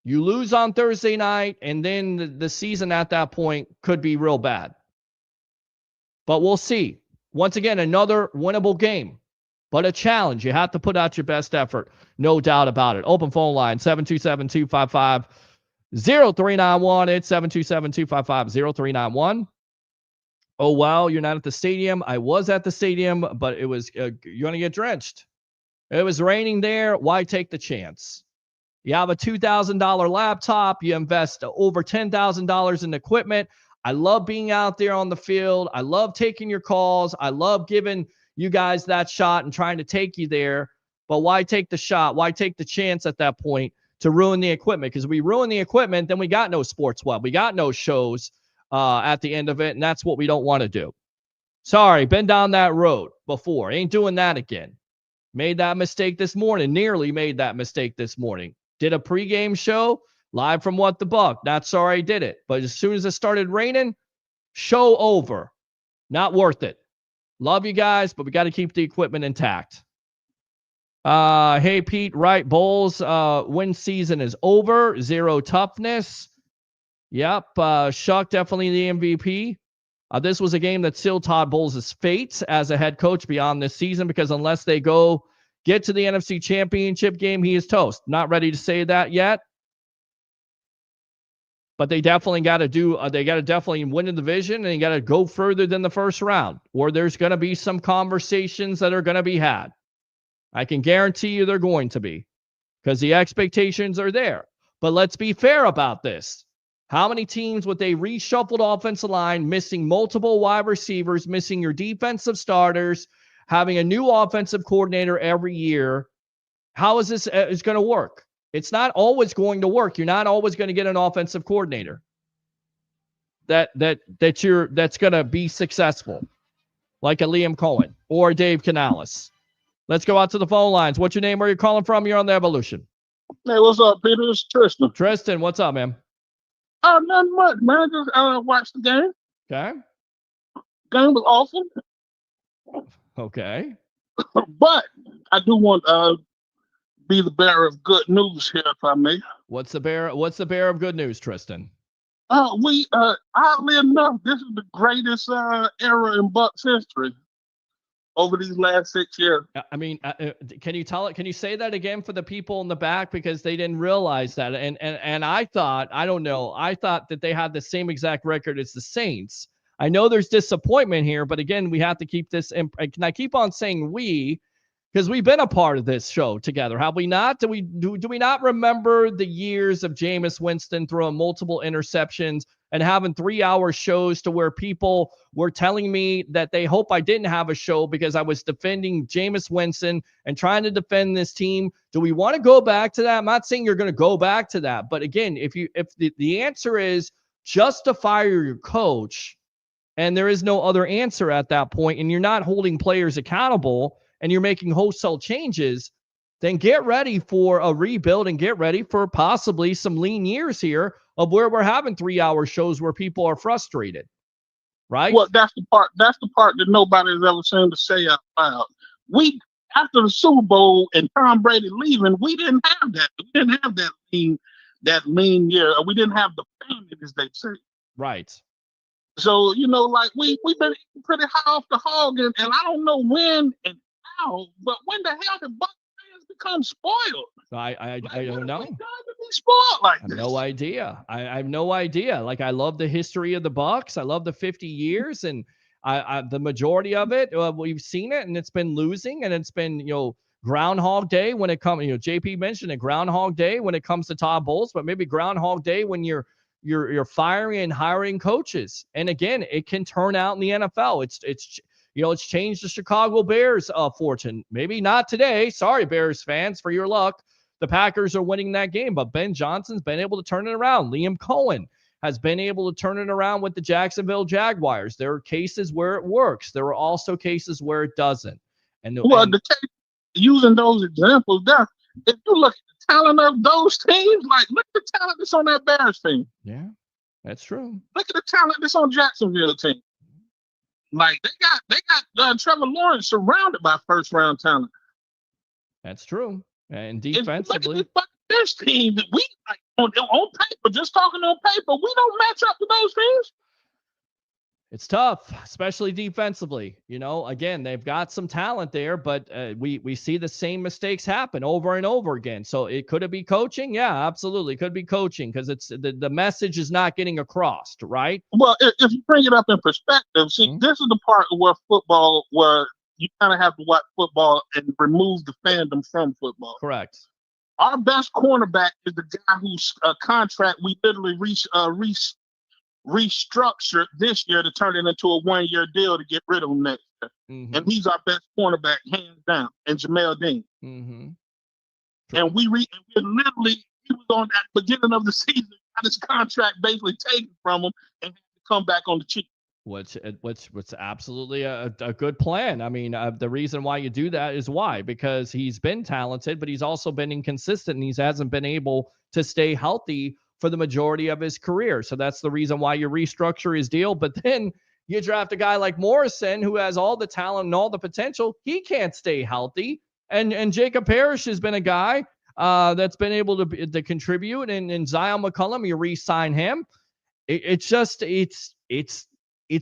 you lose on Thursday night, and then the season at that point could be real bad. But we'll see. Once again, another winnable game, but a challenge. You have to put out your best effort, no doubt about it. Open phone line, 727-255-0391. It's 727-255-0391. Oh, wow, you're not at the stadium. I was at the stadium, but it was you're going to get drenched. It was raining there. Why take the chance? You have a $2,000 laptop. You invest over $10,000 in equipment. I love being out there on the field. I love taking your calls. I love giving you guys that shot and trying to take you there. But why take the shot? Why take the chance at that point to ruin the equipment? Because if we ruin the equipment, then we got no sports web. We got no shows at the end of it, and that's what we don't want to do. Sorry, been down that road before. Ain't doing that again. Made that mistake this morning. Nearly made that mistake this morning. Did a pregame show live from What the Buck. Not sorry I did it. But as soon as it started raining, show over. Not worth it. Love you guys, but we got to keep the equipment intact. Hey, Pete, right. Bulls win season is over. Zero toughness. Yep. Shuck, definitely the MVP. This was a game that sealed Todd Bowles' fate as a head coach beyond this season, because unless they get to the NFC Championship game, he is toast. Not ready to say that yet. But they definitely got to definitely win the division, and they got to go further than the first round, or there's going to be some conversations that are going to be had. I can guarantee you they're going to be, because the expectations are there. But let's be fair about this. How many teams with a reshuffled offensive line, missing multiple wide receivers, missing your defensive starters, having a new offensive coordinator every year? How is this is going to work? It's not always going to work. You're not always going to get an offensive coordinator that's going to be successful, like a Liam Cohen or Dave Canales. Let's go out to the phone lines. What's your name? Where are you calling from? You're on the Evolution. Hey, what's up, Peter? It's Tristan. Tristan, what's up, man? Nothing much, man. Just watched the game. Okay. Game was awesome. Okay. But I do want be the bearer of good news here, if I may. What's the bearer of good news, Tristan? Oddly enough, this is the greatest era in Bucs history over these last 6 years. I mean, can you say that again for the people in the back, because they didn't realize that? And I thought that they had the same exact record as the Saints. I know there's disappointment here, but again, we have to keep this in. Can I keep on saying we? Because we've been a part of this show together, have we not? Do we not remember the years of Jameis Winston throwing multiple interceptions and having 3-hour shows to where people were telling me that they hope I didn't have a show because I was defending Jameis Winston and trying to defend this team? Do we want to go back to that? I'm not saying you're going to go back to that, but again, if the answer is just to fire your coach, and there is no other answer at that point, and you're not holding players accountable, and you're making wholesale changes, then get ready for a rebuild and get ready for possibly some lean years here of where we're having 3-hour shows where people are frustrated, right? Well, that's the part that nobody's ever seen to say out loud. We, after the Super Bowl and Tom Brady leaving, we didn't have that. We didn't have that lean year. We didn't have the family, as they say. Right. So, like we've been pretty high off the hog, and I don't know when and how, but when the hell did Bucs fans become spoiled? I don't know. Be spoiled like this? No idea. I have no idea. Like, I love the history of the Bucs. I love the 50 years, and I the majority of it, we've seen it, and it's been losing, and it's been, Groundhog Day when it comes. JP mentioned it, Groundhog Day when it comes to Todd Bowles, but maybe Groundhog Day when you're firing and hiring coaches. And again, it can turn out in the NFL. It's It's changed the Chicago Bears' fortune. Maybe not today. Sorry, Bears fans, for your luck. The Packers are winning that game, but Ben Johnson's been able to turn it around. Liam Cohen has been able to turn it around with the Jacksonville Jaguars. There are cases where it works. There are also cases where it doesn't. Using those examples there, if you look at the talent of those teams, like look at the talent that's on that Bears team. Yeah, that's true. Look at the talent that's on Jacksonville team. Like they got Trevor Lawrence surrounded by first round talent. That's true. And defensively, this team that we like on paper, just talking on paper, we don't match up to those teams. It's tough, especially defensively. Again, they've got some talent there, but we see the same mistakes happen over and over again. So could it be coaching? Yeah, absolutely. It could be coaching because it's the message is not getting across, right? Well, if you bring it up in perspective, see, this is the part where you kind of have to watch football and remove the fandom from football. Correct. Our best cornerback is the guy whose contract we literally restructured this year to turn it into a 1-year deal to get rid of him next year. Mm-hmm. And he's our best cornerback, hands down, and Jamel Dean. Mm-hmm. And we literally, he was on that beginning of the season, got his contract basically taken from him and had to come back on the cheap. What's absolutely a good plan. I mean, the reason why you do that is why? Because he's been talented, but he's also been inconsistent and he hasn't been able to stay healthy for the majority of his career. So that's the reason why you restructure his deal. But then you draft a guy like Morrison who has all the talent and all the potential. He can't stay healthy. And Jacob Parrish has been a guy that's been able to contribute. And Zion McCollum, you re-sign him. It's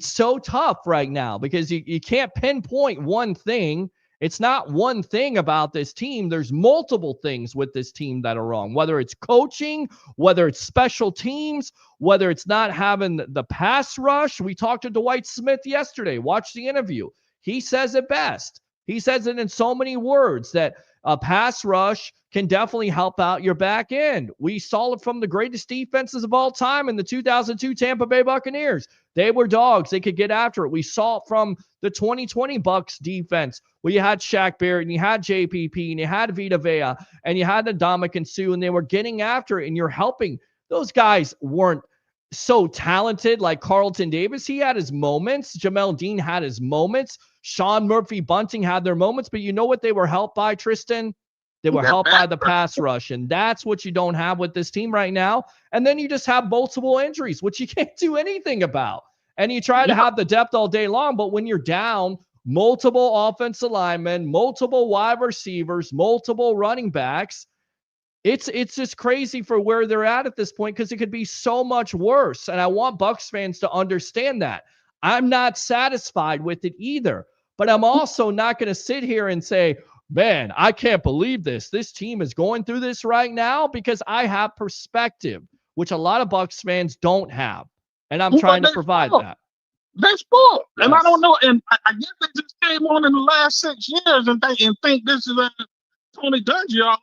so tough right now because you can't pinpoint one thing. It's not one thing about this team. There's multiple things with this team that are wrong, whether it's coaching, whether it's special teams, whether it's not having the pass rush. We talked to Dwight Smith yesterday. Watch the interview. He says it best. He says it in so many words that a pass rush can definitely help out your back end. We saw it from the greatest defenses of all time in the 2002 Tampa Bay Buccaneers. They were dogs. They could get after it. We saw it from the 2020 Bucs defense where you had Shaq Barrett and you had JPP and you had Vita Vea and you had Ndamukong Suh and they were getting after it and you're helping. Those guys weren't so talented like Carlton Davis. He had his moments. Jamel Dean had his moments. Sean Murphy Bunting had their moments, but you know what they were helped by, Tristan? They were helped by the pass rush, and that's what you don't have with this team right now. And then you just have multiple injuries, which you can't do anything about. And you try to have the depth all day long, but when you're down multiple offensive linemen, multiple wide receivers, multiple running backs, it's just crazy for where they're at this point because it could be so much worse. And I want Bucs fans to understand that. I'm not satisfied with it either, but I'm also not going to sit here and say, man, I can't believe this. This team is going through this right now because I have perspective, which a lot of Bucs fans don't have. And I'm trying to provide that. They're spoiled. Yes. And I don't know. And I guess they just came on in the last 6 years and think this is Tony Dungy.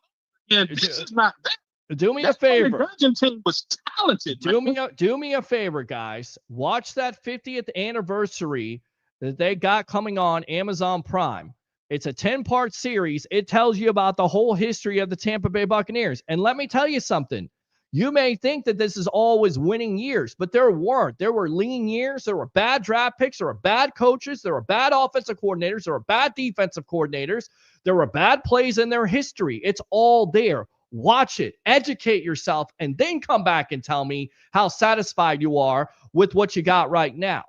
And this is not that. Do me a favor. The Dungeon team was talented. Do me a favor, guys. Watch that 50th anniversary that they got coming on Amazon Prime. It's a 10-part series. It tells you about the whole history of the Tampa Bay Buccaneers. And let me tell you something. You may think that this is always winning years, but there weren't. There were lean years. There were bad draft picks. There were bad coaches. There were bad offensive coordinators. There were bad defensive coordinators. There were bad plays in their history. It's all there. Watch it, educate yourself, and then come back and tell me how satisfied you are with what you got right now.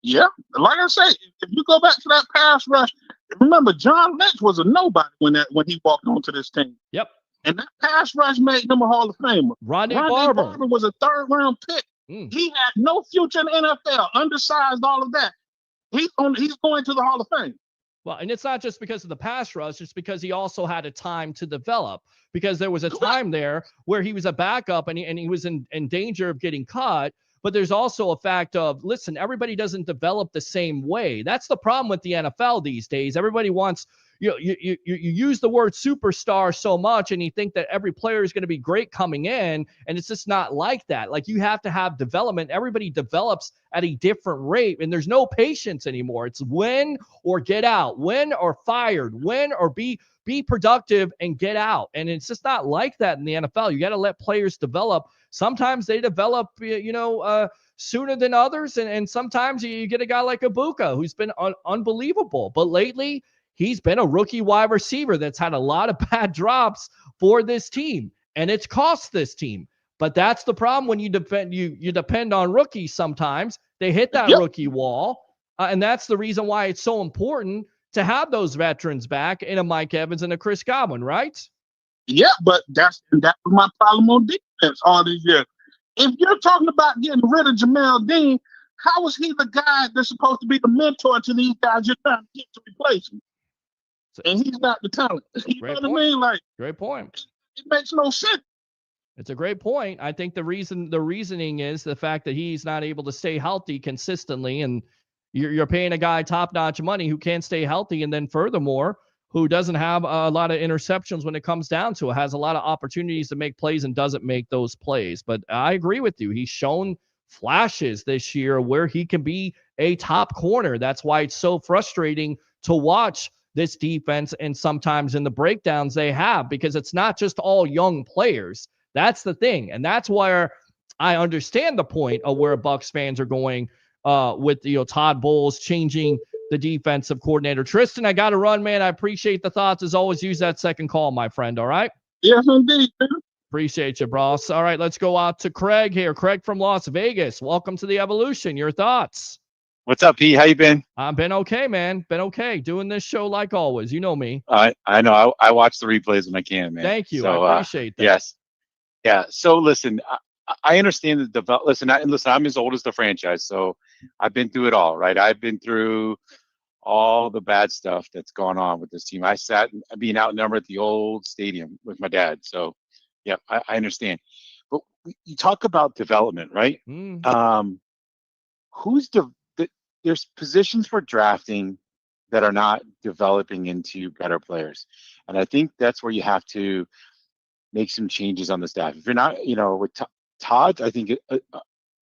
Yeah, like I say, if you go back to that pass rush, remember John Lynch was a nobody when he walked onto this team. Yep. And that pass rush made him a Hall of Famer. Ronnie Barber was a 3rd-round pick. He had no future in the NFL, undersized, all of that. He's going to the Hall of Fame. Well, and it's not just because of the pass rush, it's because he also had a time to develop. Because there was a time there where he was a backup and he was in danger of getting cut. But there's also a fact of, listen, everybody doesn't develop the same way. That's the problem with the NFL these days. Everybody wants you use the word superstar so much, and you think that every player is going to be great coming in, and it's just not like that. Like, you have to have development. Everybody develops at a different rate, and there's no patience anymore. It's win or get out, win or fired, win or be productive and get out. And it's just not like that in the NFL. You got to let players develop. Sometimes they develop, sooner than others. And sometimes you get a guy like Ibuka, who's been unbelievable. But lately, he's been a rookie wide receiver that's had a lot of bad drops for this team. And it's cost this team. But that's the problem when you depend on rookies sometimes. They hit that rookie wall. And that's the reason why it's so important to have those veterans back in a Mike Evans and a Chris Godwin, right? Yeah, but that was my problem on defense all these years. If you're talking about getting rid of Jamel Dean, how is he the guy that's supposed to be the mentor to these guys you're trying to get to replace him? And he's not the talent. You know what I mean? Like, great point. It makes no sense. It's a great point. I think the reasoning is the fact that he's not able to stay healthy consistently, and you're paying a guy top-notch money who can't stay healthy, and then furthermore, who doesn't have a lot of interceptions when it comes down to it, has a lot of opportunities to make plays and doesn't make those plays. But I agree with you. He's shown flashes this year where he can be a top corner. That's why it's so frustrating to watch this defense and sometimes in the breakdowns they have, because it's not just all young players. That's the thing. And that's where I understand the point of where Bucs fans are going with Todd Bowles changing the defensive coordinator. Tristan, I got to run, man. I appreciate the thoughts. As always, use that second call, my friend. All right? Yes, indeed. Appreciate you, Bros. All right, let's go out to Craig here. Craig from Las Vegas. Welcome to the Evolution. Your thoughts? What's up, Pete? How you been? I've been okay, man. Been okay. Doing this show like always. You know me. I know. I watch the replays when I can, man. Thank you. So, I appreciate that. Yes. Yeah. So listen, I understand the listen, I'm as old as the franchise, so I've been through it all, right? I've been through all the bad stuff that's gone on with this team. I sat being outnumbered at the old stadium with my dad. So yeah, I understand. But you talk about development, right? There's positions for drafting that are not developing into better players. And I think that's where you have to make some changes on the staff. If you're not, with Todd, I think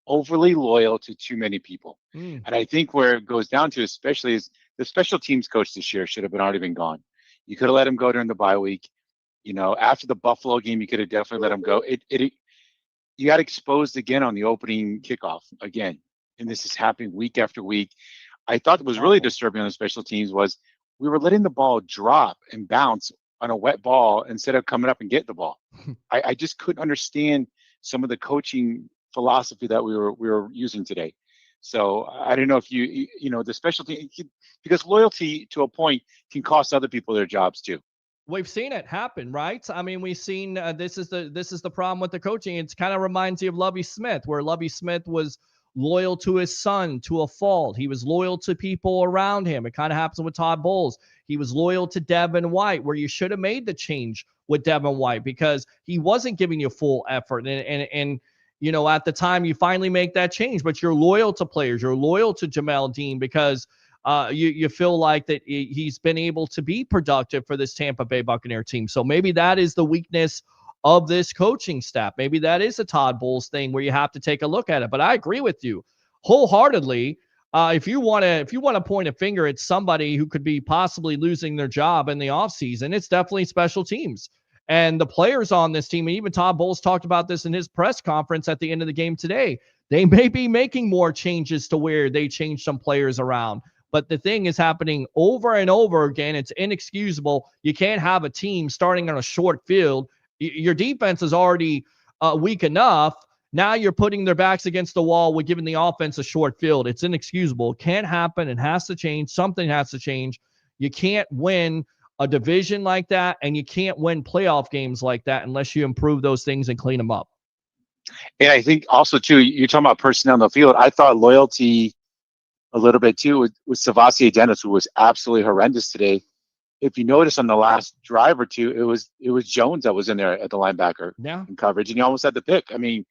overly loyal to too many people. And I think where it goes down to, especially, is the special teams coach this year should have already been gone. You could have let him go during the bye week. After the Buffalo game, you could have definitely let him go. You got exposed again on the opening kickoff again. And this is happening week after week. I thought what was really disturbing on the special teams was we were letting the ball drop and bounce on a wet ball instead of coming up and getting the ball. I just couldn't understand some of the coaching philosophy that we were using today. So I don't know if the special team, because loyalty to a point can cost other people their jobs too. We've seen it happen, right? I mean, we've seen this is the problem with the coaching. It kind of reminds you of Lovie Smith, where Lovie Smith was loyal to his son to a fault. He was loyal to people around him. It kind of happens with Todd Bowles. He was loyal to Devin White, where you should have made the change with Devin White because he wasn't giving you full effort. And at the time you finally make that change, but you're loyal to players. You're loyal to Jamel Dean because you feel like that he's been able to be productive for this Tampa Bay Buccaneer team. So maybe that is the weakness of this coaching staff. Maybe that is a Todd Bowles thing where you have to take a look at it. But I agree with you wholeheartedly. If you want to point a finger at somebody who could be possibly losing their job in the offseason, it's definitely special teams. And the players on this team, and even Todd Bowles talked about this in his press conference at the end of the game today, they may be making more changes to where they change some players around. But the thing is happening over and over again. It's inexcusable. You can't have a team starting on a short field. Your defense is already weak enough. Now you're putting their backs against the wall with giving the offense a short field. It's inexcusable. It can't happen. It has to change. Something has to change. You can't win a division like that, and you can't win playoff games like that unless you improve those things and clean them up. And I think also, too, you're talking about personnel on the field. I thought loyalty a little bit, too, with Savasi Dennis, who was absolutely horrendous today. If you notice on the last drive or two, it was Jones that was in there at the linebacker in coverage, and he almost had the pick. I mean,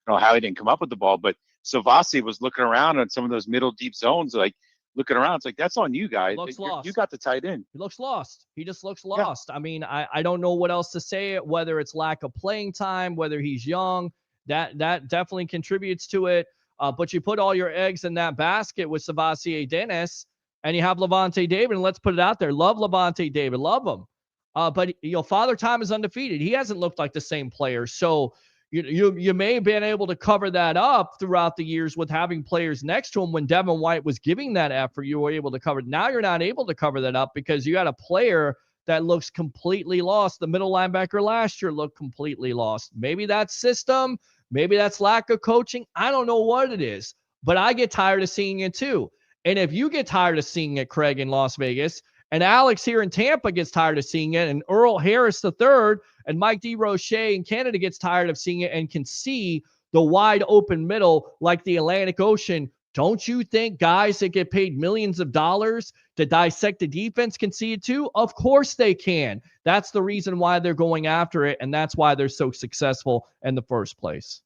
I don't know how he didn't come up with the ball, but Savasi was looking around on some of those middle deep zones. Like, looking around. It's like, that's on you guys. Looks lost. You got the tight end. He looks lost. He just looks lost. I mean, I don't know what else to say, whether it's lack of playing time, whether he's young. That definitely contributes to it. But you put all your eggs in that basket with Savasier Dennis, and you have Levante David, and let's put it out there. Love Levante David. Love him. But, Father Time is undefeated. He hasn't looked like the same player. So you may have been able to cover that up throughout the years with having players next to him. When Devin White was giving that effort, you were able to cover it. Now you're not able to cover that up because you got a player that looks completely lost. The middle linebacker last year looked completely lost. Maybe that's system. Maybe that's lack of coaching. I don't know what it is, but I get tired of seeing it too. And if you get tired of seeing it, Craig, in Las Vegas, and Alex here in Tampa gets tired of seeing it, and Earl Harris III and Mike DeRoche in Canada gets tired of seeing it and can see the wide open middle like the Atlantic Ocean, don't you think guys that get paid millions of dollars to dissect the defense can see it too? Of course they can. That's the reason why they're going after it, and that's why they're so successful in the first place.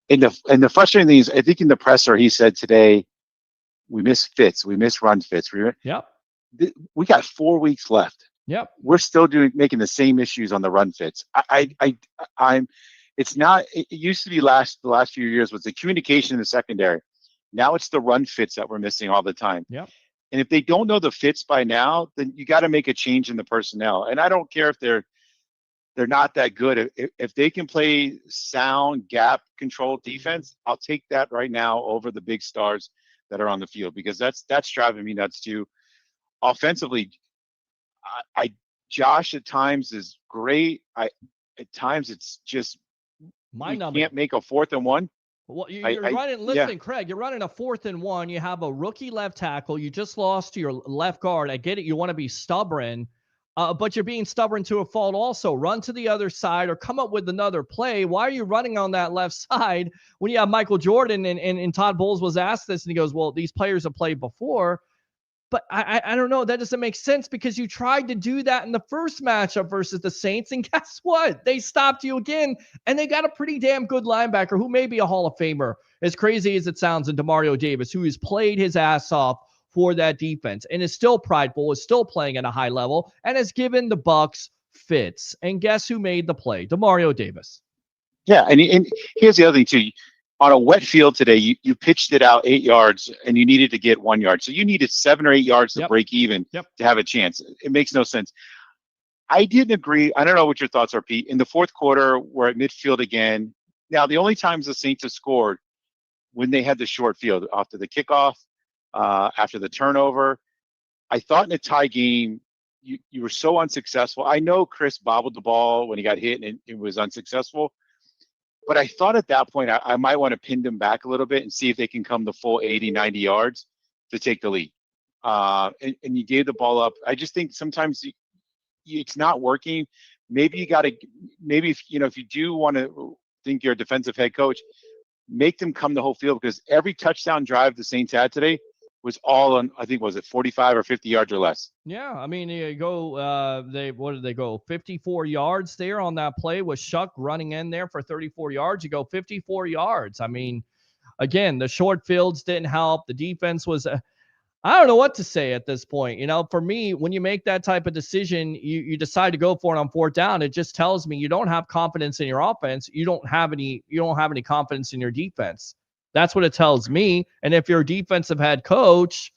And the frustrating thing is, I think in the presser he said today, we miss fits, we miss run fits. Yep. We got 4 weeks left. Yep. We're still making the same issues on the run fits. It's not. It used to be the last few years was the communication in the secondary. Now it's the run fits that we're missing all the time. Yep. And if they don't know the fits by now, then you got to make a change in the personnel. And I don't care if they're not that good. If they can play sound gap control defense, I'll take that right now over the big stars that are on the field, because that's driving me nuts too. Offensively, Josh at times is great. At times it's just mind-numbing. Can't make a 4th and 1. Well, you're running. Listen, Craig, you're running a 4th and 1. You have a rookie left tackle. You just lost to your left guard. I get it. You want to be stubborn, but you're being stubborn to a fault also. Run to the other side or come up with another play. Why are you running on that left side when you have Michael Jordan and Todd Bowles was asked this, and he goes, well, these players have played before. But I don't know. That doesn't make sense because you tried to do that in the first matchup versus the Saints. And guess what? They stopped you again. And they got a pretty damn good linebacker who may be a Hall of Famer, as crazy as it sounds, in Demario Davis, who has played his ass off for that defense and is still prideful, is still playing at a high level, and has given the Bucs fits. And guess who made the play? Demario Davis. Yeah, and here's the other thing, too. On a wet field today, you pitched it out 8 yards, and you needed to get 1 yard. So you needed 7 or 8 yards to break even to have a chance. It makes no sense. I didn't agree. I don't know what your thoughts are, Pete. In the fourth quarter, we're at midfield again. Now, the only times the Saints have scored when they had the short field, after the kickoff, after the turnover. I thought in a tie game, you were so unsuccessful. I know Chris bobbled the ball when he got hit, and it was unsuccessful. But I thought at that point, I might want to pin them back a little bit and see if they can come the full 80, 90 yards to take the lead. And you gave the ball up. I just think sometimes it's not working. Maybe you got to, if you do want to think you're a defensive head coach, make them come the whole field, because every touchdown drive the Saints had today was all on, I think, was it 45 or 50 yards or less? Yeah, I mean, you go, what did they go? 54 yards there on that play with Shuck running in there for 34 yards. You go 54 yards. I mean, again, the short fields didn't help. The defense was, I don't know what to say at this point. For me, when you make that type of decision, you decide to go for it on 4th down. It just tells me you don't have confidence in your offense. You don't have any confidence in your defense. That's what it tells me. And if you're a defensive head coach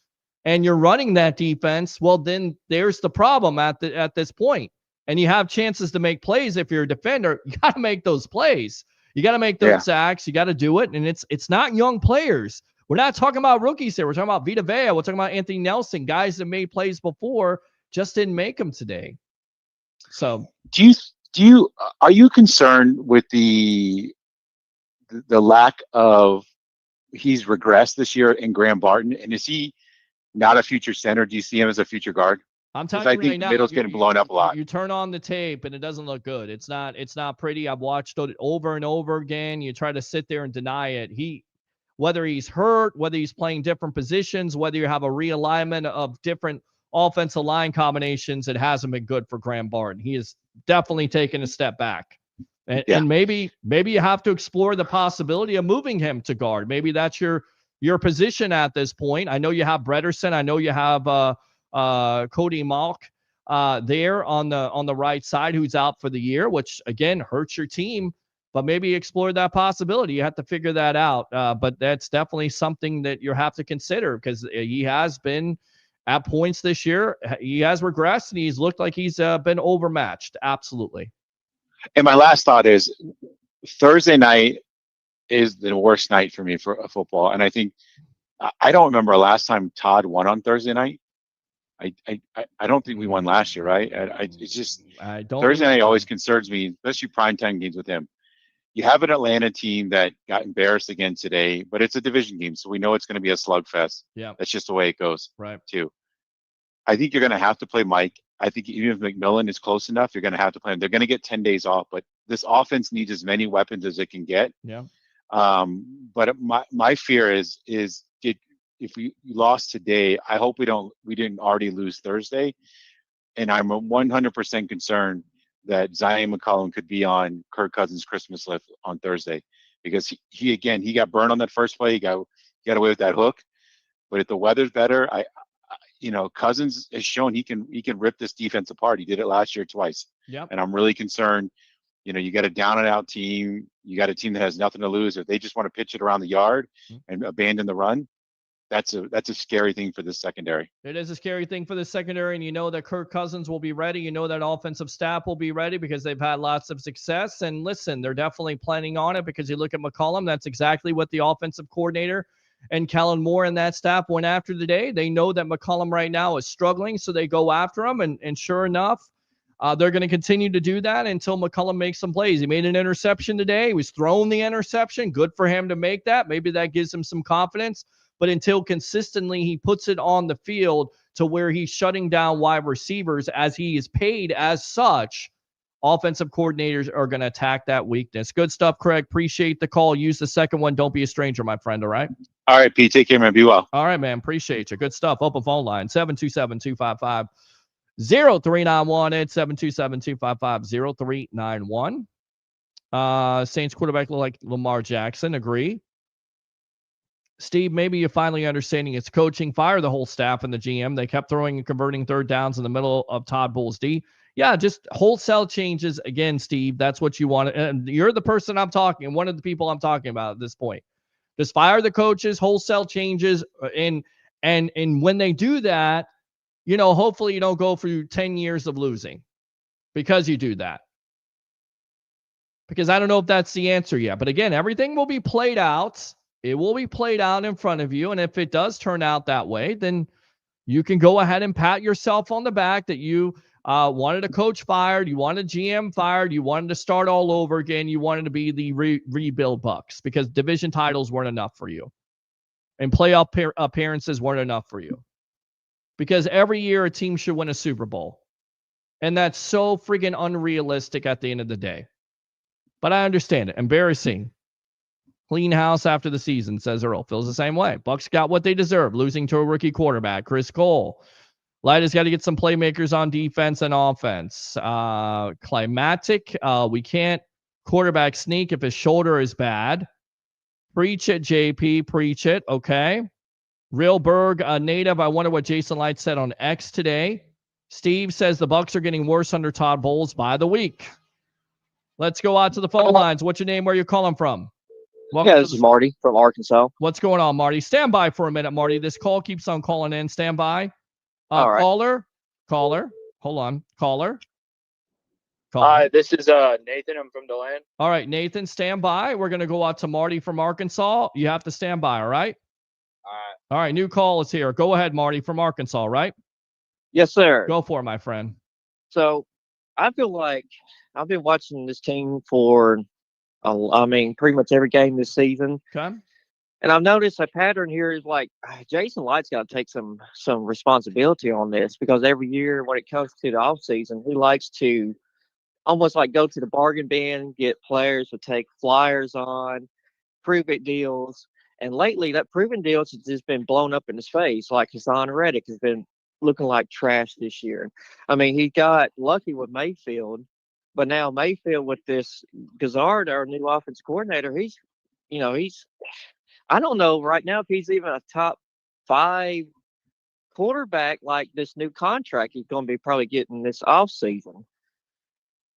and you're running that defense, well, then there's the problem at this point. And you have chances to make plays. If you're a defender, you got to make those plays. You got to make those sacks. You got to do it. And it's not young players. We're not talking about rookies here. We're talking about Vita Vea. We're talking about Anthony Nelson, guys that made plays before, just didn't make them today. So are you concerned with the lack of, he's regressed this year in Graham Barton, and is he not a future center? Do you see him as a future guard? I'm telling you right now, middle's getting blown up a lot. You turn on the tape and it doesn't look good. It's not pretty. I've watched it over and over again. You try to sit there and deny it. Whether he's hurt, whether he's playing different positions, whether you have a realignment of different offensive line combinations, it hasn't been good for Graham Barton. He has definitely taken a step back. And maybe you have to explore the possibility of moving him to guard. Maybe that's your your position at this point. I know you have Brederson. I know you have Cody Malk there on the right side, who's out for the year, which again hurts your team. But maybe explore that possibility. You have to figure that out. But that's definitely something that you have to consider, because he has been at points this year. He has regressed, and he's looked like he's been overmatched. Absolutely. And my last thought is Thursday night is the worst night for me for football. And I think I don't remember last time Todd won on Thursday night. I don't think we won last year, right? It's just Thursday night always concerns me, especially primetime games with him. You have an Atlanta team that got embarrassed again today, but it's a division game, so we know it's going to be a slugfest. Yeah, that's just the way it goes. Right. Too. I think you're going to have to play Mike. I think even if McMillan is close enough, you're going to have to play him. They're going to get 10 days off, but this offense needs as many weapons as it can get. Yeah. But my fear is if we lost today, I hope we didn't already lose Thursday, and I'm 100% concerned that Zion McCollum could be on Kirk Cousins' Christmas list on Thursday, because he got burned on that first play. He got away with that hook, but if the weather's better, Cousins has shown he can rip this defense apart. He did it last year twice. Yep. And I'm really concerned. You got a down and out team. You got a team that has nothing to lose. If they just want to pitch it around the yard and abandon the run, that's a scary thing for this secondary. It is a scary thing for the secondary, and you know that Kirk Cousins will be ready. You know that offensive staff will be ready because they've had lots of success. And listen, they're definitely planning on it, because you look at McCollum, that's exactly what the offensive coordinator and Kellen Moore and that staff went after today. They know that McCollum right now is struggling, so they go after him, and sure enough, they're going to continue to do that until McCollum makes some plays. He made an interception today. He was throwing the interception. Good for him to make that. Maybe that gives him some confidence. But until consistently he puts it on the field to where he's shutting down wide receivers as he is paid as such, offensive coordinators are going to attack that weakness. Good stuff, Craig. Appreciate the call. Use the second one. Don't be a stranger, my friend. All right? All right, Pete. Take care, man. Be well. All right, man. Appreciate you. Good stuff. Open phone line, 727-255-0391. It's 727-255-0391. Saints quarterback look like Lamar Jackson. Agree. Steve, maybe you're finally understanding it's coaching. Fire the whole staff and the GM. They kept throwing and converting third downs in the middle of Todd Bowles' D. Yeah, just wholesale changes again, Steve. That's what you want. And you're the person I'm talking, one of the people I'm talking about at this point. Just fire the coaches, wholesale changes, and when they do that, hopefully you don't go through 10 years of losing because you do that. Because I don't know if that's the answer yet. But again, everything will be played out. It will be played out in front of you. And if it does turn out that way, then you can go ahead and pat yourself on the back that you wanted a coach fired, you wanted GM fired, you wanted to start all over again, you wanted to be the rebuild Bucs, because division titles weren't enough for you. And playoff appearances weren't enough for you. Because every year a team should win a Super Bowl. And that's so friggin' unrealistic at the end of the day. But I understand it. Embarrassing. Clean house after the season, says Earl. Feels the same way. Bucs got what they deserve, losing to a rookie quarterback, Chris Cole. Light has got to get some playmakers on defense and offense. Climatic. We can't quarterback sneak if his shoulder is bad. Preach it, JP. Preach it. Okay. Real Berg, native. I wonder what Jason Light said on X today. Steve says the Bucs are getting worse under Todd Bowles by the week. Let's go out to the phone lines. What's your name? Where you calling from? Yeah, this is Marty from Arkansas. What's going on, Marty? Stand by for a minute, Marty. This call keeps on calling in. Stand by. All right. Caller. Hold on. Caller. Hi, this is Nathan. I'm from DeLand. All right, Nathan, stand by. We're going to go out to Marty from Arkansas. You have to stand by, all right? All right. All right, new call is here. Go ahead, Marty from Arkansas, right? Yes, sir. Go for it, my friend. So I feel like I've been watching this team for, pretty much every game this season. Okay. And I've noticed a pattern here is like Jason Light's got to take some responsibility on this, because every year when it comes to the offseason, he likes to almost like go to the bargain bin, get players to take flyers on, prove-it deals. And lately, that proven deals has just been blown up in his face. Like Hassan Reddick has been looking like trash this year. I mean, he got lucky with Mayfield, but now Mayfield with this Gazard, our new offensive coordinator, I don't know right now if he's even a top 5 quarterback like this new contract he's going to be probably getting this offseason.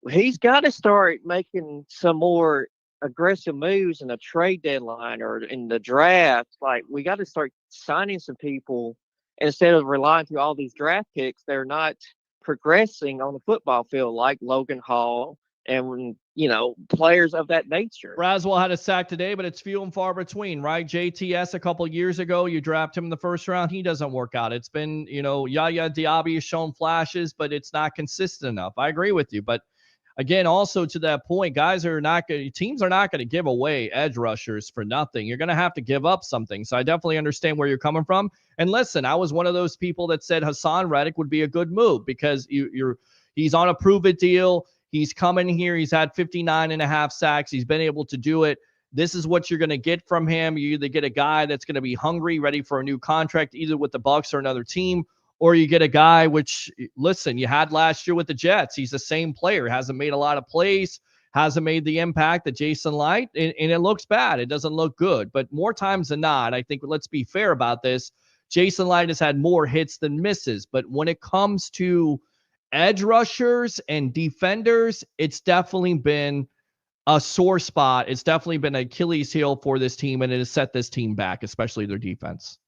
He's got to start making some more aggressive moves in the trade deadline or in the draft. Like, we got to start signing some people instead of relying on all these draft picks. They're not progressing on the football field like Logan Hall and, players of that nature. Braswell had a sack today, but it's few and far between, right? JTS a couple years ago, you draft him in the first round. He doesn't work out. It's been, Yaya Diaby has shown flashes, but it's not consistent enough. I agree with you. But again, also to that point, teams are not going to give away edge rushers for nothing. You're going to have to give up something. So I definitely understand where you're coming from. And listen, I was one of those people that said Hassan Reddick would be a good move because he's on a prove-it deal. He's coming here. He's had 59.5 sacks. He's been able to do it. This is what you're going to get from him. You either get a guy that's going to be hungry, ready for a new contract, either with the Bucs or another team, or you get a guy which, listen, you had last year with the Jets. He's the same player. Hasn't made a lot of plays, hasn't made the impact that Jason Light, and it looks bad. It doesn't look good. But more times than not, I think let's be fair about this, Jason Light has had more hits than misses. But when it comes to edge rushers and defenders, it's definitely been a sore spot. It's definitely been an Achilles heel for this team, and it has set this team back, especially their defense.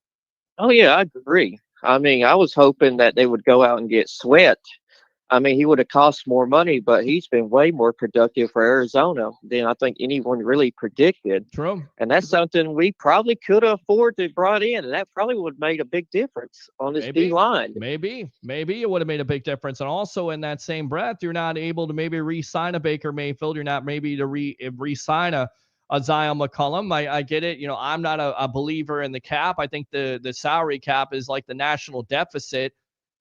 Oh, yeah, I agree. I mean, I was hoping that they would go out and get Sweat. I mean, he would have cost more money, but he's been way more productive for Arizona than I think anyone really predicted. True. And that's something we probably could have afforded to brought in, and that probably would have made a big difference on this D-line. Maybe it would have made a big difference. And also in that same breath, you're not able to maybe re-sign a Baker Mayfield. You're not maybe to re-sign a Zion McCollum. I get it. I'm not a believer in the cap. I think the salary cap is like the national deficit.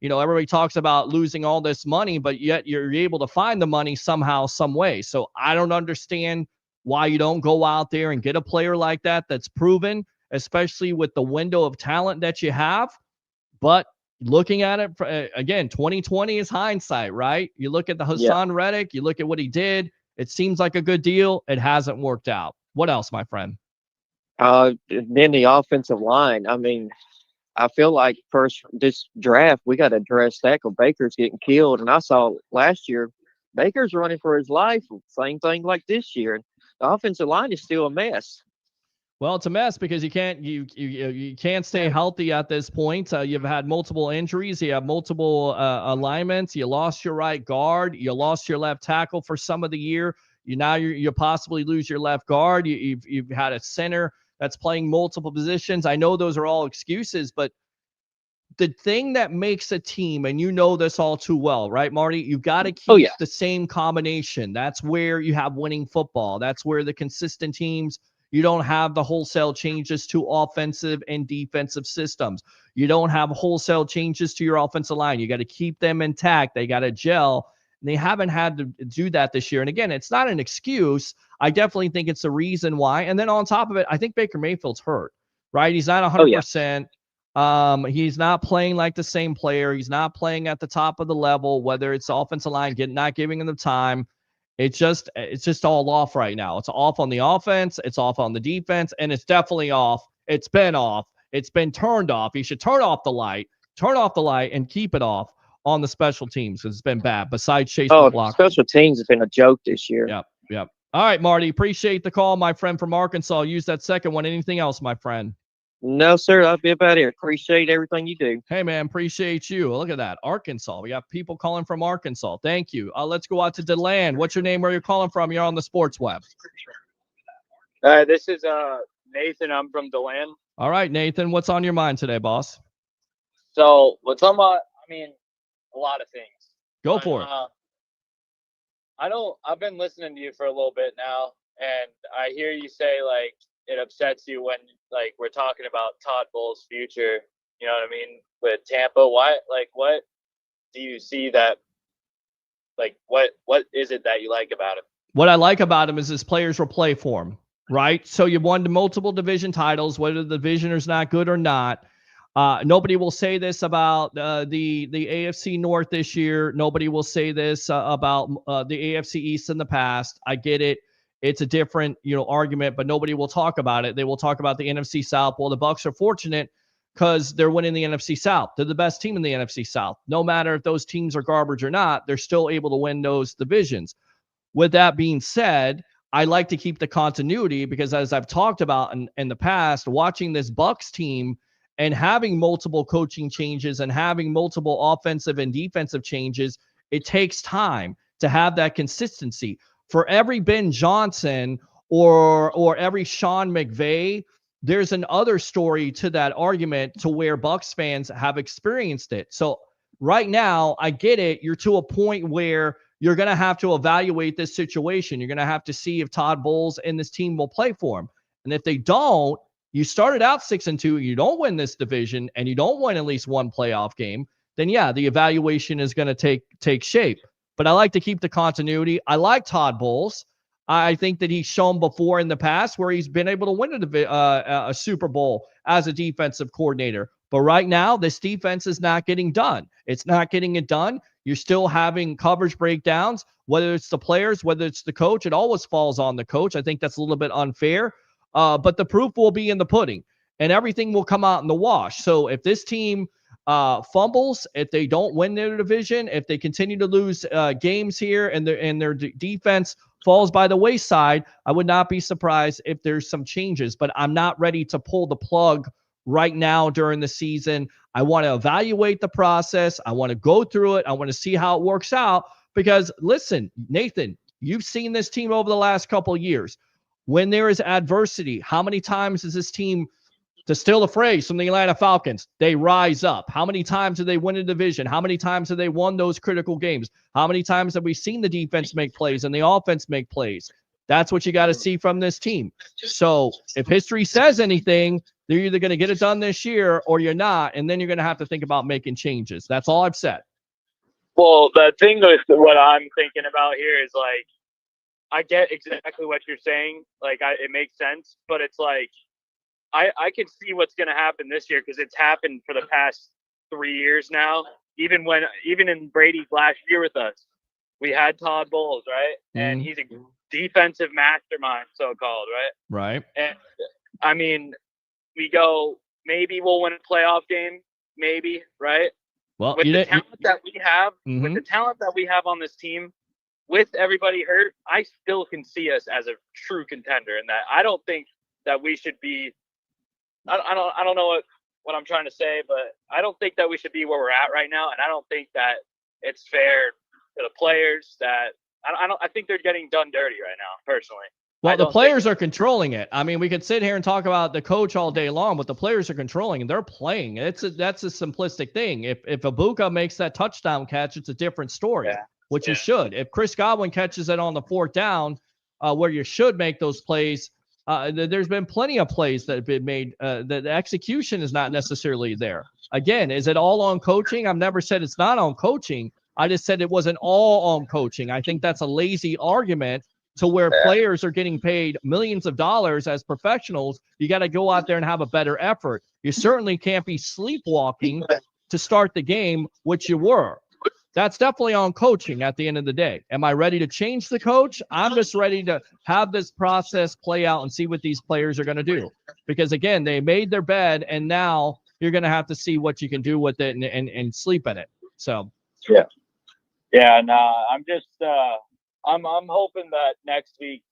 Everybody talks about losing all this money, but yet you're able to find the money somehow, some way. So I don't understand why you don't go out there and get a player like that that's proven, especially with the window of talent that you have. But looking at it, again, 2020 is hindsight, right? You look at the Hassan Reddick, you look at what he did. It seems like a good deal. It hasn't worked out. What else, my friend? Then the offensive line. I mean, I feel like first this draft, we got to address that because Baker's getting killed. And I saw last year, Baker's running for his life. Same thing like this year. The offensive line is still a mess. Well, it's a mess because you can't stay healthy at this point. You've had multiple injuries. You have multiple alignments. You lost your right guard. You lost your left tackle for some of the year. You possibly lose your left guard. You've had a center that's playing multiple positions. I know those are all excuses, but the thing that makes a team, and you know this all too well, right, Marty? You got to keep the same combination. That's where you have winning football. That's where the consistent teams, you don't have the wholesale changes to offensive and defensive systems. You don't have wholesale changes to your offensive line. You got to keep them intact. They got to gel. And they haven't had to do that this year. And again, it's not an excuse. I definitely think it's the reason why. And then on top of it, I think Baker Mayfield's hurt, right? He's not 100%. He's not playing like the same player. He's not playing at the top of the level, whether it's offensive line, not giving him the time. It's just all off right now. It's off on the offense. It's off on the defense. And it's definitely off. It's been off. It's been turned off. You should turn off the light, and keep it off on the special teams because it's been bad. Besides Chase McLaughlin. Special teams has been a joke this year. Yep. All right, Marty. Appreciate the call, my friend from Arkansas. Use that second one. Anything else, my friend? No, sir. I'll be about it. Appreciate everything you do. Hey, man. Appreciate you. Look at that. Arkansas. We got people calling from Arkansas. Thank you. Let's go out to DeLand. What's your name? Where you're calling from? You're on the Sports Web. This is Nathan. I'm from DeLand. All right, Nathan. What's on your mind today, boss? So what's on my? A lot of things. Go for it. I've been listening to you for a little bit now, and I hear you say like it upsets you when like we're talking about Todd Bowles' future. You know what I mean with Tampa. Why? Like, what do you see that? Like, what is it that you like about him? What I like about him is his players will play for him, right? So you won multiple division titles, whether the division is not good or not. Nobody will say this about the AFC North this year. Nobody will say this about the AFC East in the past. I get it. it's a different, argument, but nobody will talk about it. They will talk about the NFC South. Well, the Bucs are fortunate because they're winning the NFC South. They're the best team in the NFC South. No matter if those teams are garbage or not, they're still able to win those divisions. With that being said, I like to keep the continuity because, as I've talked about in the past, watching this Bucs team and having multiple coaching changes and having multiple offensive and defensive changes, it takes time to have that consistency. For every Ben Johnson or every Sean McVay, there's an other story to that argument to where Bucs fans have experienced it. So right now, I get it. You're to a point where you're going to have to evaluate this situation. You're going to have to see if Todd Bowles and this team will play for him. And if they don't, you started out 6-2, you don't win this division, and you don't win at least one playoff game, then yeah, the evaluation is going to take shape. But I like to keep the continuity. I like Todd Bowles. I think that he's shown before in the past where he's been able to win a Super Bowl as a defensive coordinator. But right now, this defense is not getting done. It's not getting it done. You're still having coverage breakdowns, whether it's the players, whether it's the coach. It always falls on the coach. I think that's a little bit unfair. But the proof will be in the pudding, and everything will come out in the wash. So if this team fumbles, if they don't win their division, if they continue to lose games here and their defense falls by the wayside, I would not be surprised if there's some changes. But I'm not ready to pull the plug right now during the season. I want to evaluate the process. I want to go through it. I want to see how it works out. Because listen, Nathan, you've seen this team over the last couple of years. When there is adversity, how many times is this team, to steal a phrase from the Atlanta Falcons, they rise up? How many times have they won a division? How many times have they won those critical games? How many times have we seen the defense make plays and the offense make plays? That's what you got to see from this team. So if history says anything, they're either going to get it done this year or you're not, and then you're going to have to think about making changes. That's all I've said. Well, the thing with what I'm thinking about here is, like, I get exactly what you're saying. Like, it makes sense, but it's like, I can see what's going to happen this year because it's happened for the past 3 years now. Even in Brady's last year with us, we had Todd Bowles, right? And he's a defensive mastermind, so-called, right? Right. And I mean, we go, maybe we'll win a playoff game, maybe, right? Well, with the talent that we have, with the talent that we have on this team, with everybody hurt, I still can see us as a true contender. In that, I don't think that we should be. I don't know what I'm trying to say, but I don't think that we should be where we're at right now, and I don't think that it's fair to the players. That I think they're getting done dirty right now, personally. Well, the players are controlling it. I mean, we could sit here and talk about the coach all day long, but the players are controlling and they're playing. That's a simplistic thing. If Ibuka makes that touchdown catch, it's a different story, which you should. If Chris Godwin catches it on the 4th down, where you should make those plays, there's been plenty of plays that have been made. The execution is not necessarily there. Again, is it all on coaching? I've never said it's not on coaching. I just said it wasn't all on coaching. I think that's a lazy argument to where players are getting paid millions of dollars as professionals. You got to go out there and have a better effort. You certainly can't be sleepwalking to start the game, which you were. That's definitely on coaching at the end of the day. Am I ready to change the coach? I'm just ready to have this process play out and see what these players are going to do. Because, again, they made their bed, and now you're going to have to see what you can do with it and sleep in it. So, yeah. No, I'm just I'm hoping that next week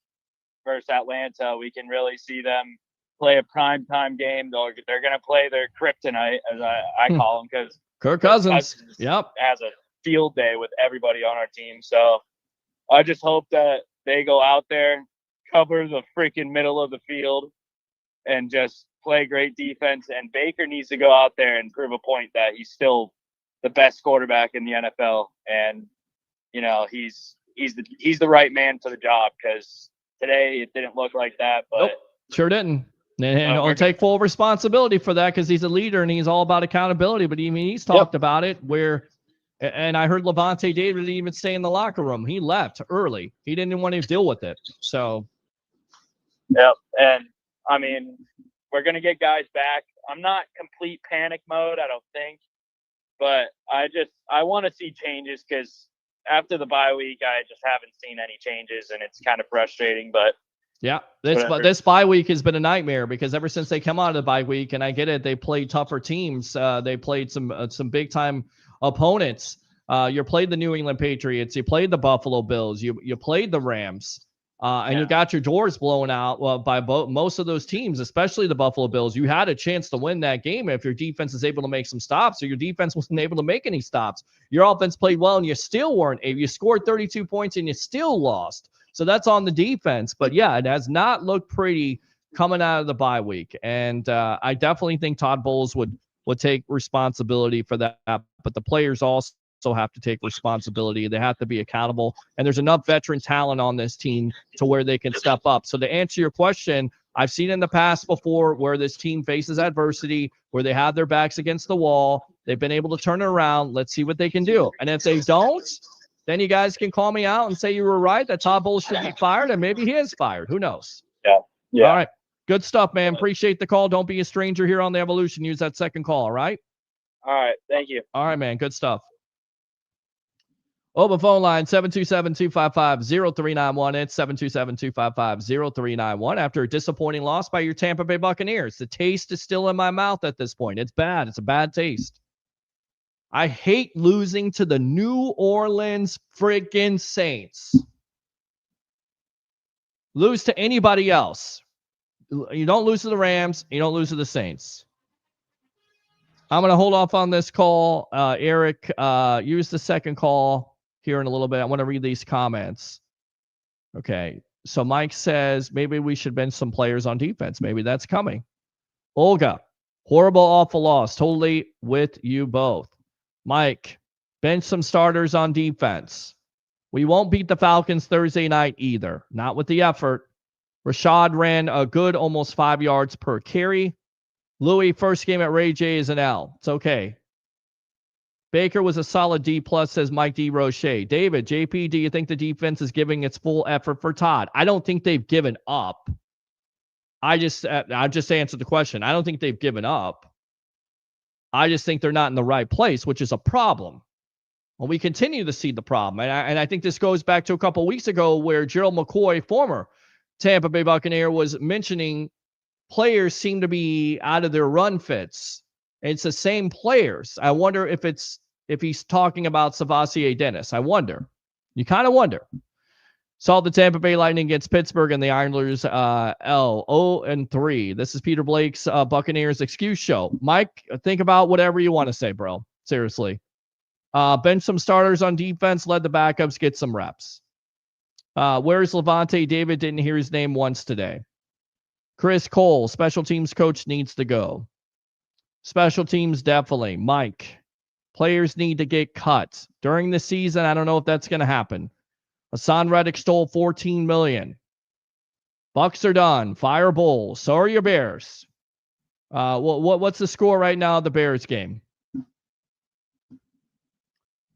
versus Atlanta, we can really see them play a primetime game. They're going to play their kryptonite, as I call them, because Kirk Cousins has a field day with everybody on our team. So I just hope that they go out there, cover the freaking middle of the field, and just play great defense. And Baker needs to go out there and prove a point that he's still the best quarterback in the NFL. And, you know, he's the right man for the job, because today it didn't look like that. But sure didn't. And he'll take full responsibility for that because he's a leader and he's all about accountability. But he's talked about it where, and I heard Levante David didn't even stay in the locker room. He left early. He didn't want to deal with it. So. Yep. And I mean, we're going to get guys back. I'm not complete panic mode, I don't think, but I want to see changes, because after the bye week, I just haven't seen any changes, and it's kind of frustrating. But yeah, whatever. this bye week has been a nightmare because ever since they come out of the bye week, and I get it, they played tougher teams. They played some big time opponents. You played the New England Patriots, you played the Buffalo Bills, you played the Rams. And you got your doors blown out by most of those teams, especially the Buffalo Bills. You had a chance to win that game if your defense is able to make some stops, or your defense wasn't able to make any stops. Your offense played well, and you still weren't able. You scored 32 points, and you still lost. So that's on the defense. But, yeah, it has not looked pretty coming out of the bye week. And I definitely think Todd Bowles would take responsibility for that. But the players also have to take responsibility. They have to be accountable, and there's enough veteran talent on this team to where they can step up. So to answer your question, I've seen in the past before where this team faces adversity, where they have their backs against the wall, they've been able to turn it around. Let's see what they can do. And if they don't, then you guys can call me out and say you were right, that Todd Bowles should be fired, and maybe he is fired. Who knows? Yeah. All right. Good stuff, man. Appreciate the call. Don't be a stranger here on the Evolution. Use that second call, all right? All right. Thank you. All right, man. Good stuff. Open phone line, 727-255-0391. It's 727-255-0391. After a disappointing loss by your Tampa Bay Buccaneers. The taste is still in my mouth at this point. It's bad. It's a bad taste. I hate losing to the New Orleans freaking Saints. Lose to anybody else. You don't lose to the Rams. You don't lose to the Saints. I'm going to hold off on this call. Eric, use the second call here in a little bit. I want to read these comments. Okay. So Mike says maybe we should bench some players on defense. Maybe that's coming. Olga, horrible, awful loss. Totally with you both. Mike, bench some starters on defense. We won't beat the Falcons Thursday night either. Not with the effort. Rashad ran a good almost 5 yards per carry. Louis, first game at Ray J is an L. It's okay. Baker was a solid D+, says Mike D. Roche. David, JP, do you think the defense is giving its full effort for Todd? I don't think they've given up. I just answered the question. I don't think they've given up. I just think they're not in the right place, which is a problem. Well, we continue to see the problem. And I think this goes back to a couple of weeks ago where Gerald McCoy, former Tampa Bay Buccaneer, was mentioning players seem to be out of their run fits. It's the same players. I wonder if he's talking about Savasier Dennis. I wonder. You kind of wonder. Saw the Tampa Bay Lightning against Pittsburgh and the Islanders L0-3. This is Peter Blake's Buccaneers excuse show. Mike, think about whatever you want to say, bro. Seriously. Bench some starters on defense. Let the backups get some reps. Where's Levante? David didn't hear his name once today. Chris Cole, special teams coach, needs to go. Special teams, definitely. Mike, players need to get cut. During the season, I don't know if that's going to happen. Hassan Reddick stole $14 million. Bucs are done. Fire Bowles. So are your Bears. What's the score right now of the Bears game?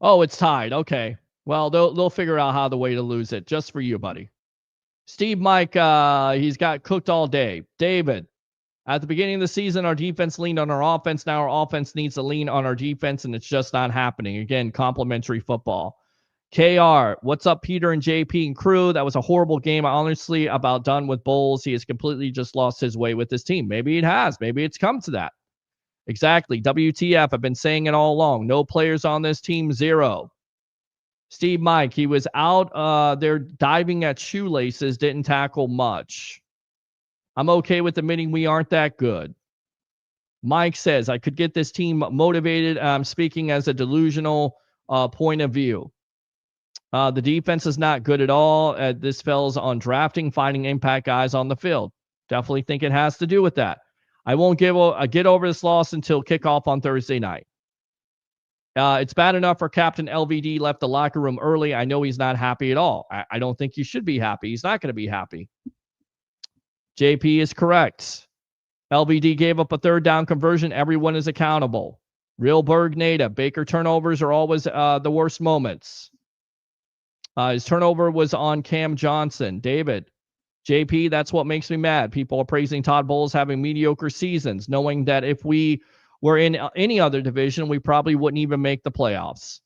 Oh, it's tied. Okay. Well, they'll figure out how the way to lose it just for you, buddy. Steve Mike, he's got cooked all day. David, at the beginning of the season, our defense leaned on our offense. Now our offense needs to lean on our defense, and it's just not happening. Again, complimentary football. KR, what's up, Peter and JP and crew? That was a horrible game. I'm honestly about done with Bowles. He has completely just lost his way with this team. Maybe it has. Maybe it's come to that. Exactly. WTF. I've been saying it all along. No players on this team. Zero. Steve Mike, he was out there diving at shoelaces, didn't tackle much. I'm okay with admitting we aren't that good. Mike says, I could get this team motivated. I'm speaking as a delusional point of view. The defense is not good at all. This falls on drafting, finding impact guys on the field. Definitely think it has to do with that. I won't get over this loss until kickoff on Thursday night. It's bad enough for Captain LVD left the locker room early. I know he's not happy at all. I don't think he should be happy. He's not going to be happy. JP is correct. LVD gave up a third down conversion. Everyone is accountable. Real Berg native. Baker turnovers are always the worst moments. His turnover was on Cam Johnson. David, JP, that's what makes me mad. People are praising Todd Bowles having mediocre seasons, knowing that if we were in any other division, we probably wouldn't even make the playoffs.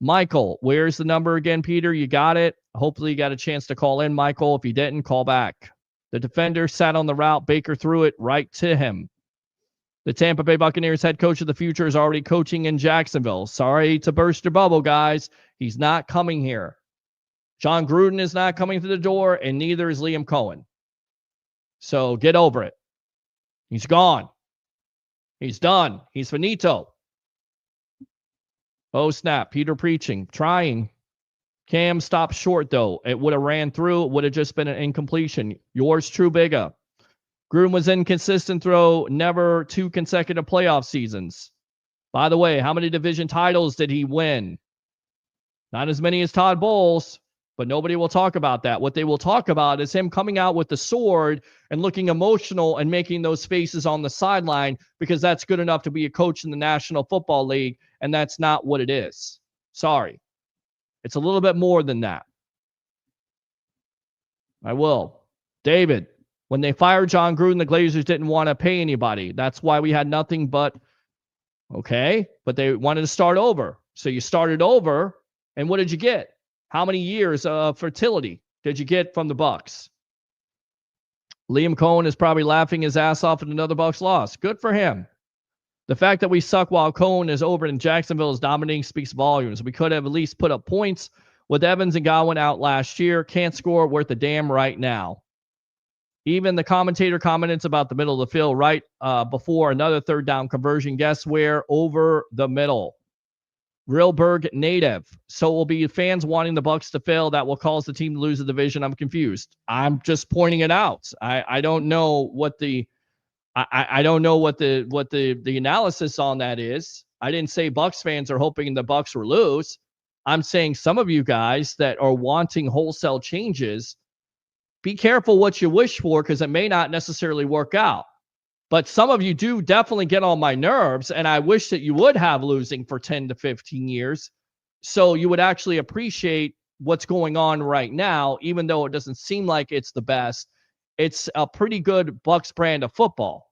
Michael, where's the number again, Peter? You got it. Hopefully you got a chance to call in, Michael. If you didn't, call back. The defender sat on the route. Baker threw it right to him. The Tampa Bay Buccaneers head coach of the future is already coaching in Jacksonville. Sorry to burst your bubble, guys. He's not coming here. John Gruden is not coming through the door, and neither is Liam Cohen. So get over it. He's gone. He's done. He's finito. Oh, snap. Peter preaching. Trying. Cam stopped short, though. It would have ran through. It would have just been an incompletion. Yours true, Bigga. Gruden was inconsistent throw. Never 2 consecutive playoff seasons. By the way, how many division titles did he win? Not as many as Todd Bowles, but nobody will talk about that. What they will talk about is him coming out with the sword and looking emotional and making those faces on the sideline because that's good enough to be a coach in the National Football League, and that's not what it is. Sorry. It's a little bit more than that. I will. David, when they fired John Gruden, the Glazers didn't want to pay anybody. That's why we had nothing but, okay, but they wanted to start over. So you started over, and what did you get? How many years of fertility did you get from the Bucs? Liam Cohen is probably laughing his ass off at another Bucs loss. Good for him. The fact that we suck while Cohen is over in Jacksonville is dominating speaks volumes. We could have at least put up points with Evans and Godwin out last year. Can't score worth a damn right now. Even the commentator comments about the middle of the field right before another third down conversion. Guess where? Over the middle. Realberg native. So it will be fans wanting the Bucs to fail that will cause the team to lose the division. I'm confused. I'm just pointing it out. I don't know what the I don't know what the analysis on that is. I didn't say Bucs fans are hoping the Bucs will lose. I'm saying some of you guys that are wanting wholesale changes, be careful what you wish for because it may not necessarily work out. But some of you do definitely get on my nerves, and I wish that you would have losing for 10 to 15 years so you would actually appreciate what's going on right now, even though it doesn't seem like it's the best. It's a pretty good Bucs brand of football.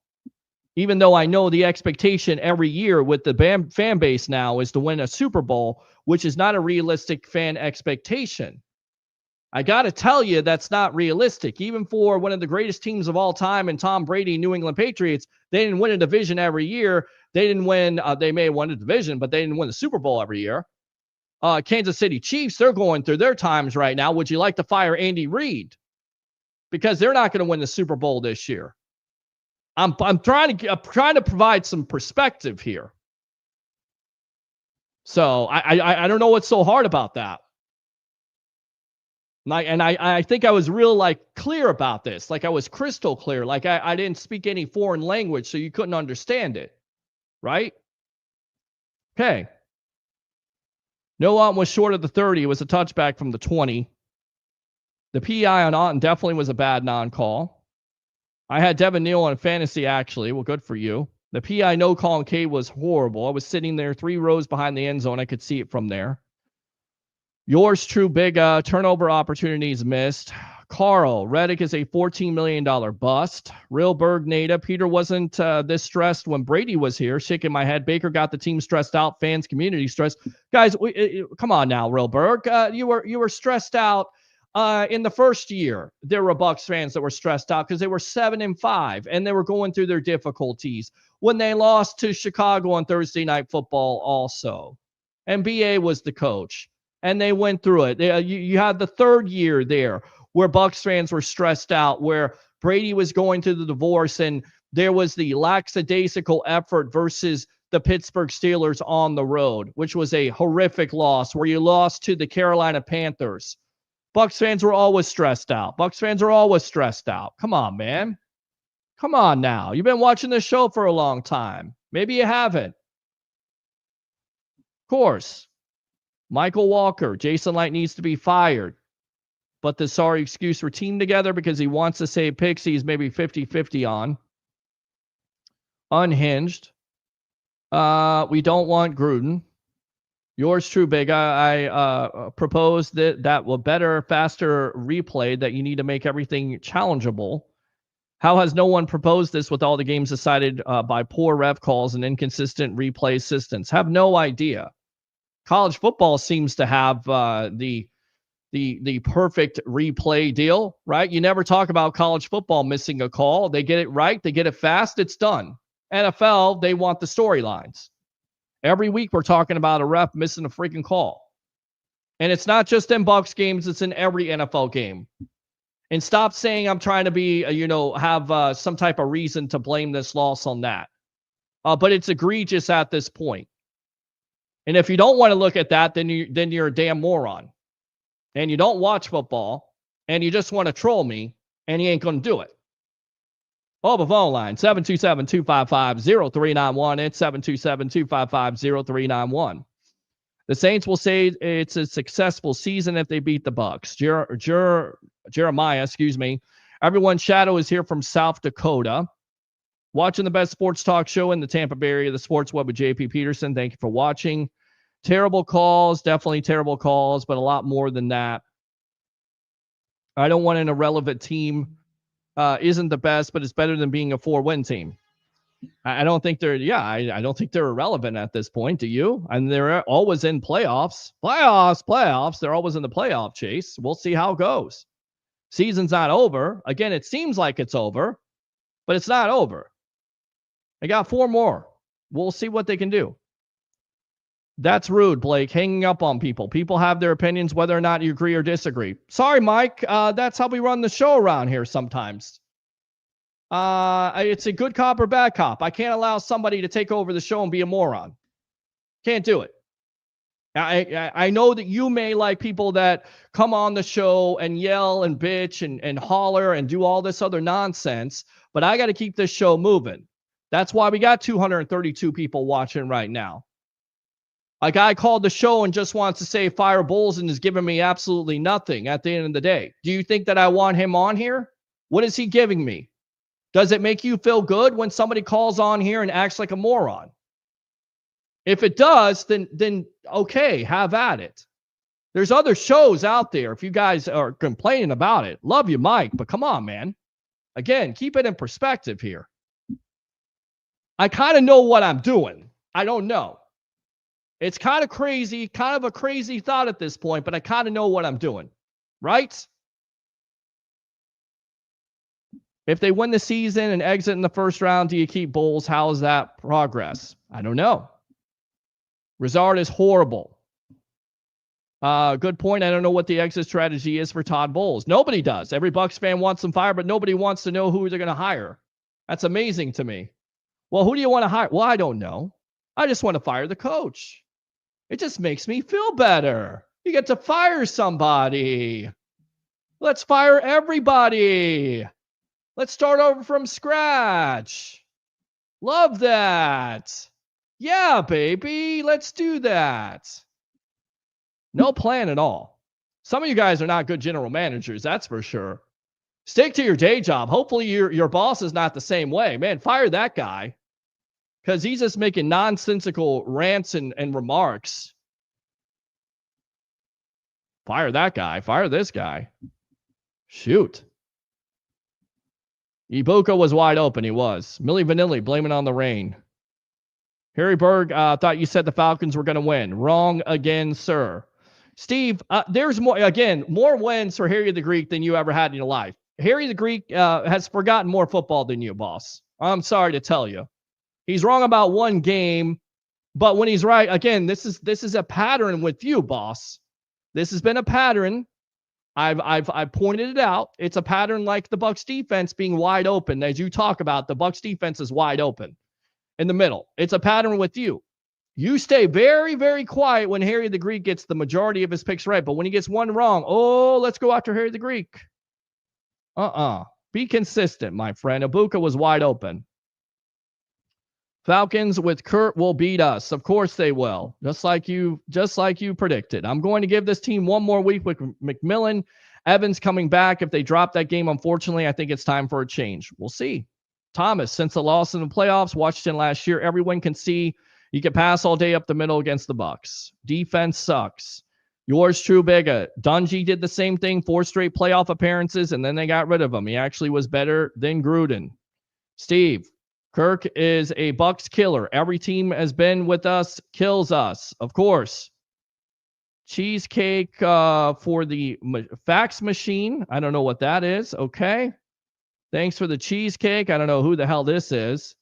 Even though I know the expectation every year with the fan base now is to win a Super Bowl, which is not a realistic fan expectation. I got to tell you, that's not realistic. Even for one of the greatest teams of all time and Tom Brady, New England Patriots, they didn't win a division every year. They didn't win. They may have won a division, but they didn't win the Super Bowl every year. Kansas City Chiefs, they're going through their times right now. Would you like to fire Andy Reid? Because they're not going to win the Super Bowl this year. I'm trying to provide some perspective here. So I don't know what's so hard about that. I think I was real clear about this. Like I was crystal clear. Like I didn't speak any foreign language, so you couldn't understand it. Right? Okay. No Otten was short of the 30. It was a touchback from the 20. The PI on Otten definitely was a bad non-call. I had Devin Neal on fantasy, actually. Well, good for you. The PI no call on K was horrible. I was sitting there 3 rows behind the end zone. I could see it from there. Yours true, big turnover opportunities missed. Carl, Reddick is a $14 million bust. Realberg Nada, Peter wasn't this stressed when Brady was here. Shaking my head. Baker got the team stressed out. Fans, community stressed. Guys, come on now, Realberg. You were stressed out. In the first year, there were Bucs fans that were stressed out because they were 7-5 and they were going through their difficulties when they lost to Chicago on Thursday Night Football also. And BA was the coach and they went through it. You had the third year there where Bucs fans were stressed out, where Brady was going through the divorce and there was the lackadaisical effort versus the Pittsburgh Steelers on the road, which was a horrific loss where you lost to the Carolina Panthers. Bucs fans were always stressed out. Bucs fans are always stressed out. Come on, man. Come on now. You've been watching this show for a long time. Maybe you haven't. Of course. Michael Walker. Jason Light needs to be fired. But the sorry excuse for team together because he wants to say Pixies maybe 50-50 on. Unhinged. We don't want Gruden. Yours true, Big. I proposed that will better, faster replay, that you need to make everything challengeable. How has no one proposed this with all the games decided by poor ref calls and inconsistent replay assistance? Have no idea. College football seems to have the perfect replay deal, right? You never talk about college football missing a call. They get it right. They get it fast. It's done. NFL, they want the storylines. Every week we're talking about a ref missing a freaking call. And it's not just in Bucs games. It's in every NFL game. And stop saying I'm trying to be, have some type of reason to blame this loss on that. But it's egregious at this point. And if you don't want to look at that, then you're a damn moron. And you don't watch football, and you just want to troll me, and you ain't going to do it. The phone line, 727-255-0391. It's 727-255-0391. The Saints will say it's a successful season if they beat the Bucs. Jeremiah, Everyone's shadow is here from South Dakota. Watching the best sports talk show in the Tampa Bay area, the Sports Web with JP Peterson. Thank you for watching. Terrible calls, definitely terrible calls, but a lot more than that. I don't want an irrelevant team. Isn't the best, but it's better than being a 4-win team. I don't think they're, I don't think they're irrelevant at this point. Do you? And they're always in playoffs. Playoffs. They're always in the playoff chase. We'll see how it goes. Season's not over. Again, it seems like it's over, but it's not over. They got 4 more. We'll see what they can do. That's rude, Blake, hanging up on people. People have their opinions whether or not you agree or disagree. Sorry, Mike. That's how we run the show around here sometimes. It's a good cop or bad cop. I can't allow somebody to take over the show and be a moron. Can't do it. I know that you may like people that come on the show and yell and bitch and holler and do all this other nonsense, but I got to keep this show moving. That's why we got 232 people watching right now. A guy called the show and just wants to say fire Bulls and is giving me absolutely nothing at the end of the day. Do you think that I want him on here? What is he giving me? Does it make you feel good when somebody calls on here and acts like a moron? If it does, then okay, have at it. There's other shows out there if you guys are complaining about it. Love you, Mike, but come on, man. Again, keep it in perspective here. I kind of know what I'm doing. I don't know. It's kind of crazy, kind of a crazy thought at this point, but I kind of know what I'm doing, right? If they win the season and exit in the first round, do you keep Bulls? How is that progress? I don't know. Rizard is horrible. Good point. I don't know what the exit strategy is for Todd Bowles. Nobody does. Every Bucs fan wants him fired, but nobody wants to know who they're going to hire. That's amazing to me. Well, who do you want to hire? Well, I don't know. I just want to fire the coach. It just makes me feel better. You get to fire somebody. Let's fire everybody. Let's start over from scratch. Love that. Yeah, baby. Let's do that. No plan at all. Some of you guys are not good general managers, that's for sure. Stick to your day job. Hopefully your boss is not the same way. Man, fire that guy. Because he's just making nonsensical rants and remarks. Fire that guy. Fire this guy. Shoot. Ibuka was wide open. He was. Milli Vanilli blaming on the rain. Harry Berg thought you said the Falcons were going to win. Wrong again, sir. Steve, there's more wins for Harry the Greek than you ever had in your life. Harry the Greek has forgotten more football than you, boss. I'm sorry to tell you. He's wrong about one game, but when he's right, again, this is a pattern with you, boss. This has been a pattern. I've pointed it out. It's a pattern like the Bucs defense being wide open. As you talk about, the Bucs defense is wide open in the middle. It's a pattern with you. You stay very, very quiet when Harry the Greek gets the majority of his picks right, but when he gets one wrong, let's go after Harry the Greek. Be consistent, my friend. Ibuka was wide open. Falcons with Kurt will beat us. Of course they will. Just like you predicted. I'm going to give this team one more week with McMillan. Evans coming back. If they drop that game, unfortunately, I think it's time for a change. We'll see. Thomas, since the loss in the playoffs, Washington last year, everyone can see you can pass all day up the middle against the Bucs. Defense sucks. Yours true, Bigga. Dungy did the same thing, 4 straight playoff appearances, and then they got rid of him. He actually was better than Gruden. Steve, Kirk is a Bucs killer. Every team has been with us, kills us. Of course. Cheesecake for the fax machine. I don't know what that is. Okay. Thanks for the cheesecake. I don't know who the hell this is.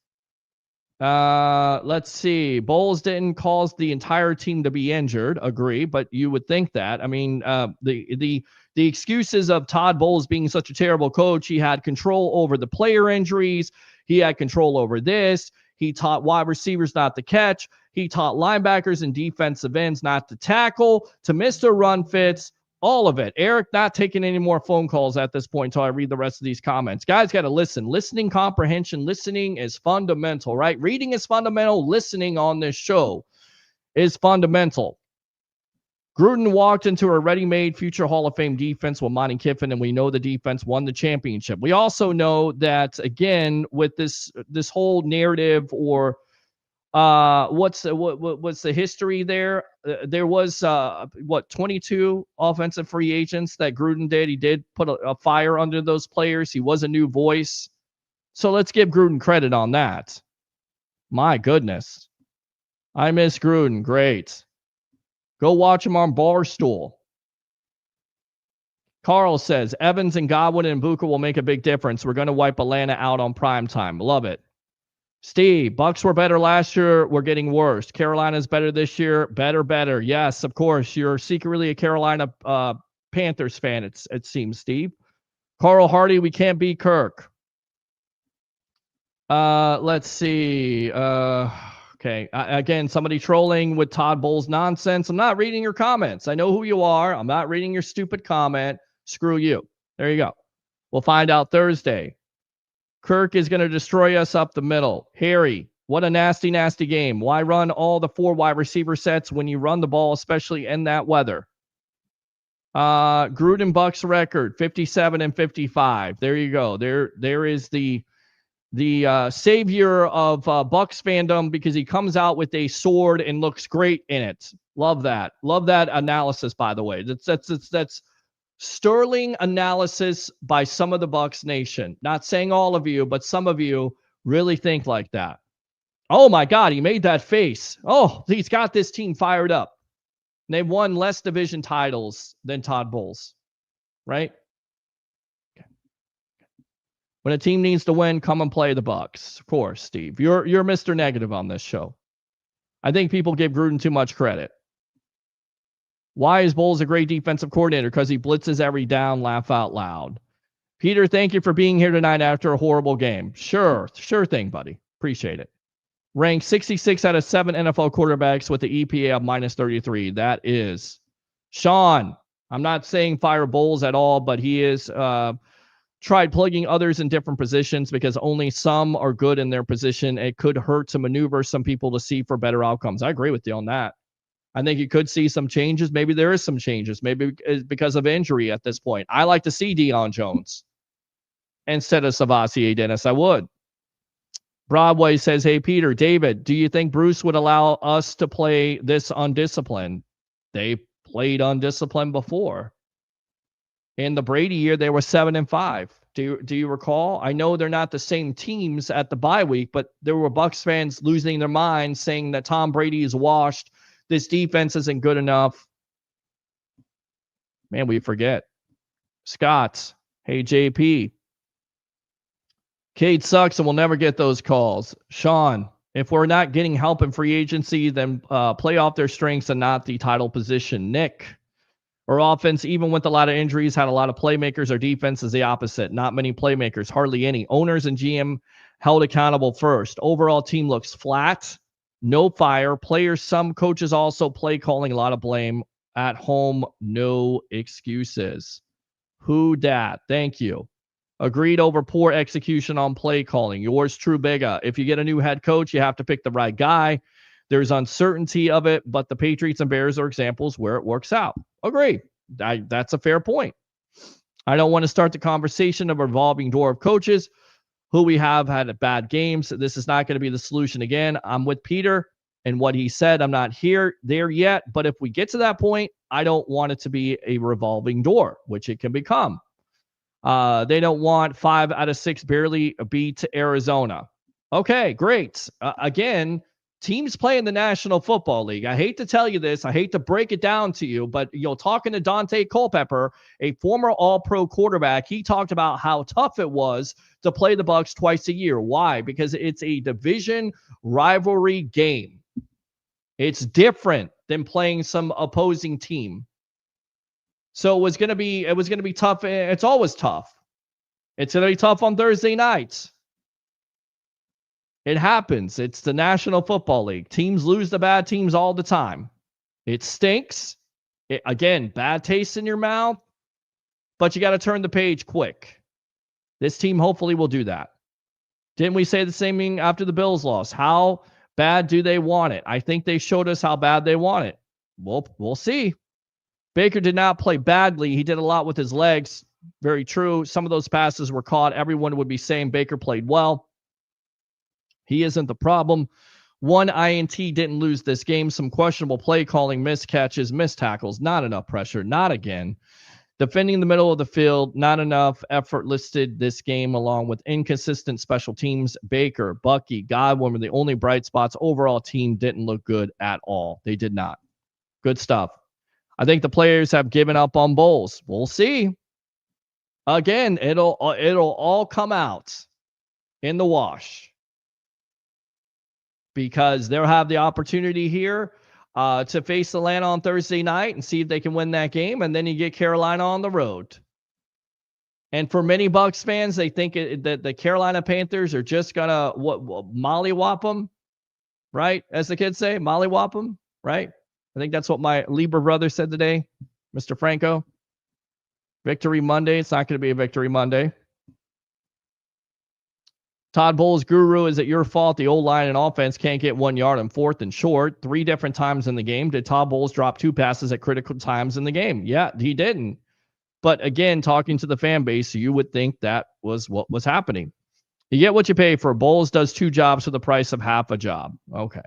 Let's see. Bowles didn't cause the entire team to be injured. Agree, but you would think that. I mean, the excuses of Todd Bowles being such a terrible coach, he had control over the player injuries. He had control over this. He taught wide receivers not to catch. He taught linebackers and defensive ends not to tackle, to miss their run fits, all of it. Eric, not taking any more phone calls at this point until I read the rest of these comments. Guys got to listen. Listening comprehension, listening is fundamental, right? Reading is fundamental. Listening on this show is fundamental. Gruden walked into a ready-made future Hall of Fame defense with Monty Kiffin, and we know the defense won the championship. We also know that, again, with this whole narrative, or what's the history there? There was 22 offensive free agents that Gruden did. He did put a fire under those players. He was a new voice. So let's give Gruden credit on that. My goodness. I miss Gruden. Great. Go watch him on Barstool. Carl says, Evans and Godwin and Buka will make a big difference. We're going to wipe Atlanta out on primetime. Love it. Steve, Bucs were better last year. We're getting worse. Carolina's better this year. Better. Yes, of course. You're secretly a Carolina Panthers fan, it seems, Steve. Carl Hardy, we can't beat Kirk. Let's see. Okay. Again, somebody trolling with Todd Bowles nonsense. I'm not reading your comments. I know who you are. I'm not reading your stupid comment. Screw you. There you go. We'll find out Thursday. Kirk is going to destroy us up the middle. Harry, what a nasty, nasty game. Why run all the 4 wide receiver sets when you run the ball, especially in that weather? Gruden Bucs record, 57 and 55. There you go. There is the savior of Bucs fandom, because he comes out with a sword and looks great in it. Love that. Love that analysis, by the way. That's sterling analysis by some of the Bucs Nation. Not saying all of you, but some of you really think like that. Oh my God, he made that face. Oh, he's got this team fired up. They've won less division titles than Todd Bowles, right? Okay. When a team needs to win, come and play the Bucs. Of course, Steve. You're Mr. Negative on this show. I think people give Gruden too much credit. Why is Bowles a great defensive coordinator? Because he blitzes every down. Laugh out loud. Peter, thank you for being here tonight after a horrible game. Sure thing, buddy. Appreciate it. Ranked 66 out of 7 NFL quarterbacks with the EPA of -33. That is Sean. I'm not saying fire Bowles at all, but he is tried plugging others in different positions because only some are good in their position. It could hurt to maneuver some people to see for better outcomes. I agree with you on that. I think you could see some changes. Maybe there is some changes. Maybe it's because of injury at this point. I like to see Deion Jones instead of Savasi Dennis. I would. Broadway says, hey, Peter, David, do you think Bruce would allow us to play this undisciplined? They played undisciplined before. In the Brady year, they were 7-5. Do you recall? I know they're not the same teams at the bye week, but there were Bucs fans losing their minds saying that Tom Brady is washed. This defense isn't good enough. Man, we forget. Scott, hey, JP. Cade sucks and we'll never get those calls. Sean, if we're not getting help in free agency, then play off their strengths and not the title position. Nick, our offense, even with a lot of injuries, had a lot of playmakers. Our defense is the opposite. Not many playmakers, hardly any. Owners and GM held accountable first. Overall team looks flat. No fire. Players, some coaches also play calling, a lot of blame. At home, no excuses. Who dat? Thank you. Agreed over poor execution on play calling. Yours true, Bigga. If you get a new head coach, you have to pick the right guy. There's uncertainty of it, but the Patriots and Bears are examples where it works out. Agree. That's a fair point. I don't want to start the conversation of a revolving door of coaches who we have had bad games. This is not going to be the solution again. I'm with Peter and what he said. I'm not there yet, but if we get to that point, I don't want it to be a revolving door, which it can become. They don't want 5 out of 6 barely beat Arizona. Okay, great. Again, teams play in the National Football League. I hate to tell you this. I hate to break it down to you, but talking to Dante Culpepper, a former All-Pro quarterback, he talked about how tough it was to play the Bucs twice a year. Why? Because it's a division rivalry game. It's different than playing some opposing team. So it was going to be tough. It's always tough. It's going to be tough on Thursday nights. It happens. It's the National Football League. Teams lose to bad teams all the time. It stinks. Again, bad taste in your mouth, but you got to turn the page quick. This team hopefully will do that. Didn't we say the same thing after the Bills loss? How bad do they want it? I think they showed us how bad they want it. We'll see. Baker did not play badly. He did a lot with his legs. Very true. Some of those passes were caught. Everyone would be saying Baker played well. He isn't the problem. One INT didn't lose this game. Some questionable play calling, missed catches, missed tackles. Not enough pressure. Not again. Defending the middle of the field, not enough effort listed this game, along with inconsistent special teams. Baker, Bucky, Godwin were the only bright spots. Overall team didn't look good at all. They did not. Good stuff. I think the players have given up on Bowles. We'll see. Again, it'll all come out in the wash because they'll have the opportunity here to face Atlanta on Thursday night and see if they can win that game, and then you get Carolina on the road. And for many Bucs fans, they think that the Carolina Panthers are just gonna mollywop them, right? As the kids say, mollywop them, right? I think that's what my Lieber brother said today, Mr. Franco. Victory Monday. It's not going to be a victory Monday. Todd Bowles, guru, is it your fault the O-line and offense can't get 1 yard on 4th and short 3 different times in the game? Did Todd Bowles drop 2 passes at critical times in the game? Yeah, he didn't. But again, talking to the fan base, you would think that was what was happening. You get what you pay for. Bowles does 2 jobs for the price of half a job. Okay.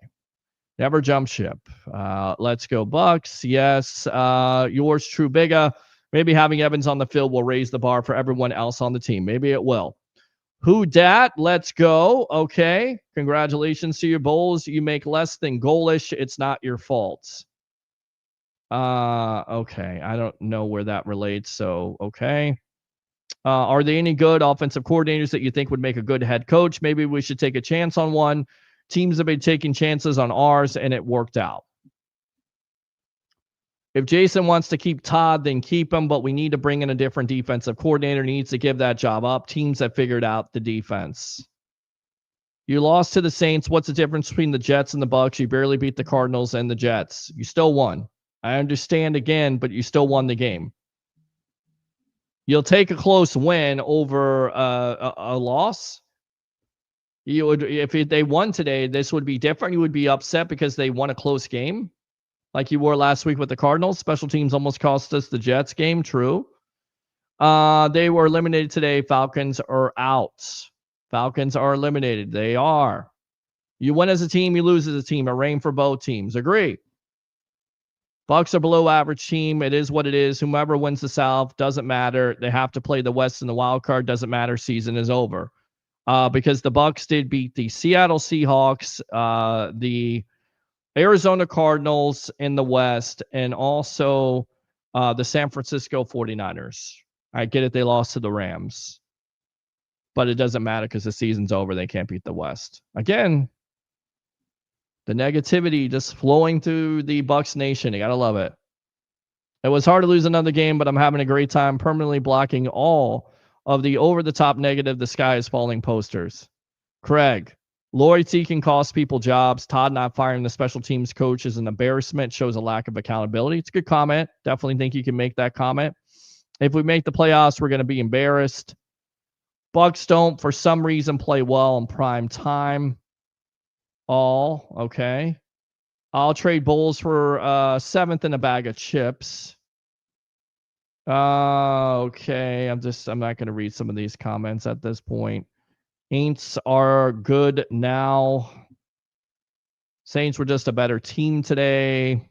Never jump ship. Let's go Bucs. Yes. Yours true bigger. Maybe having Evans on the field will raise the bar for everyone else on the team. Maybe it will. Who dat? Let's go. Okay. Congratulations to your Bowles. You make less than goalish. It's not your fault. Okay. I don't know where that relates. So, okay. Are there any good offensive coordinators that you think would make a good head coach? Maybe we should take a chance on one. Teams have been taking chances on ours, and it worked out. If Jason wants to keep Todd, then keep him, but we need to bring in a different defensive coordinator. Needs to give that job up. Teams have figured out the defense. You lost to the Saints. What's the difference between the Jets and the Bucs? You barely beat the Cardinals and the Jets. You still won. I understand again, but you still won the game. You'll take a close win over a loss. You would, if they won today, this would be different. You would be upset because they won a close game, like you were last week with the Cardinals. Special teams almost cost us the Jets game. True. They were eliminated today. Falcons are out. Falcons are eliminated. They are. You win as a team, you lose as a team. A reign for both teams. Agree. Bucs are below average team. It is what it is. Whomever wins the South doesn't matter. They have to play the West in the wild card. Doesn't matter. Season is over. Because the Bucs did beat the Seattle Seahawks, the Arizona Cardinals in the West, and also the San Francisco 49ers. I get it. They lost to the Rams. But it doesn't matter because the season's over. They can't beat the West. Again, the negativity just flowing through the Bucs nation. You got to love it. It was hard to lose another game, but I'm having a great time permanently blocking all of the over-the-top negative, the sky is falling posters. Craig, loyalty can cost people jobs. Todd not firing the special teams coach is an embarrassment, shows a lack of accountability. It's a good comment. Definitely think you can make that comment. If we make the playoffs, we're going to be embarrassed. Bucs don't, for some reason, play well in prime time. All, okay. I'll trade Bowles for 7th and a bag of chips. Okay. I'm not going to read some of these comments at this point. Aints are good now. Saints were just a better team today.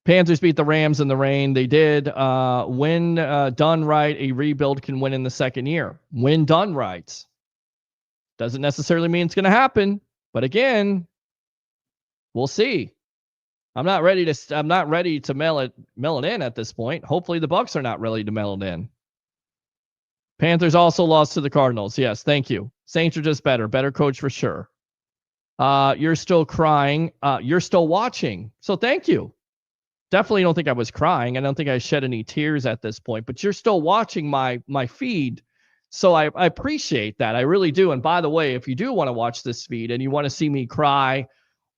Panthers beat the Rams in the rain. They did. When done right, a rebuild can win in the second year. When done right. Doesn't necessarily mean it's going to happen. But again, we'll see. I'm not ready to mail it in at this point. Hopefully the Bucs are not ready to mail it in. Panthers also lost to the Cardinals. Yes, thank you. Saints are just better. Better coach for sure. You're still crying. You're still watching. So thank you. Definitely don't think I was crying. I don't think I shed any tears at this point, but you're still watching my feed. So I appreciate that. I really do. And by the way, if you do want to watch this feed and you want to see me cry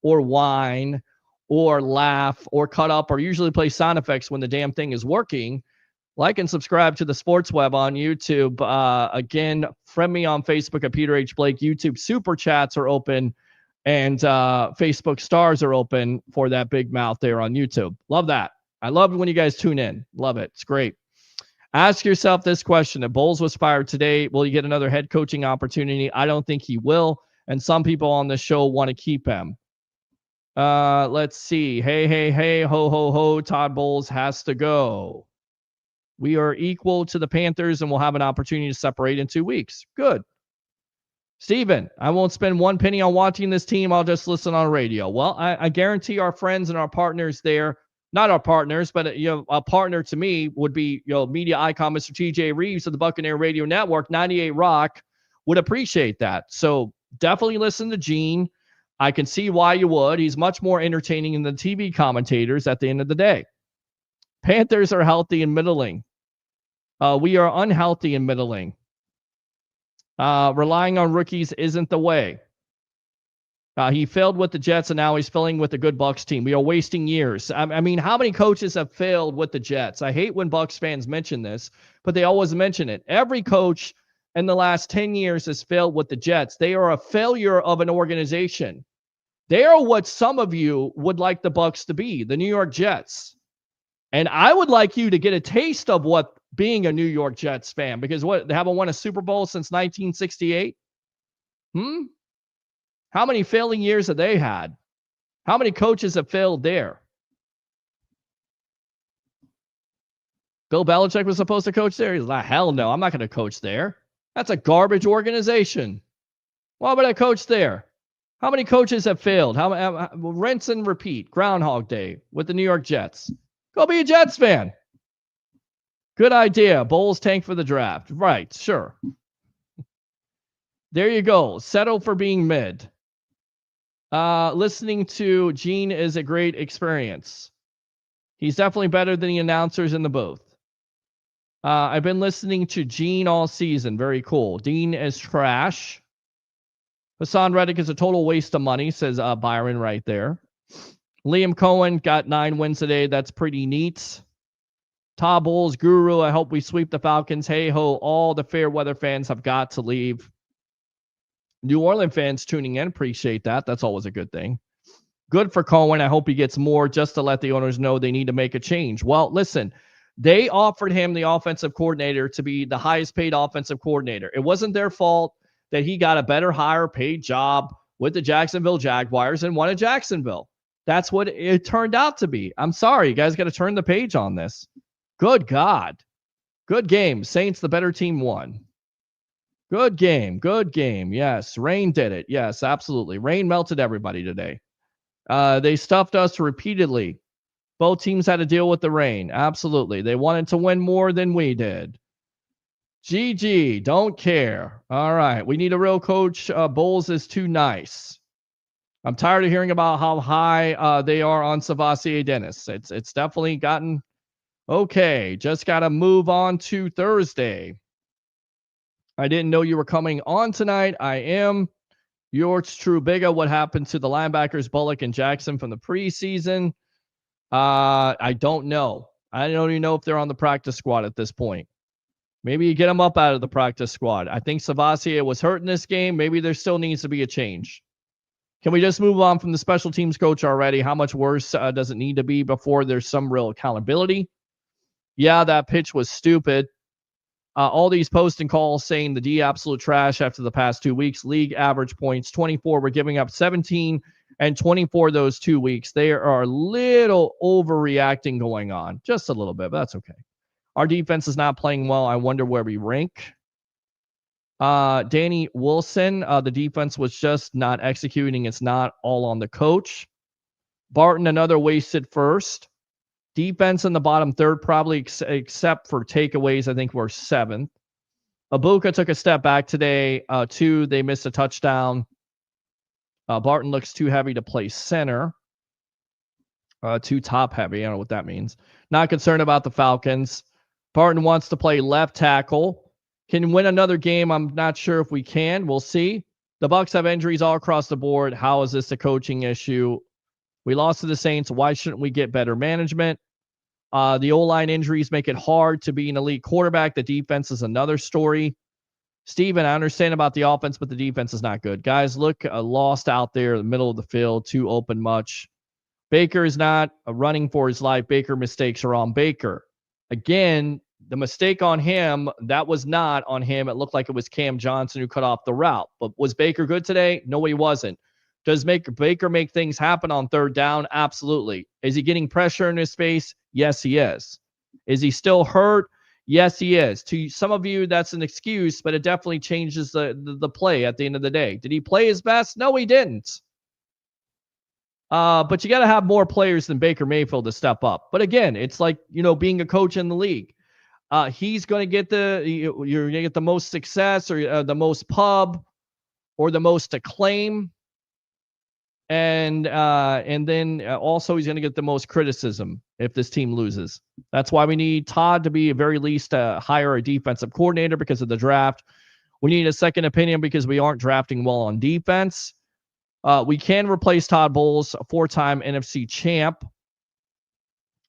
or whine or laugh or cut up or usually play sound effects when the damn thing is working, like and subscribe to the Sports Web on YouTube. Again, friend me on Facebook at Peter H. Blake. YouTube Super Chats are open. And Facebook stars are open for that big mouth there on YouTube. Love that. I love when you guys tune in. Love it. It's great. Ask yourself this question. If Bowles was fired today, will he get another head coaching opportunity? I don't think he will. And some people on the show want to keep him. Let's see. Hey, ho, ho, ho. Todd Bowles has to go. We are equal to the Panthers and we'll have an opportunity to separate in 2 weeks. Good. Steven, I won't spend one penny on watching this team. I'll just listen on radio. Well, I guarantee our friends and our partners there, not our partners, but a partner to me would be media icon Mr. TJ Reeves of the Buccaneer Radio Network, 98 Rock, would appreciate that. So definitely listen to Gene. I can see why you would. He's much more entertaining than the TV commentators at the end of the day. Panthers are healthy and middling. We are unhealthy and middling. Relying on rookies isn't the way. He failed with the Jets, and now he's failing with the good Bucs team. We are wasting years. I mean, how many coaches have failed with the Jets? I hate when Bucs fans mention this, but they always mention it. Every coach in the last 10 years has failed with the Jets. They are a failure of an organization. They are what some of you would like the Bucs to be, the New York Jets. And I would like you to get a taste of what being a New York Jets fan, because they haven't won a Super Bowl since 1968. How many failing years have they had? How many coaches have failed there? Bill Belichick was supposed to coach there. He's like, hell no, I'm not going to coach there. That's a garbage organization. Why would I coach there? How many coaches have failed? Rinse and repeat. Groundhog Day with the New York Jets. Go be a Jets fan. Good idea. Bowles tank for the draft. Right, sure. There you go. Settle for being mid. Listening to Gene is a great experience. He's definitely better than the announcers in the booth. I've been listening to Gene all season. Very cool. Dean is trash. Hassan Reddick is a total waste of money, says Byron right there. Liam Cohen got 9 wins today. That's pretty neat. Todd Bowles, guru. I hope we sweep the Falcons. Hey ho, all the fair weather fans have got to leave. New Orleans fans tuning in, appreciate that. That's always a good thing. Good for Cohen. I hope he gets more just to let the owners know they need to make a change. Well, listen, they offered him the offensive coordinator to be the highest paid offensive coordinator. It wasn't their fault that he got a better, higher paid job with the Jacksonville Jaguars and wanted Jacksonville. That's what it turned out to be. I'm sorry, you guys got to turn the page on this. Good God. Good game. Saints, the better team, won. Good game. Good game. Yes. Rain did it. Yes, absolutely. Rain melted everybody today. They stuffed us repeatedly. Both teams had to deal with the rain. Absolutely. They wanted to win more than we did. GG. Don't care. All right. We need a real coach. Bowles is too nice. I'm tired of hearing about how high they are on Savasier Dennis. It's definitely gotten okay. Just got to move on to Thursday. I didn't know you were coming on tonight. I am. Yours true bigger. What happened to the linebackers Bullock and Jackson from the preseason? I don't know. I don't even know if they're on the practice squad at this point. Maybe you get them up out of the practice squad. I think Savasier was hurt in this game. Maybe there still needs to be a change. Can we just move on from the special teams coach already? How much worse does it need to be before there's some real accountability? Yeah, that pitch was stupid. All these posts and calls saying the D absolute trash after the past 2 weeks. League average points 24. We're giving up 17 and 24 those 2 weeks. There are a little overreacting going on. Just a little bit, but that's okay. Our defense is not playing well. I wonder where we rank. Danny Wilson, the defense was just not executing. It's not all on the coach. Barton, another wasted first. Defense in the bottom third, probably except for takeaways, I think we're 7th. Ibuka took a step back today. 2, they missed a touchdown. Barton looks too heavy to play center. Too top heavy. I don't know what that means. Not concerned about the Falcons. Barton wants to play left tackle. Can win another game. I'm not sure if we can. We'll see. The Bucs have injuries all across the board. How is this a coaching issue? We lost to the Saints. Why shouldn't we get better management? The O-line injuries make it hard to be an elite quarterback. The defense is another story. Steven, I understand about the offense, but the defense is not good. Guys, look lost out there in the middle of the field, too open much. Baker is not running for his life. Baker mistakes are on Baker. Again, the mistake on him, that was not on him. It looked like it was Cam Johnson who cut off the route. But was Baker good today? No, he wasn't. Does Baker make things happen on third down? Absolutely. Is he getting pressure in his face? Yes, he is. Is he still hurt? Yes, he is. To some of you, that's an excuse, but it definitely changes the play at the end of the day. Did he play his best? No, he didn't. But you got to have more players than Baker Mayfield to step up. But again, it's like, being a coach in the league. He's going to get you're going to get the most success or the most pub or the most acclaim. And then also he's going to get the most criticism if this team loses. That's why we need Todd to be at very least hire a defensive coordinator because of the draft. We need a second opinion because we aren't drafting well on defense. We can replace Todd Bowles, a 4-time NFC champ.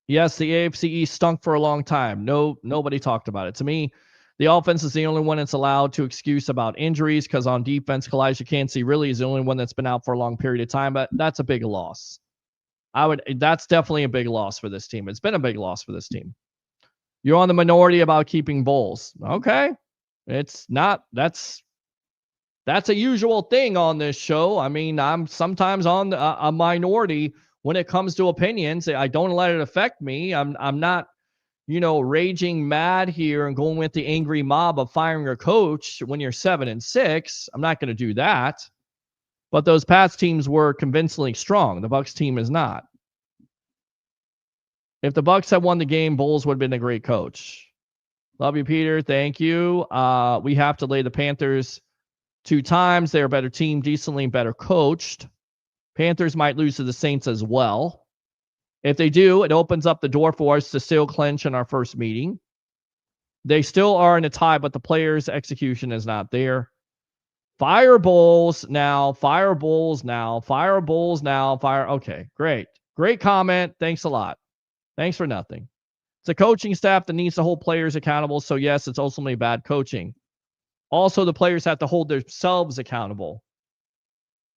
Yes, the AFC East stunk for a long time. Nobody talked about it. To me, the offense is the only one that's allowed to excuse about injuries because on defense, Kalijah Kancey really is the only one that's been out for a long period of time, but that's a big loss. That's definitely a big loss for this team. It's been a big loss for this team. You're on the minority about keeping Bowles. Okay. It's not, that's a usual thing on this show. I mean, I'm sometimes on a minority when it comes to opinions. I don't let it affect me. I'm not, raging mad here and going with the angry mob of firing a coach when you're 7-6. I'm not going to do that. But those past teams were convincingly strong. The Bucs team is not. If the Bucs had won the game, Bowles would have been a great coach. Love you, Peter. Thank you. We have to lay the Panthers 2 times. They're a better team, decently better coached. Panthers might lose to the Saints as well. If they do, it opens up the door for us to still clinch in our first meeting. They still are in a tie, but the players' execution is not there. Fire Bowles now. Fire Bowles now. Fire Bowles now. Fire. Okay, great. Great comment. Thanks a lot. Thanks for nothing. It's a coaching staff that needs to hold players accountable. So, yes, it's ultimately bad coaching. Also, the players have to hold themselves accountable.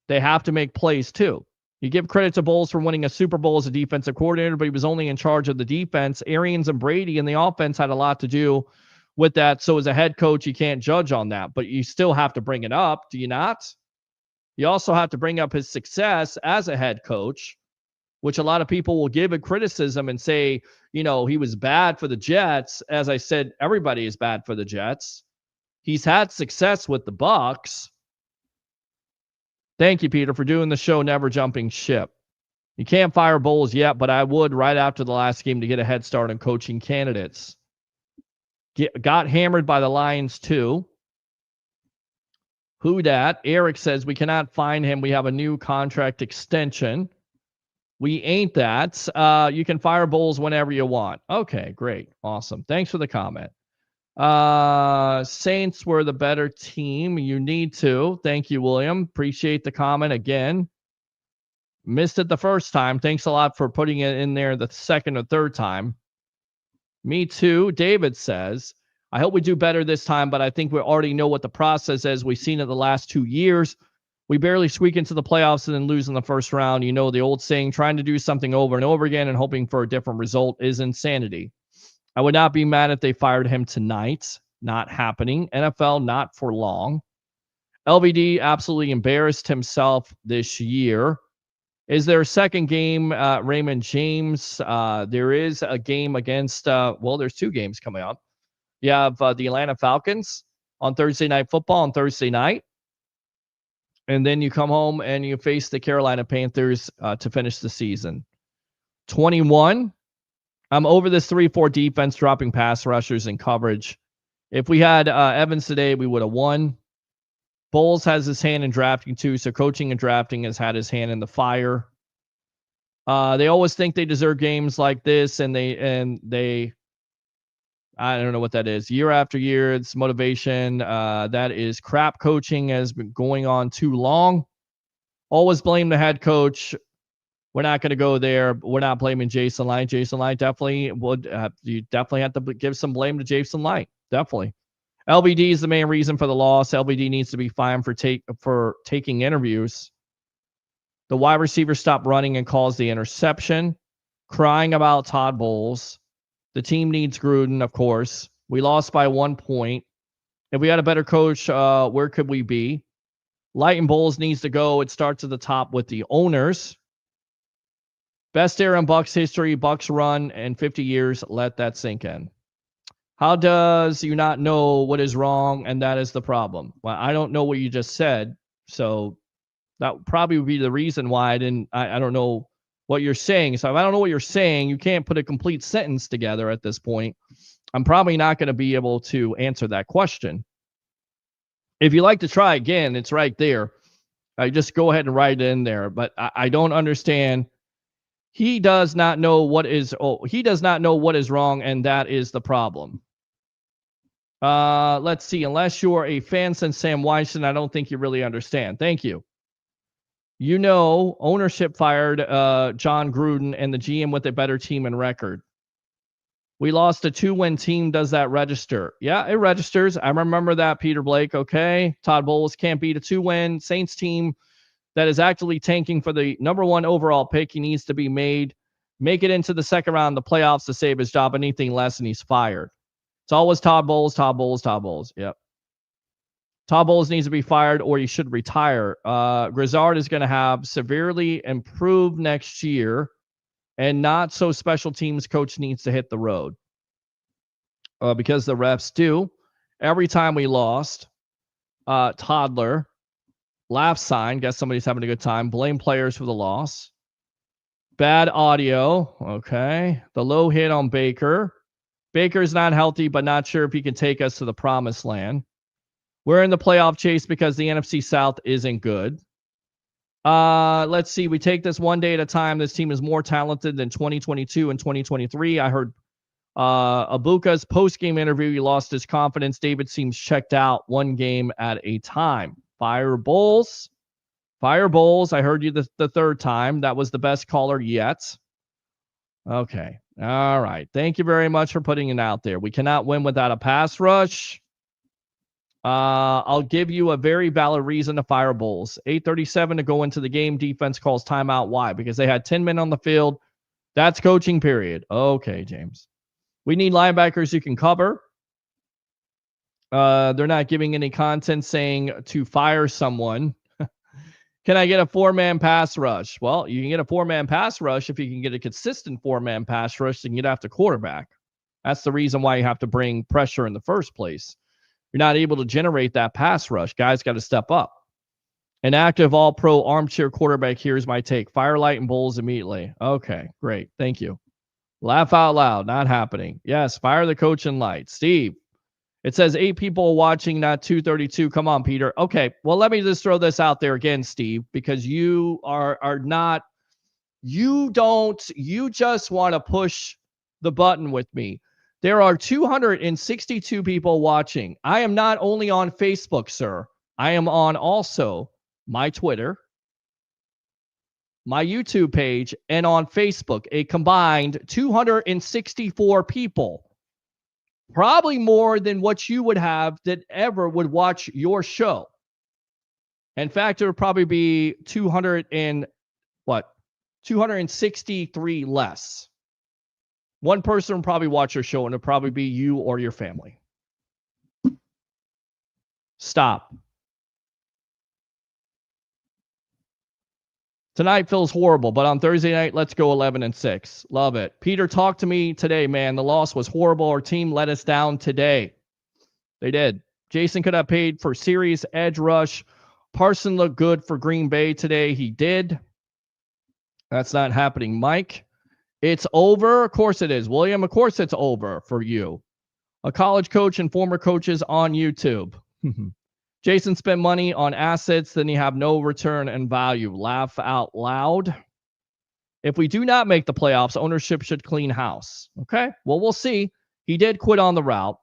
They have to make plays, too. You give credit to Bowles for winning a Super Bowl as a defensive coordinator, but he was only in charge of the defense. Arians and Brady and the offense had a lot to do with that. So as a head coach, you can't judge on that, but you still have to bring it up. Do you not? You also have to bring up his success as a head coach, which a lot of people will give a criticism and say, he was bad for the Jets. As I said, everybody is bad for the Jets. He's had success with the Bucs. Thank you, Peter, for doing the show, Never Jumping Ship. You can't fire Bowles yet, but I would right after the last game to get a head start on coaching candidates. Got hammered by the Lions, too. Who dat? Eric says we cannot find him. We have a new contract extension. We ain't that. You can fire Bowles whenever you want. Okay, great. Awesome. Thanks for the comment. Saints were the better team. You need to. Thank you, William. Appreciate the comment again. Missed it the first time. Thanks a lot for putting it in there the second or third time. Me too. David says, I hope we do better this time, but I think we already know what the process is. We've seen it the last 2 years. We barely squeak into the playoffs and then lose in the first round. You know the old saying, trying to do something over and over again and hoping for a different result is insanity. I would not be mad if they fired him tonight. Not happening. NFL, not for long. LVD absolutely embarrassed himself this year. Is there a second game, Raymond James? There is a game against, there's 2 games coming up. You have the Atlanta Falcons. on Thursday Night Football on Thursday night. And then you come home and you face the Carolina Panthers to finish the season. 21. I'm over this 3-4 defense dropping pass rushers and coverage. If we had Evans today, we would have won. Bowles has his hand in drafting too, so coaching and drafting has had his hand in the fire. They always think they deserve games like this, and they I don't know what that is. Year after year, it's motivation. That is crap coaching has been going on too long. Always blame the head coach. We're not going to go there. We're not blaming Jason Light. Jason Light definitely would. You definitely have to give some blame to Jason Light. Definitely. LBD is the main reason for the loss. LBD needs to be fined for taking interviews. The wide receiver stopped running and caused the interception. Crying about Todd Bowles. The team needs Gruden, of course. We lost by 1 point. If we had a better coach, where could we be? Light and Bowles needs to go. It starts at the top with the owners. Best era in Bucs history. Bucs run in 50 years. Let that sink in. How does you not know what is wrong, and that is the problem? Well, I don't know what you just said, so that probably would be the reason why I don't know what you're saying. So if I don't know what you're saying, you can't put a complete sentence together at this point. I'm probably not going to be able to answer that question. If you like to try again, it's right there. Just go ahead and write it in there. But I don't understand. He does not know what is wrong, and that is the problem. Let's see. Unless you're a fan since Sam Wyson, I don't think you really understand. Thank you. You know, ownership fired John Gruden and the GM with a better team and record. We lost a 2-win team. Does that register? Yeah, it registers. I remember that, Peter Blake. Okay. Todd Bowles can't beat a 2-win Saints team that is actively tanking for the number 1 overall pick. He needs to be make it into the second round of the playoffs to save his job. Anything less, and he's fired. It's always Todd Bowles, Todd Bowles, Todd Bowles. Yep. Todd Bowles needs to be fired, or he should retire. Grizzard is going to have severely improved next year, and not so special teams coach needs to hit the road. Because the refs do. Every time we lost, toddler, laugh sign, guess somebody's having a good time, blame players for the loss. Bad audio, okay. The low hit on Baker. Baker's not healthy, but not sure if he can take us to the promised land. We're in the playoff chase because the NFC South isn't good. Let's see. We take this one day at a time. This team is more talented than 2022 and 2023. I heard Abuka's post-game interview. He lost his confidence. David seems checked out, one game at a time. Fire Bowles. Fire Bowles. I heard you the third time. That was the best caller yet. Okay. All right. Thank you very much for putting it out there. We cannot win without a pass rush. I'll give you a very valid reason to fire Bowles. 8:37 to go into the game. Defense calls timeout. Why? Because they had 10 men on the field. That's coaching period. Okay, James. We need linebackers who can cover. They're not giving any content saying to fire someone. Can I get a 4-man pass rush? Well, you can get a 4-man pass rush if you can get a consistent 4-man pass rush and get after quarterback. That's the reason why you have to bring pressure in the first place. You're not able to generate that pass rush. Guys got to step up. An active all-pro armchair quarterback, here's my take. Fire Light and Bowles immediately. Okay, great. Thank you. Laugh out loud. Not happening. Yes, fire the coach and Light. Steve. It says 8 people watching, not 232. Come on, Peter. Okay, well, let me just throw this out there again, Steve, because you are not, you just want to push the button with me. There are 262 people watching. I am not only on Facebook, sir. I am on also my Twitter, my YouTube page, and on Facebook, a combined 264 people. Probably more than what you would have that ever would watch your show. In fact, it would probably be 263 less. One person would probably watch your show, and it'd probably be you or your family. Stop. Tonight feels horrible, but on Thursday night, let's go 11-6. Love it. Peter, talk to me today, man. The loss was horrible. Our team let us down today. They did. Jason could have paid for serious edge rush. Parson looked good for Green Bay today. He did. That's not happening, Mike. It's over. Of course it is. William, of course it's over for you. A college coach and former coaches on YouTube. Jason spent money on assets, then you have no return and value. Laugh out loud. If we do not make the playoffs, ownership should clean house. Okay, well, we'll see. He did quit on the route.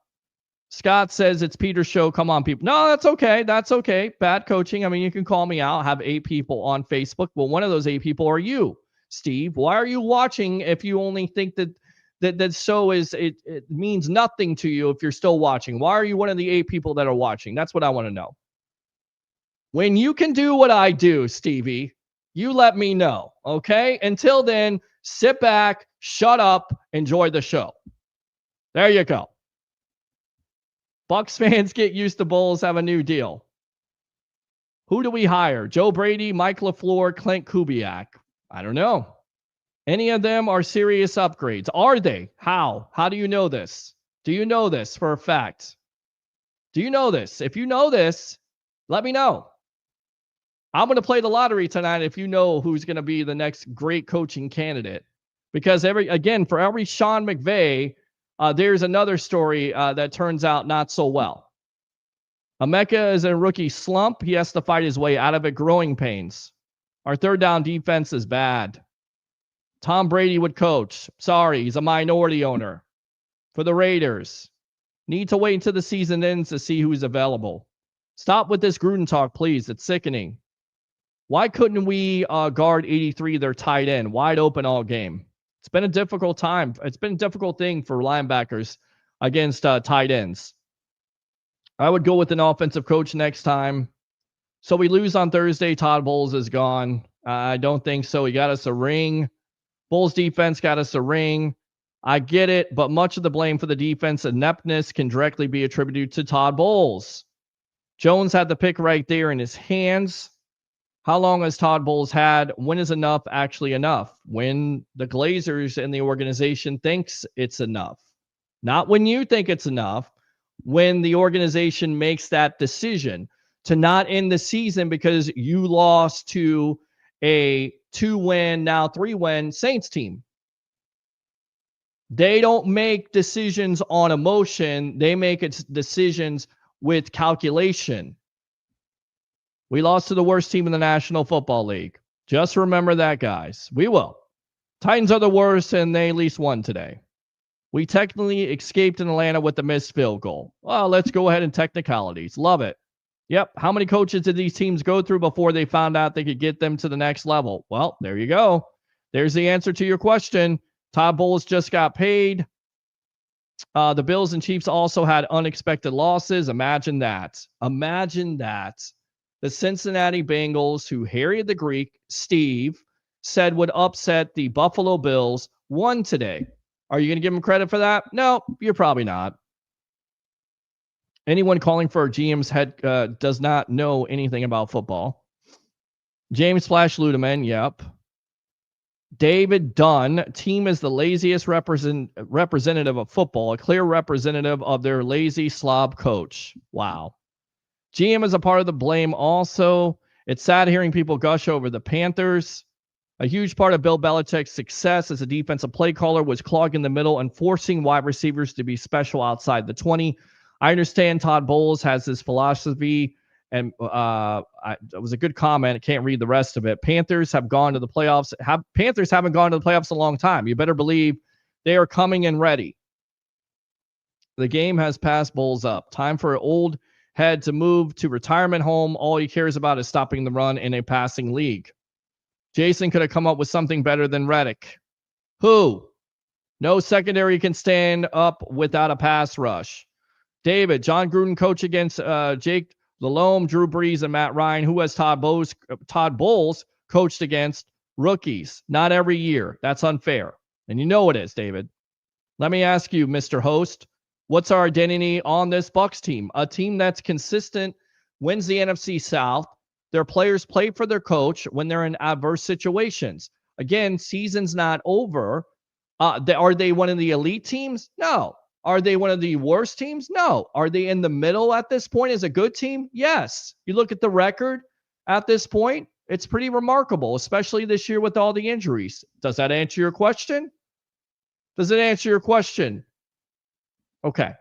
Scott says it's Peter's show. Come on, people. No, that's okay. That's okay. Bad coaching. I mean, you can call me out. I have 8 people on Facebook. Well, one of those 8 people are you, Steve. Why are you watching if you only think that show is it means nothing to you if you're still watching? Why are you one of the 8 people that are watching? That's what I want to know. When you can do what I do, Stevie, you let me know, okay? Until then, sit back, shut up, enjoy the show. There you go. Bucs fans get used to Bulls have a new deal. Who do we hire? Joe Brady, Mike LaFleur, Clint Kubiak? I don't know. Any of them are serious upgrades. Are they? How? How do you know this? Do you know this for a fact? Do you know this? If you know this, let me know. I'm going to play the lottery tonight if you know who's going to be the next great coaching candidate. Because for every Sean McVay, there's another story that turns out not so well. Emeka is in a rookie slump. He has to fight his way out of it. Growing pains. Our third down defense is bad. Tom Brady would coach. Sorry, he's a minority owner for the Raiders. Need to wait until the season ends to see who's available. Stop with this Gruden talk, please. It's sickening. Why couldn't we guard 83, their tight end, wide open all game? It's been a difficult time. It's been a difficult thing for linebackers against tight ends. I would go with an offensive coach next time. So we lose on Thursday. Todd Bowles is gone. I don't think so. He got us a ring. Bulls defense got us a ring. I get it, but much of the blame for the defense ineptness can directly be attributed to Todd Bowles. Jones had the pick right there in his hands. How long has Todd Bowles had? When is enough actually enough? When the Glazers and the organization thinks it's enough. Not when you think it's enough. When the organization makes that decision to not end the season because you lost to a 2-win, now 3-win Saints team. They don't make decisions on emotion. They make decisions with calculation. We lost to the worst team in the National Football League. Just remember that, guys. We will. Titans are the worst, and they at least won today. We technically escaped in Atlanta with the missed field goal. Well, let's go ahead and technicalities. Love it. Yep. How many coaches did these teams go through before they found out they could get them to the next level? Well, there you go. There's the answer to your question. Todd Bowles just got paid. The Bills and Chiefs also had unexpected losses. Imagine that. Imagine that. The Cincinnati Bengals, who Harry the Greek, Steve, said would upset the Buffalo Bills, won today. Are you going to give them credit for that? No, you're probably not. Anyone calling for a GM's head does not know anything about football. James Splash Ludeman, yep. David Dunn, team is the laziest representative of football, a clear representative of their lazy slob coach. Wow. GM is a part of the blame also. It's sad hearing people gush over the Panthers. A huge part of Bill Belichick's success as a defensive play caller was clogging the middle and forcing wide receivers to be special outside the 20. I understand Todd Bowles has this philosophy, and it was a good comment. I can't read the rest of it. Panthers have gone to the playoffs. Panthers haven't gone to the playoffs in a long time. You better believe they are coming and ready. The game has passed Bowles up. Time for an old head to move to retirement home. All he cares about is stopping the run in a passing league. Jason could have come up with something better than Reddick. Who? No secondary can stand up without a pass rush. David, John Gruden coach against Jake Delhomme, Drew Brees, and Matt Ryan. Who has Todd Bowles coached against? Rookies. Not every year. That's unfair. And you know it is, David. Let me ask you, Mr. Host, what's our identity on this Bucs team? A team that's consistent, wins the NFC South. Their players play for their coach when they're in adverse situations. Again, season's not over. Are they one of the elite teams? No. Are they one of the worst teams? No. Are they in the middle at this point as a good team? Yes. You look at the record at this point, it's pretty remarkable, especially this year with all the injuries. Does that answer your question? Does it answer your question? Okay.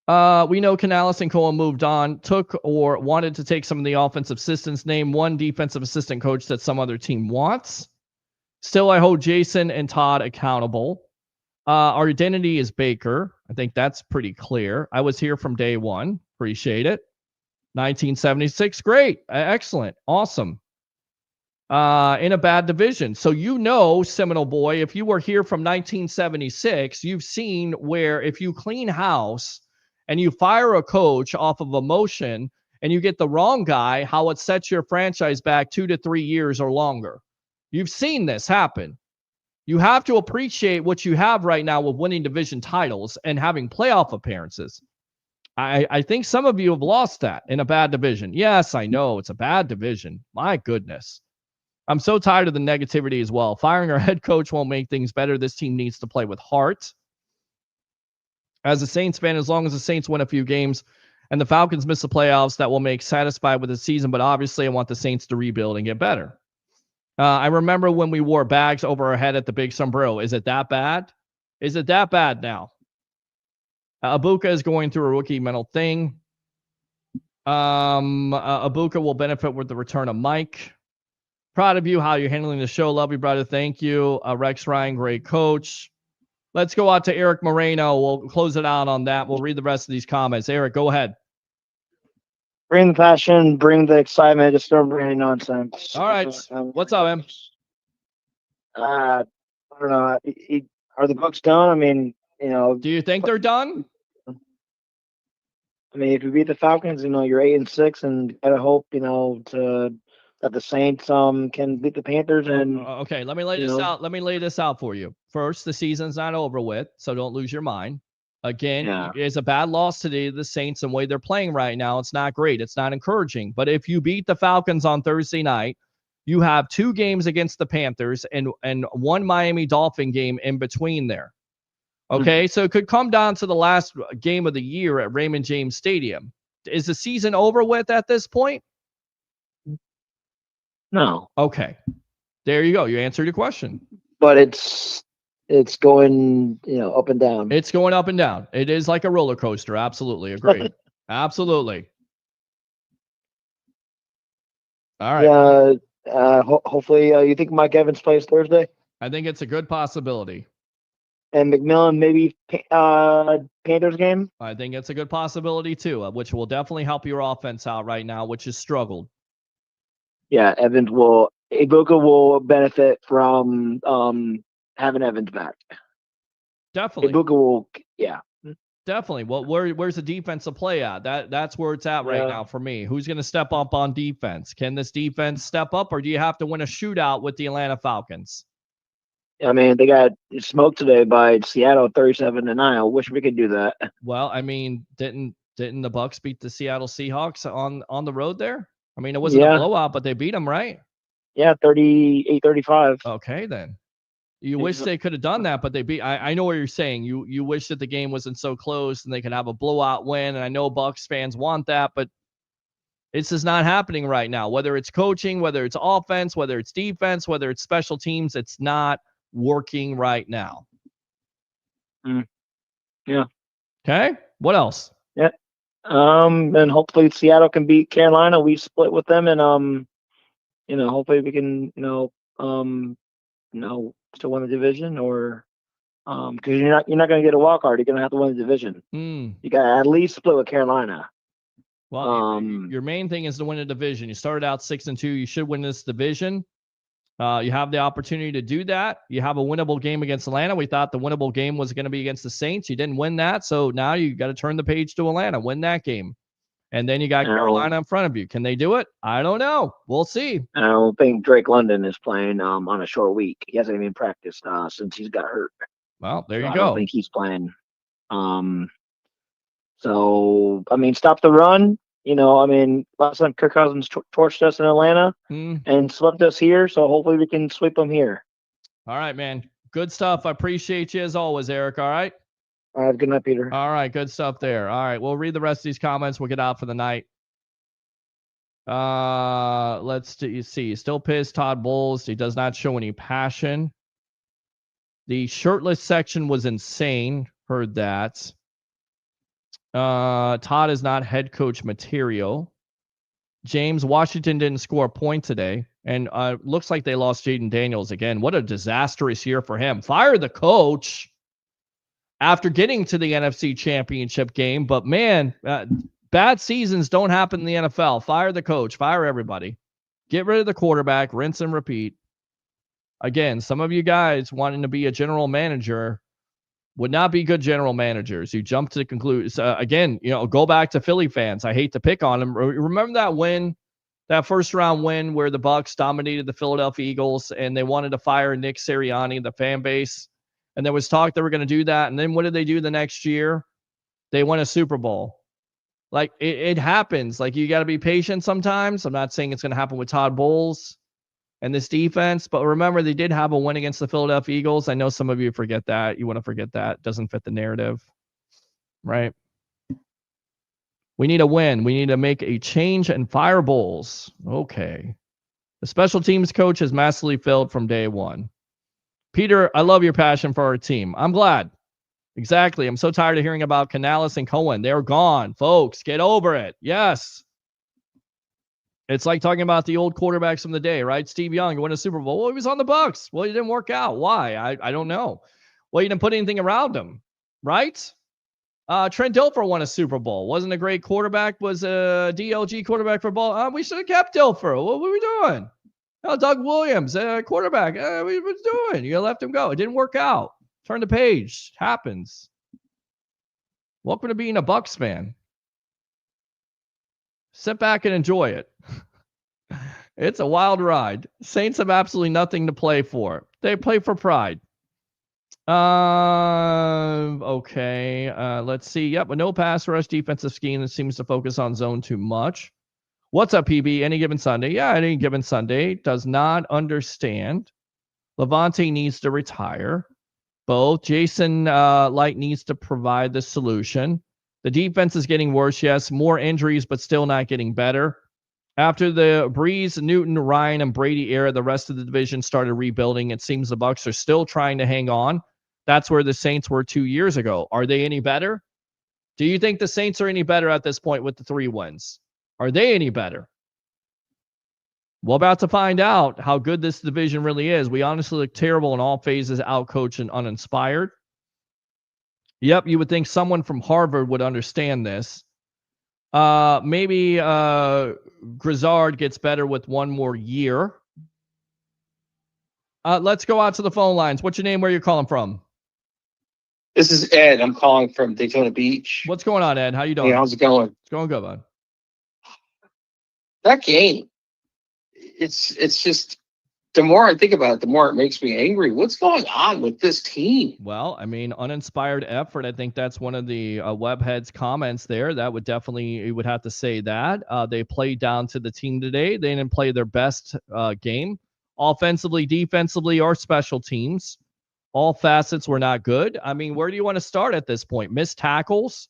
We know Canales and Cohen moved on, took or wanted to take some of the offensive assistants. Name one defensive assistant coach that some other team wants. Still, I hold Jason and Todd accountable. Our identity is Baker. I think that's pretty clear. I was here from day one. Appreciate it. 1976. Great. Excellent. Awesome. In a bad division. So Seminole Boy, if you were here from 1976, you've seen where if you clean house and you fire a coach off of emotion and you get the wrong guy, how it sets your franchise back 2 to 3 years or longer. You've seen this happen. You have to appreciate what you have right now with winning division titles and having playoff appearances. I think some of you have lost that in a bad division. Yes, I know it's a bad division. My goodness. I'm so tired of the negativity as well. Firing our head coach won't make things better. This team needs to play with heart. As a Saints fan, as long as the Saints win a few games and the Falcons miss the playoffs, that will make satisfied with the season. But obviously, I want the Saints to rebuild and get better. I remember when we wore bags over our head at the Big Sombrero. Is it that bad? Is it that bad now? Abuka is going through a rookie mental thing. Abuka will benefit with the return of Mike. Proud of you, how you're handling the show. Love you, brother. Thank you. Rex Ryan, great coach. Let's go out to Eric Moreno. We'll close it out on that. We'll read the rest of these comments. Eric, go ahead. Bring the passion, bring the excitement, just don't bring any nonsense. All right. What's up, man? I don't know. Are the Bucs done? I mean, do you think they're done? I mean, if you beat the Falcons, you're 8-6, and gotta hope, that the Saints can beat the Panthers. And okay, let me lay this out. Let me lay this out for you. First, the season's not over with, so don't lose your mind. Again, it's a bad loss today to the Saints and the way they're playing right now. It's not great. It's not encouraging. But if you beat the Falcons on Thursday night, you have 2 games against the Panthers and one Miami Dolphin game in between there. Okay, so it could come down to the last game of the year at Raymond James Stadium. Is the season over with at this point? No. Okay. There you go. You answered your question. But it's going, up and down. It's going up and down. It is like a roller coaster. Absolutely. Agree. Absolutely. All right. Yeah. Hopefully, you think Mike Evans plays Thursday? I think it's a good possibility. And McMillan, maybe Panthers game? I think it's a good possibility too, which will definitely help your offense out right now, which has struggled. Yeah, Ibuka will benefit from having Evans back. Definitely. Ibuka will, yeah. Definitely. Well, where's the defensive play at? That's where it's at right now for me. Who's going to step up on defense? Can this defense step up, or do you have to win a shootout with the Atlanta Falcons? I mean, they got smoked today by Seattle 37-9. I wish we could do that. Well, I mean, didn't the Bucs beat the Seattle Seahawks on the road there? I mean, it wasn't a blowout, but they beat them, right? Yeah, 38-35. Okay, then. You wish they could have done that, but they beat. I know what you're saying. You wish that the game wasn't so close and they could have a blowout win. And I know Bucs fans want that, but it's just not happening right now. Whether it's coaching, whether it's offense, whether it's defense, whether it's special teams, it's not working right now. Yeah. Okay. What else? Yeah. And hopefully Seattle can beat Carolina. We split with them, and hopefully we can, still win the division, or because you're not going to get a wild card. You're going to have to win the division. You got to at least split with Carolina. Well, your main thing is to win a division. You started out 6-2. You should win this division. You have the opportunity to do that. You have a winnable game against Atlanta. We thought the winnable game was going to be against the Saints. You didn't win that, so now you got to turn the page to Atlanta, win that game. And then you got Carolina in front of you. Can they do it? I don't know. We'll see. I don't think Drake London is playing on a short week. He hasn't even practiced since he's got hurt. Well, there you go. I don't think he's playing. So, I mean, stop the run. Last time Kirk Cousins torched us in Atlanta and swept us here, so hopefully we can sweep them here. All right, man. Good stuff. I appreciate you as always, Eric. All right. All right. Good night, Peter. All right. Good stuff there. All right. We'll read the rest of these comments. We'll get out for the night. Let's see. Still pissed. Todd Bowles. He does not show any passion. The shirtless section was insane. Heard that. Todd is not head coach material. James, Washington didn't score a point today. And looks like they lost Jaden Daniels again. What a disastrous year for him. Fire the coach after getting to the NFC Championship game. But, man, bad seasons don't happen in the NFL. Fire the coach. Fire everybody. Get rid of the quarterback. Rinse and repeat. Again, some of you guys wanting to be a general manager would not be good general managers. You jump to the conclusion. Again, go back to Philly fans. I hate to pick on them. Remember that win, that first round win where the Bucs dominated the Philadelphia Eagles and they wanted to fire Nick Sirianni, the fan base. And there was talk they were going to do that. And then what did they do the next year? They won a Super Bowl. Like it happens. Like you got to be patient sometimes. I'm not saying it's going to happen with Todd Bowles and this defense, but remember they did have a win against the Philadelphia Eagles. I know some of you forget that. You want to forget that. Doesn't fit the narrative, right? We need a win. We need to make a change and fire Bowles. Okay. The special teams coach has massively failed from day one. Peter, I love your passion for our team. I'm glad. Exactly. I'm so tired of hearing about Canales and Cohen. They're gone. Folks, get over it. Yes. It's like talking about the old quarterbacks from the day, right? Steve Young won a Super Bowl. Well, he was on the Bucs. Well, he didn't work out. Why? I don't know. Well, you didn't put anything around him, right? Trent Dilfer won a Super Bowl. Wasn't a great quarterback. Was a DLG quarterback for ball. We should have kept Dilfer. What were we doing? Doug Williams, quarterback. What were we doing? You left him go. It didn't work out. Turn the page. Happens. Welcome to being a Bucs fan. Sit back and enjoy it. It's a wild ride. Saints have absolutely nothing to play for. They play for pride. Okay. Let's see. Yep, with no pass rush defensive scheme that seems to focus on zone too much. What's up, PB? Any given Sunday? Yeah, any given Sunday. Does not understand. Levante needs to retire. Both. Jason Light needs to provide the solution. The defense is getting worse, yes. More injuries, but still not getting better. After the Breeze, Newton, Ryan, and Brady era, the rest of the division started rebuilding. It seems the Bucs are still trying to hang on. That's where the Saints were 2 years ago. Are they any better? Do you think the Saints are any better at this point with the 3 wins? Are they any better? We're about to find out how good this division really is. We honestly look terrible in all phases, outcoached and uninspired. Yep, you would think someone from Harvard would understand this. Maybe Grizzard gets better with one more year. Let's go out to the phone lines. What's your name? Where are you calling from? This is Ed. I'm calling from Daytona Beach. What's going on, Ed? How you doing? Hey, how's it going? It's going good, bud. That game, it's just, the more I think about it, the more it makes me angry. What's going on with this team? Well, I mean, uninspired effort. I think that's one of the webheads comments there. That would definitely, you would have to say that. They played down to the team today. They didn't play their best game. Offensively, defensively, or special teams. All facets were not good. I mean, where do you want to start at this point? Missed tackles,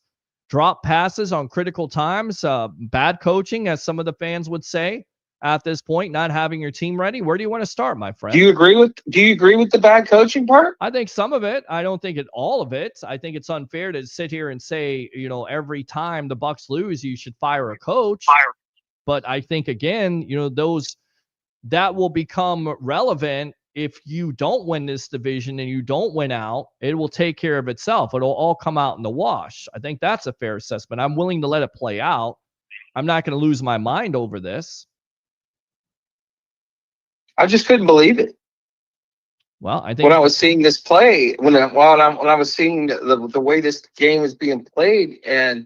drop passes on critical times, bad coaching, as some of the fans would say. At this point, not having your team ready. Where do you want to start, my friend? Do you agree with the bad coaching part? I think some of it. I don't think all of it. I think it's unfair to sit here and say, every time the Bucs lose, you should fire a coach. But I think again, that will become relevant if you don't win this division and you don't win out. It will take care of itself. It'll all come out in the wash. I think that's a fair assessment. I'm willing to let it play out. I'm not going to lose my mind over this. I just couldn't believe it. Well, I think when I was seeing this play, when I was seeing the way this game is being played, and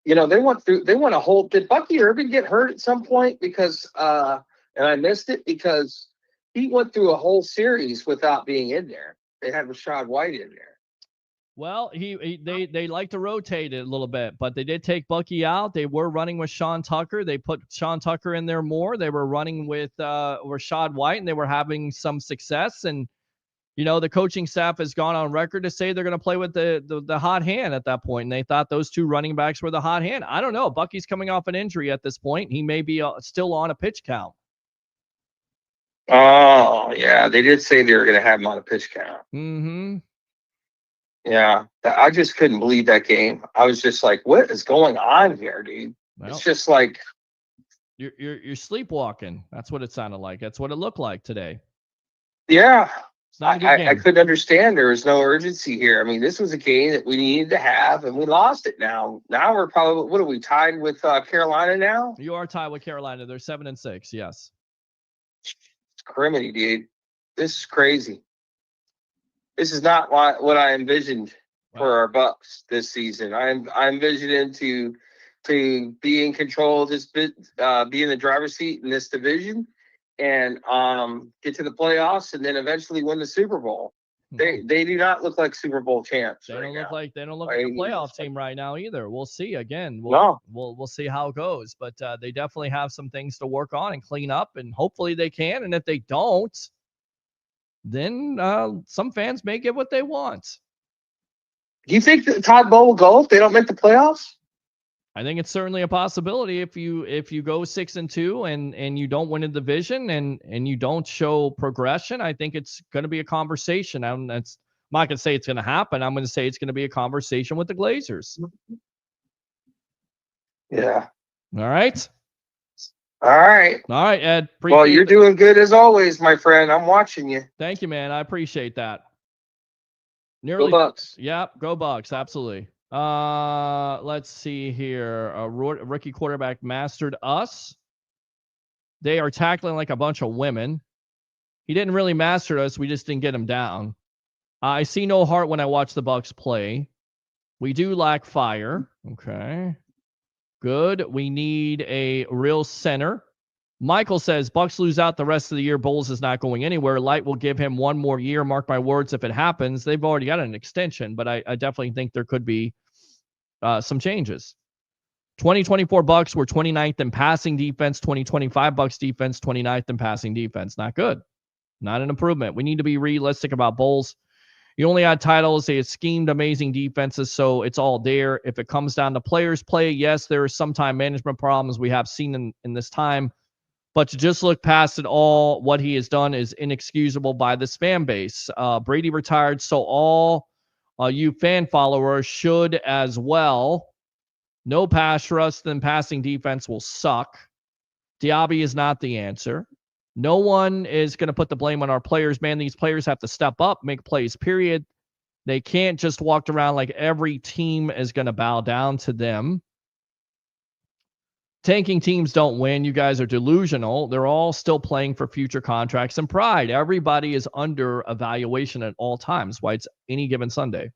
they went a whole. Did Bucky Irving get hurt at some point? Because and I missed it because he went through a whole series without being in there. They had Rashad White in there. Well, they like to rotate it a little bit, but they did take Bucky out. They were running with Sean Tucker. They put Sean Tucker in there more. They were running with Rashad White, and they were having some success. And, the coaching staff has gone on record to say they're going to play with the hot hand at that point, and they thought those two running backs were the hot hand. I don't know. Bucky's coming off an injury at this point. He may be still on a pitch count. Oh, yeah. They did say they were going to have him on a pitch count. Mm-hmm. Yeah. I just couldn't believe that game. I was just like, what is going on here, dude? Well, it's just like you're sleepwalking. That's what it sounded like. That's what it looked like today. Yeah. It's not a good game. I couldn't understand. There was no urgency here. I mean, this was a game that we needed to have, and we lost it now. Now we're probably, what are we, tied with Carolina now? You are tied with Carolina. They're 7-6, yes. It's criminy, dude. This is crazy. This is not what I envisioned for our Bucs this season. I envisioned to be in control of this bit, be in the driver's seat in this division, and get to the playoffs, and then eventually win the Super Bowl. They do not look like Super Bowl champs. They don't look like a playoff team right now either. We'll see again. No. We'll see how it goes, but they definitely have some things to work on and clean up, and hopefully they can. And if they don't, then some fans may get what they want. Do you think that Todd Bowles will go if they don't make the playoffs? I think it's certainly a possibility if you go 6-2 and you don't win a division and you don't show progression. I think it's going to be a conversation. I'm not going to say it's going to happen. I'm going to say it's going to be a conversation with the Glazers. Yeah. All right. All right, Ed. Well, you're doing good as always, my friend. I'm watching you. Thank you, man. I appreciate that. Go Bucs. Yep, go Bucs. Absolutely. Let's see here. A rookie quarterback mastered us. They are tackling like a bunch of women. He didn't really master us. We just didn't get him down. I see no heart when I watch the Bucs play. We do lack fire. Okay. Good. We need a real center. Michael says, Bucs lose out the rest of the year. Bowles is not going anywhere. Light will give him one more year. Mark my words, if it happens. They've already got an extension, but I definitely think there could be some changes. 2024 Bucs were 29th in passing defense. 2025 Bucs defense, 29th in passing defense. Not good. Not an improvement. We need to be realistic about Bowles. You only had titles. They had schemed amazing defenses, so it's all there. If it comes down to players play, yes, there are some time management problems we have seen in this time. But to just look past it all, what he has done is inexcusable by this fan base. Brady retired, so all you fan followers should as well. No pass rush, then passing defense will suck. Diaby is not the answer. No one is going to put the blame on our players. Man, these players have to step up, make plays, period. They can't just walk around like every team is going to bow down to them. Tanking teams don't win. You guys are delusional. They're all still playing for future contracts and pride. Everybody is under evaluation at all times. Why it's any given Sunday.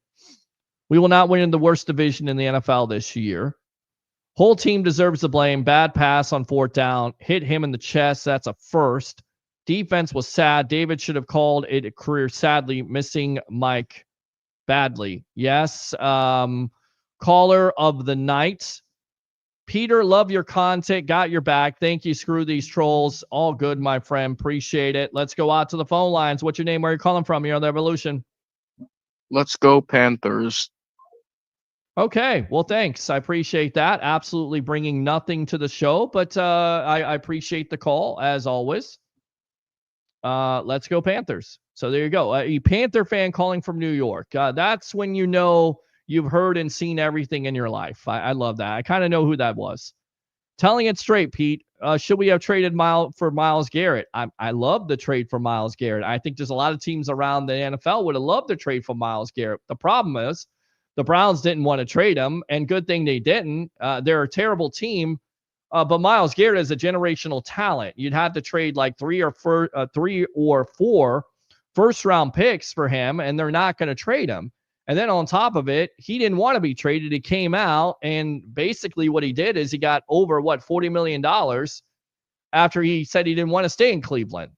We will not win in the worst division in the NFL this year. Whole team deserves the blame. Bad pass on 4th down. Hit him in the chest. That's a first. Defense was sad. David should have called it a career, sadly, missing Mike badly. Yes. Caller of the night. Peter, love your content. Got your back. Thank you. Screw these trolls. All good, my friend. Appreciate it. Let's go out to the phone lines. What's your name? Where are you calling from? You're on the Evolution. Let's go Panthers. Okay. Well, thanks. I appreciate that. Absolutely bringing nothing to the show, but I appreciate the call, as always. Let's go Panthers. So there you go. A Panther fan calling from New York. That's when you know you've heard and seen everything in your life. I love that. I kind of know who that was. Telling it straight, Pete. Should we have traded for Myles Garrett? I love the trade for Myles Garrett. I think there's a lot of teams around the NFL would have loved to trade for Myles Garrett. The problem is the Browns didn't want to trade him, and good thing they didn't. They're a terrible team, but Myles Garrett is a generational talent. You'd have to trade like 3 or 4 first-round picks for him, and they're not going to trade him. And then on top of it, he didn't want to be traded. He came out, and basically what he did is he got over, $40 million after he said he didn't want to stay in Cleveland.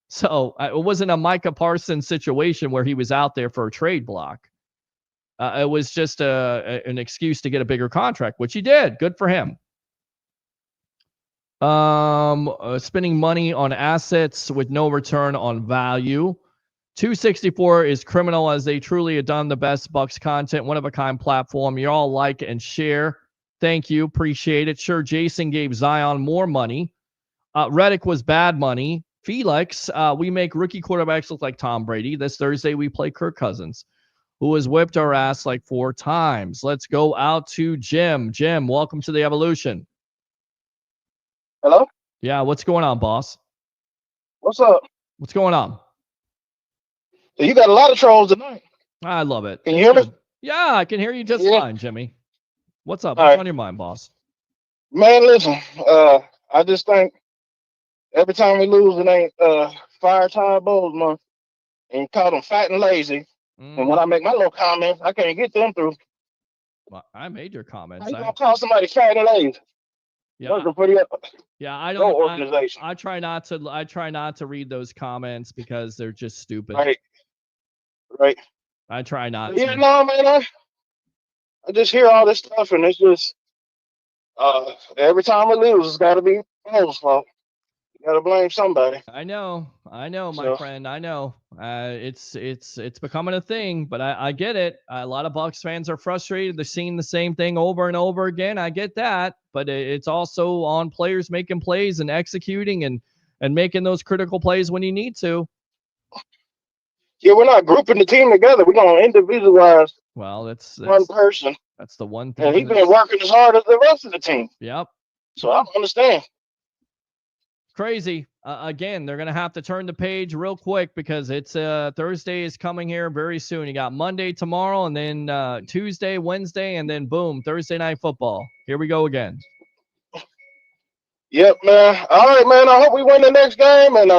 So it wasn't a Micah Parsons situation where he was out there for a trade block. It was just an excuse to get a bigger contract, which he did. Good for him. Spending money on assets with no return on value. 264 is criminal, as they truly have done the best Bucs content, one-of-a-kind platform. You all like and share. Thank you. Appreciate it. Sure, Jason gave Zion more money. Reddick was bad money. Felix, we make rookie quarterbacks look like Tom Brady. This Thursday, we play Kirk Cousins, who has whipped our ass like 4 times. Let's go out to Jim. Jim, welcome to the Evolution. Hello? Yeah, what's going on, boss? What's up? What's going on? You got a lot of trolls tonight. I love it. Can you hear me? Yeah, I can hear you just fine, Jimmy. What's up? All What's right. on your mind, boss? Man, listen, I just think every time we lose, it ain't fire time Bowles month. And you call them fat and lazy. And when I make my little comments, I can't get them through. Well, I made your comments. How you gonna call somebody fat and lazy? Yeah, Those are pretty I no don't. organization. I try not to. I try not to read those comments because they're just stupid. Right. I try not Yeah, to. no, man, I just hear all this stuff, and it's just every time we lose, it's got to be Bowles' fault. You got to blame somebody. I know, my So- friend. I know. It's becoming a thing, but I get it. A lot of Bucs fans are frustrated. They're seeing the same thing over and over again. I get that, but it's also on players making plays and executing and making those critical plays when you need to. Yeah, we're not grouping the team together. We're gonna individualize Well, that's one person, that's the one thing. and he's been working as hard as the rest of the team. Yep. So I don't understand. Crazy. Again, they're going to have to turn the page real quick because it's Thursday is coming here very soon. You got Monday tomorrow, and then Tuesday, Wednesday, and then boom, Thursday night football. Here we go again. Yep, man. All right, man. I hope we win the next game, and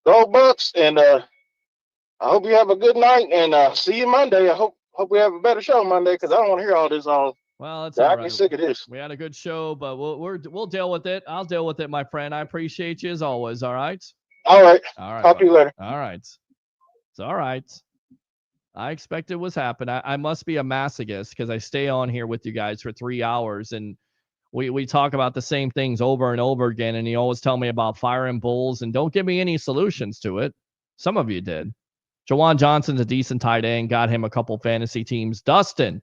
go Bucks. And I hope you have a good night, and see you Monday. I hope we have a better show Monday, because I don't want to hear all this all. Well, it's I all get right. sick of this. We had a good show, but we'll deal with it. I'll deal with it, my friend. I appreciate you as always. All right. All right. All right. Talk to you later. All right. It's all right. I expected what's happened. I must be a masochist because I stay on here with you guys for 3 hours and we talk about the same things over and over again. And you always tell me about firing Bulls and don't give me any solutions to it. Some of you did. Jawan Johnson's a decent tight end. Got him a couple fantasy teams. Dustin,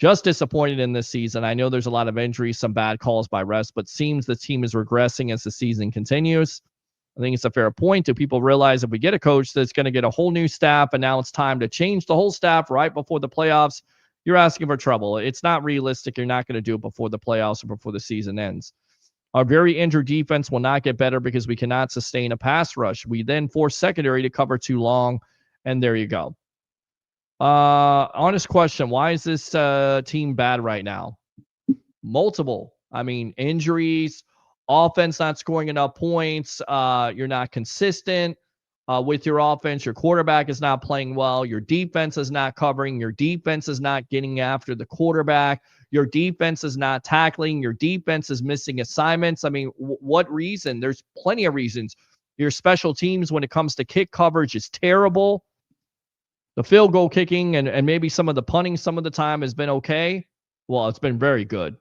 just disappointed in this season. I know there's a lot of injuries, some bad calls by refs, but seems the team is regressing as the season continues. I think it's a fair point. Do people realize if we get a coach that's going to get a whole new staff and now it's time to change the whole staff right before the playoffs, you're asking for trouble. It's not realistic. You're not going to do it before the playoffs or before the season ends. Our very injured defense will not get better because we cannot sustain a pass rush. We then force secondary to cover too long, and there you go. Honest question. Why is this team bad right now? Multiple. I mean, injuries, offense not scoring enough points. You're not consistent with your offense. Your quarterback is not playing well. Your defense is not covering. Your defense is not getting after the quarterback. Your defense is not tackling. Your defense is missing assignments. I mean, what reason? There's plenty of reasons. Your special teams when it comes to kick coverage is terrible. The field goal kicking and maybe some of the punting some of the time has been okay. Well, it's been very good.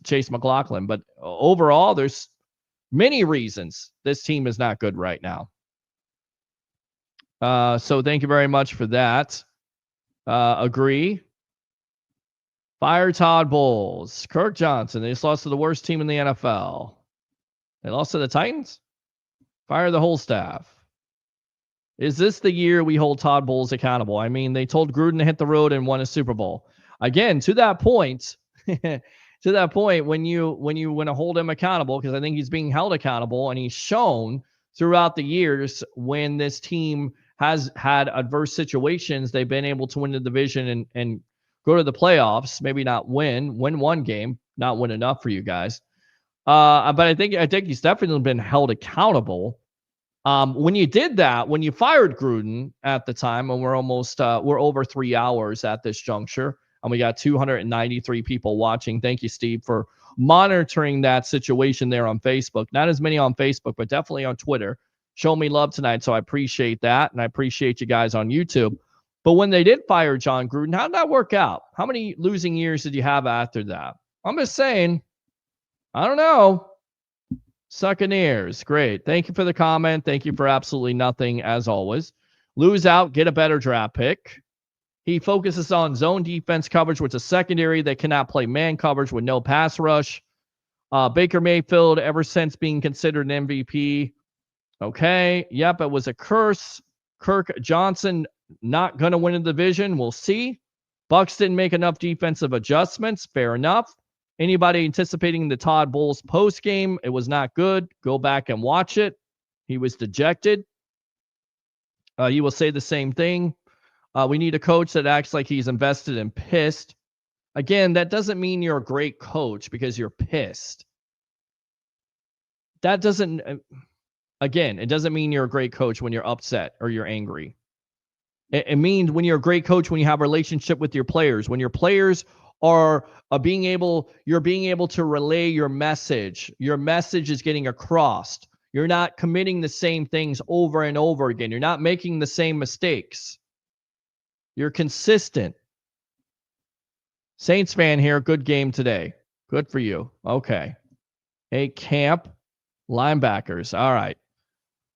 Chase McLaughlin. But overall, there's many reasons this team is not good right now. So thank you very much for that. Agree. Fire Todd Bowles. Kirk Johnson. They just lost to the worst team in the NFL. They lost to the Titans? Fire the whole staff. Is this the year we hold Todd Bowles accountable? I mean, they told Gruden to hit the road and won a Super Bowl. Again, to that point, when you want to hold him accountable, because I think he's being held accountable, and he's shown throughout the years when this team has had adverse situations, they've been able to win the division and go to the playoffs. Maybe not win one game, not win enough for you guys. But I think he's definitely been held accountable. When you did that, when you fired Gruden at the time, and we're over 3 hours at this juncture, and we got 293 people watching. Thank you, Steve, for monitoring that situation there on Facebook. Not as many on Facebook, but definitely on Twitter. Show me love tonight, so I appreciate that, and I appreciate you guys on YouTube. But when they did fire John Gruden, how did that work out? How many losing years did you have after that? I'm just saying, I don't know. Succaneers. Great. Thank you for the comment. Thank you for absolutely nothing, as always. Lose out, get a better draft pick. He focuses on zone defense coverage with a secondary that cannot play man coverage with no pass rush. Baker Mayfield, ever since being considered an MVP. Okay. Yep, it was a curse. Kirk Johnson not going to win the division. We'll see. Bucs didn't make enough defensive adjustments. Fair enough. Anybody anticipating the Todd Bowles post game? It was not good. Go back and watch it. He was dejected. You will say the same thing. We need a coach that acts like he's invested and pissed. Again, that doesn't mean you're a great coach because you're pissed. That doesn't, again, it doesn't mean you're a great coach when you're upset or you're angry. It means when you're a great coach, when you have a relationship with your players, when your players are being able to relay your message. Your message is getting across. You're not committing the same things over and over again. You're not making the same mistakes. You're consistent. Saints fan here. Good game today. Good for you. Okay. Hey, Camp. Linebackers. All right.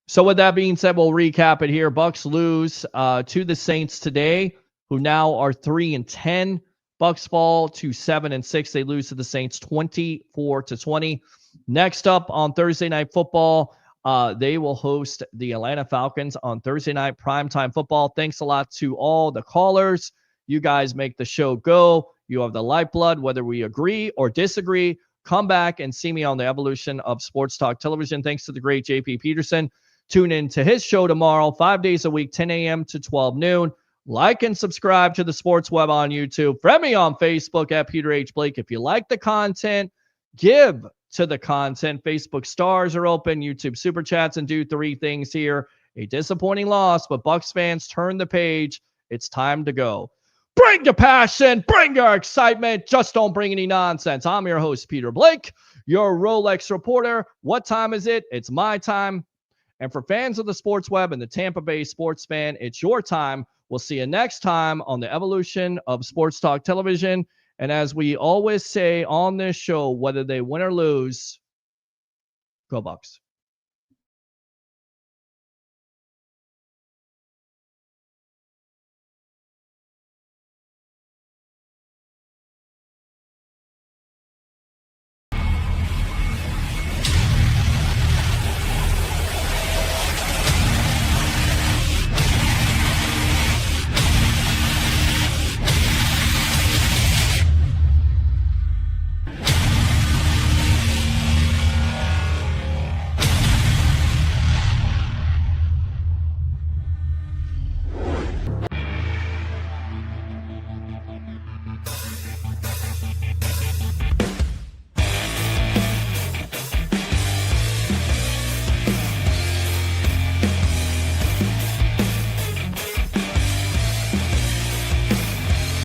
So with that being said, we'll recap it here. Bucs lose to the Saints today, who now are 3-10. Bucs fall to 7-6. They lose to the Saints 24-20. Next up on Thursday Night Football, they will host the Atlanta Falcons on Thursday night primetime football. Thanks a lot to all the callers. You guys make the show go. You have the lifeblood, whether we agree or disagree. Come back and see me on the evolution of Sports Talk Television. Thanks to the great JP Peterson. Tune in to his show tomorrow, 5 days a week, 10 a.m. to 12 noon. Like and subscribe to the Sports Web on YouTube. Friend me on Facebook at Peter H. Blake. If you like the content, give to the content. Facebook stars are open, YouTube super chats, and do 3 things here. A disappointing loss, but Bucs fans turn the page. It's time to go. Bring your passion, bring your excitement. Just don't bring any nonsense. I'm your host, Peter Blake, your Rolex reporter. What time is it? It's my time. And for fans of the Sports Web and the Tampa Bay Sports Fan, it's your time. We'll see you next time on the evolution of Sports Talk Television. And as we always say on this show, whether they win or lose, go Bucs.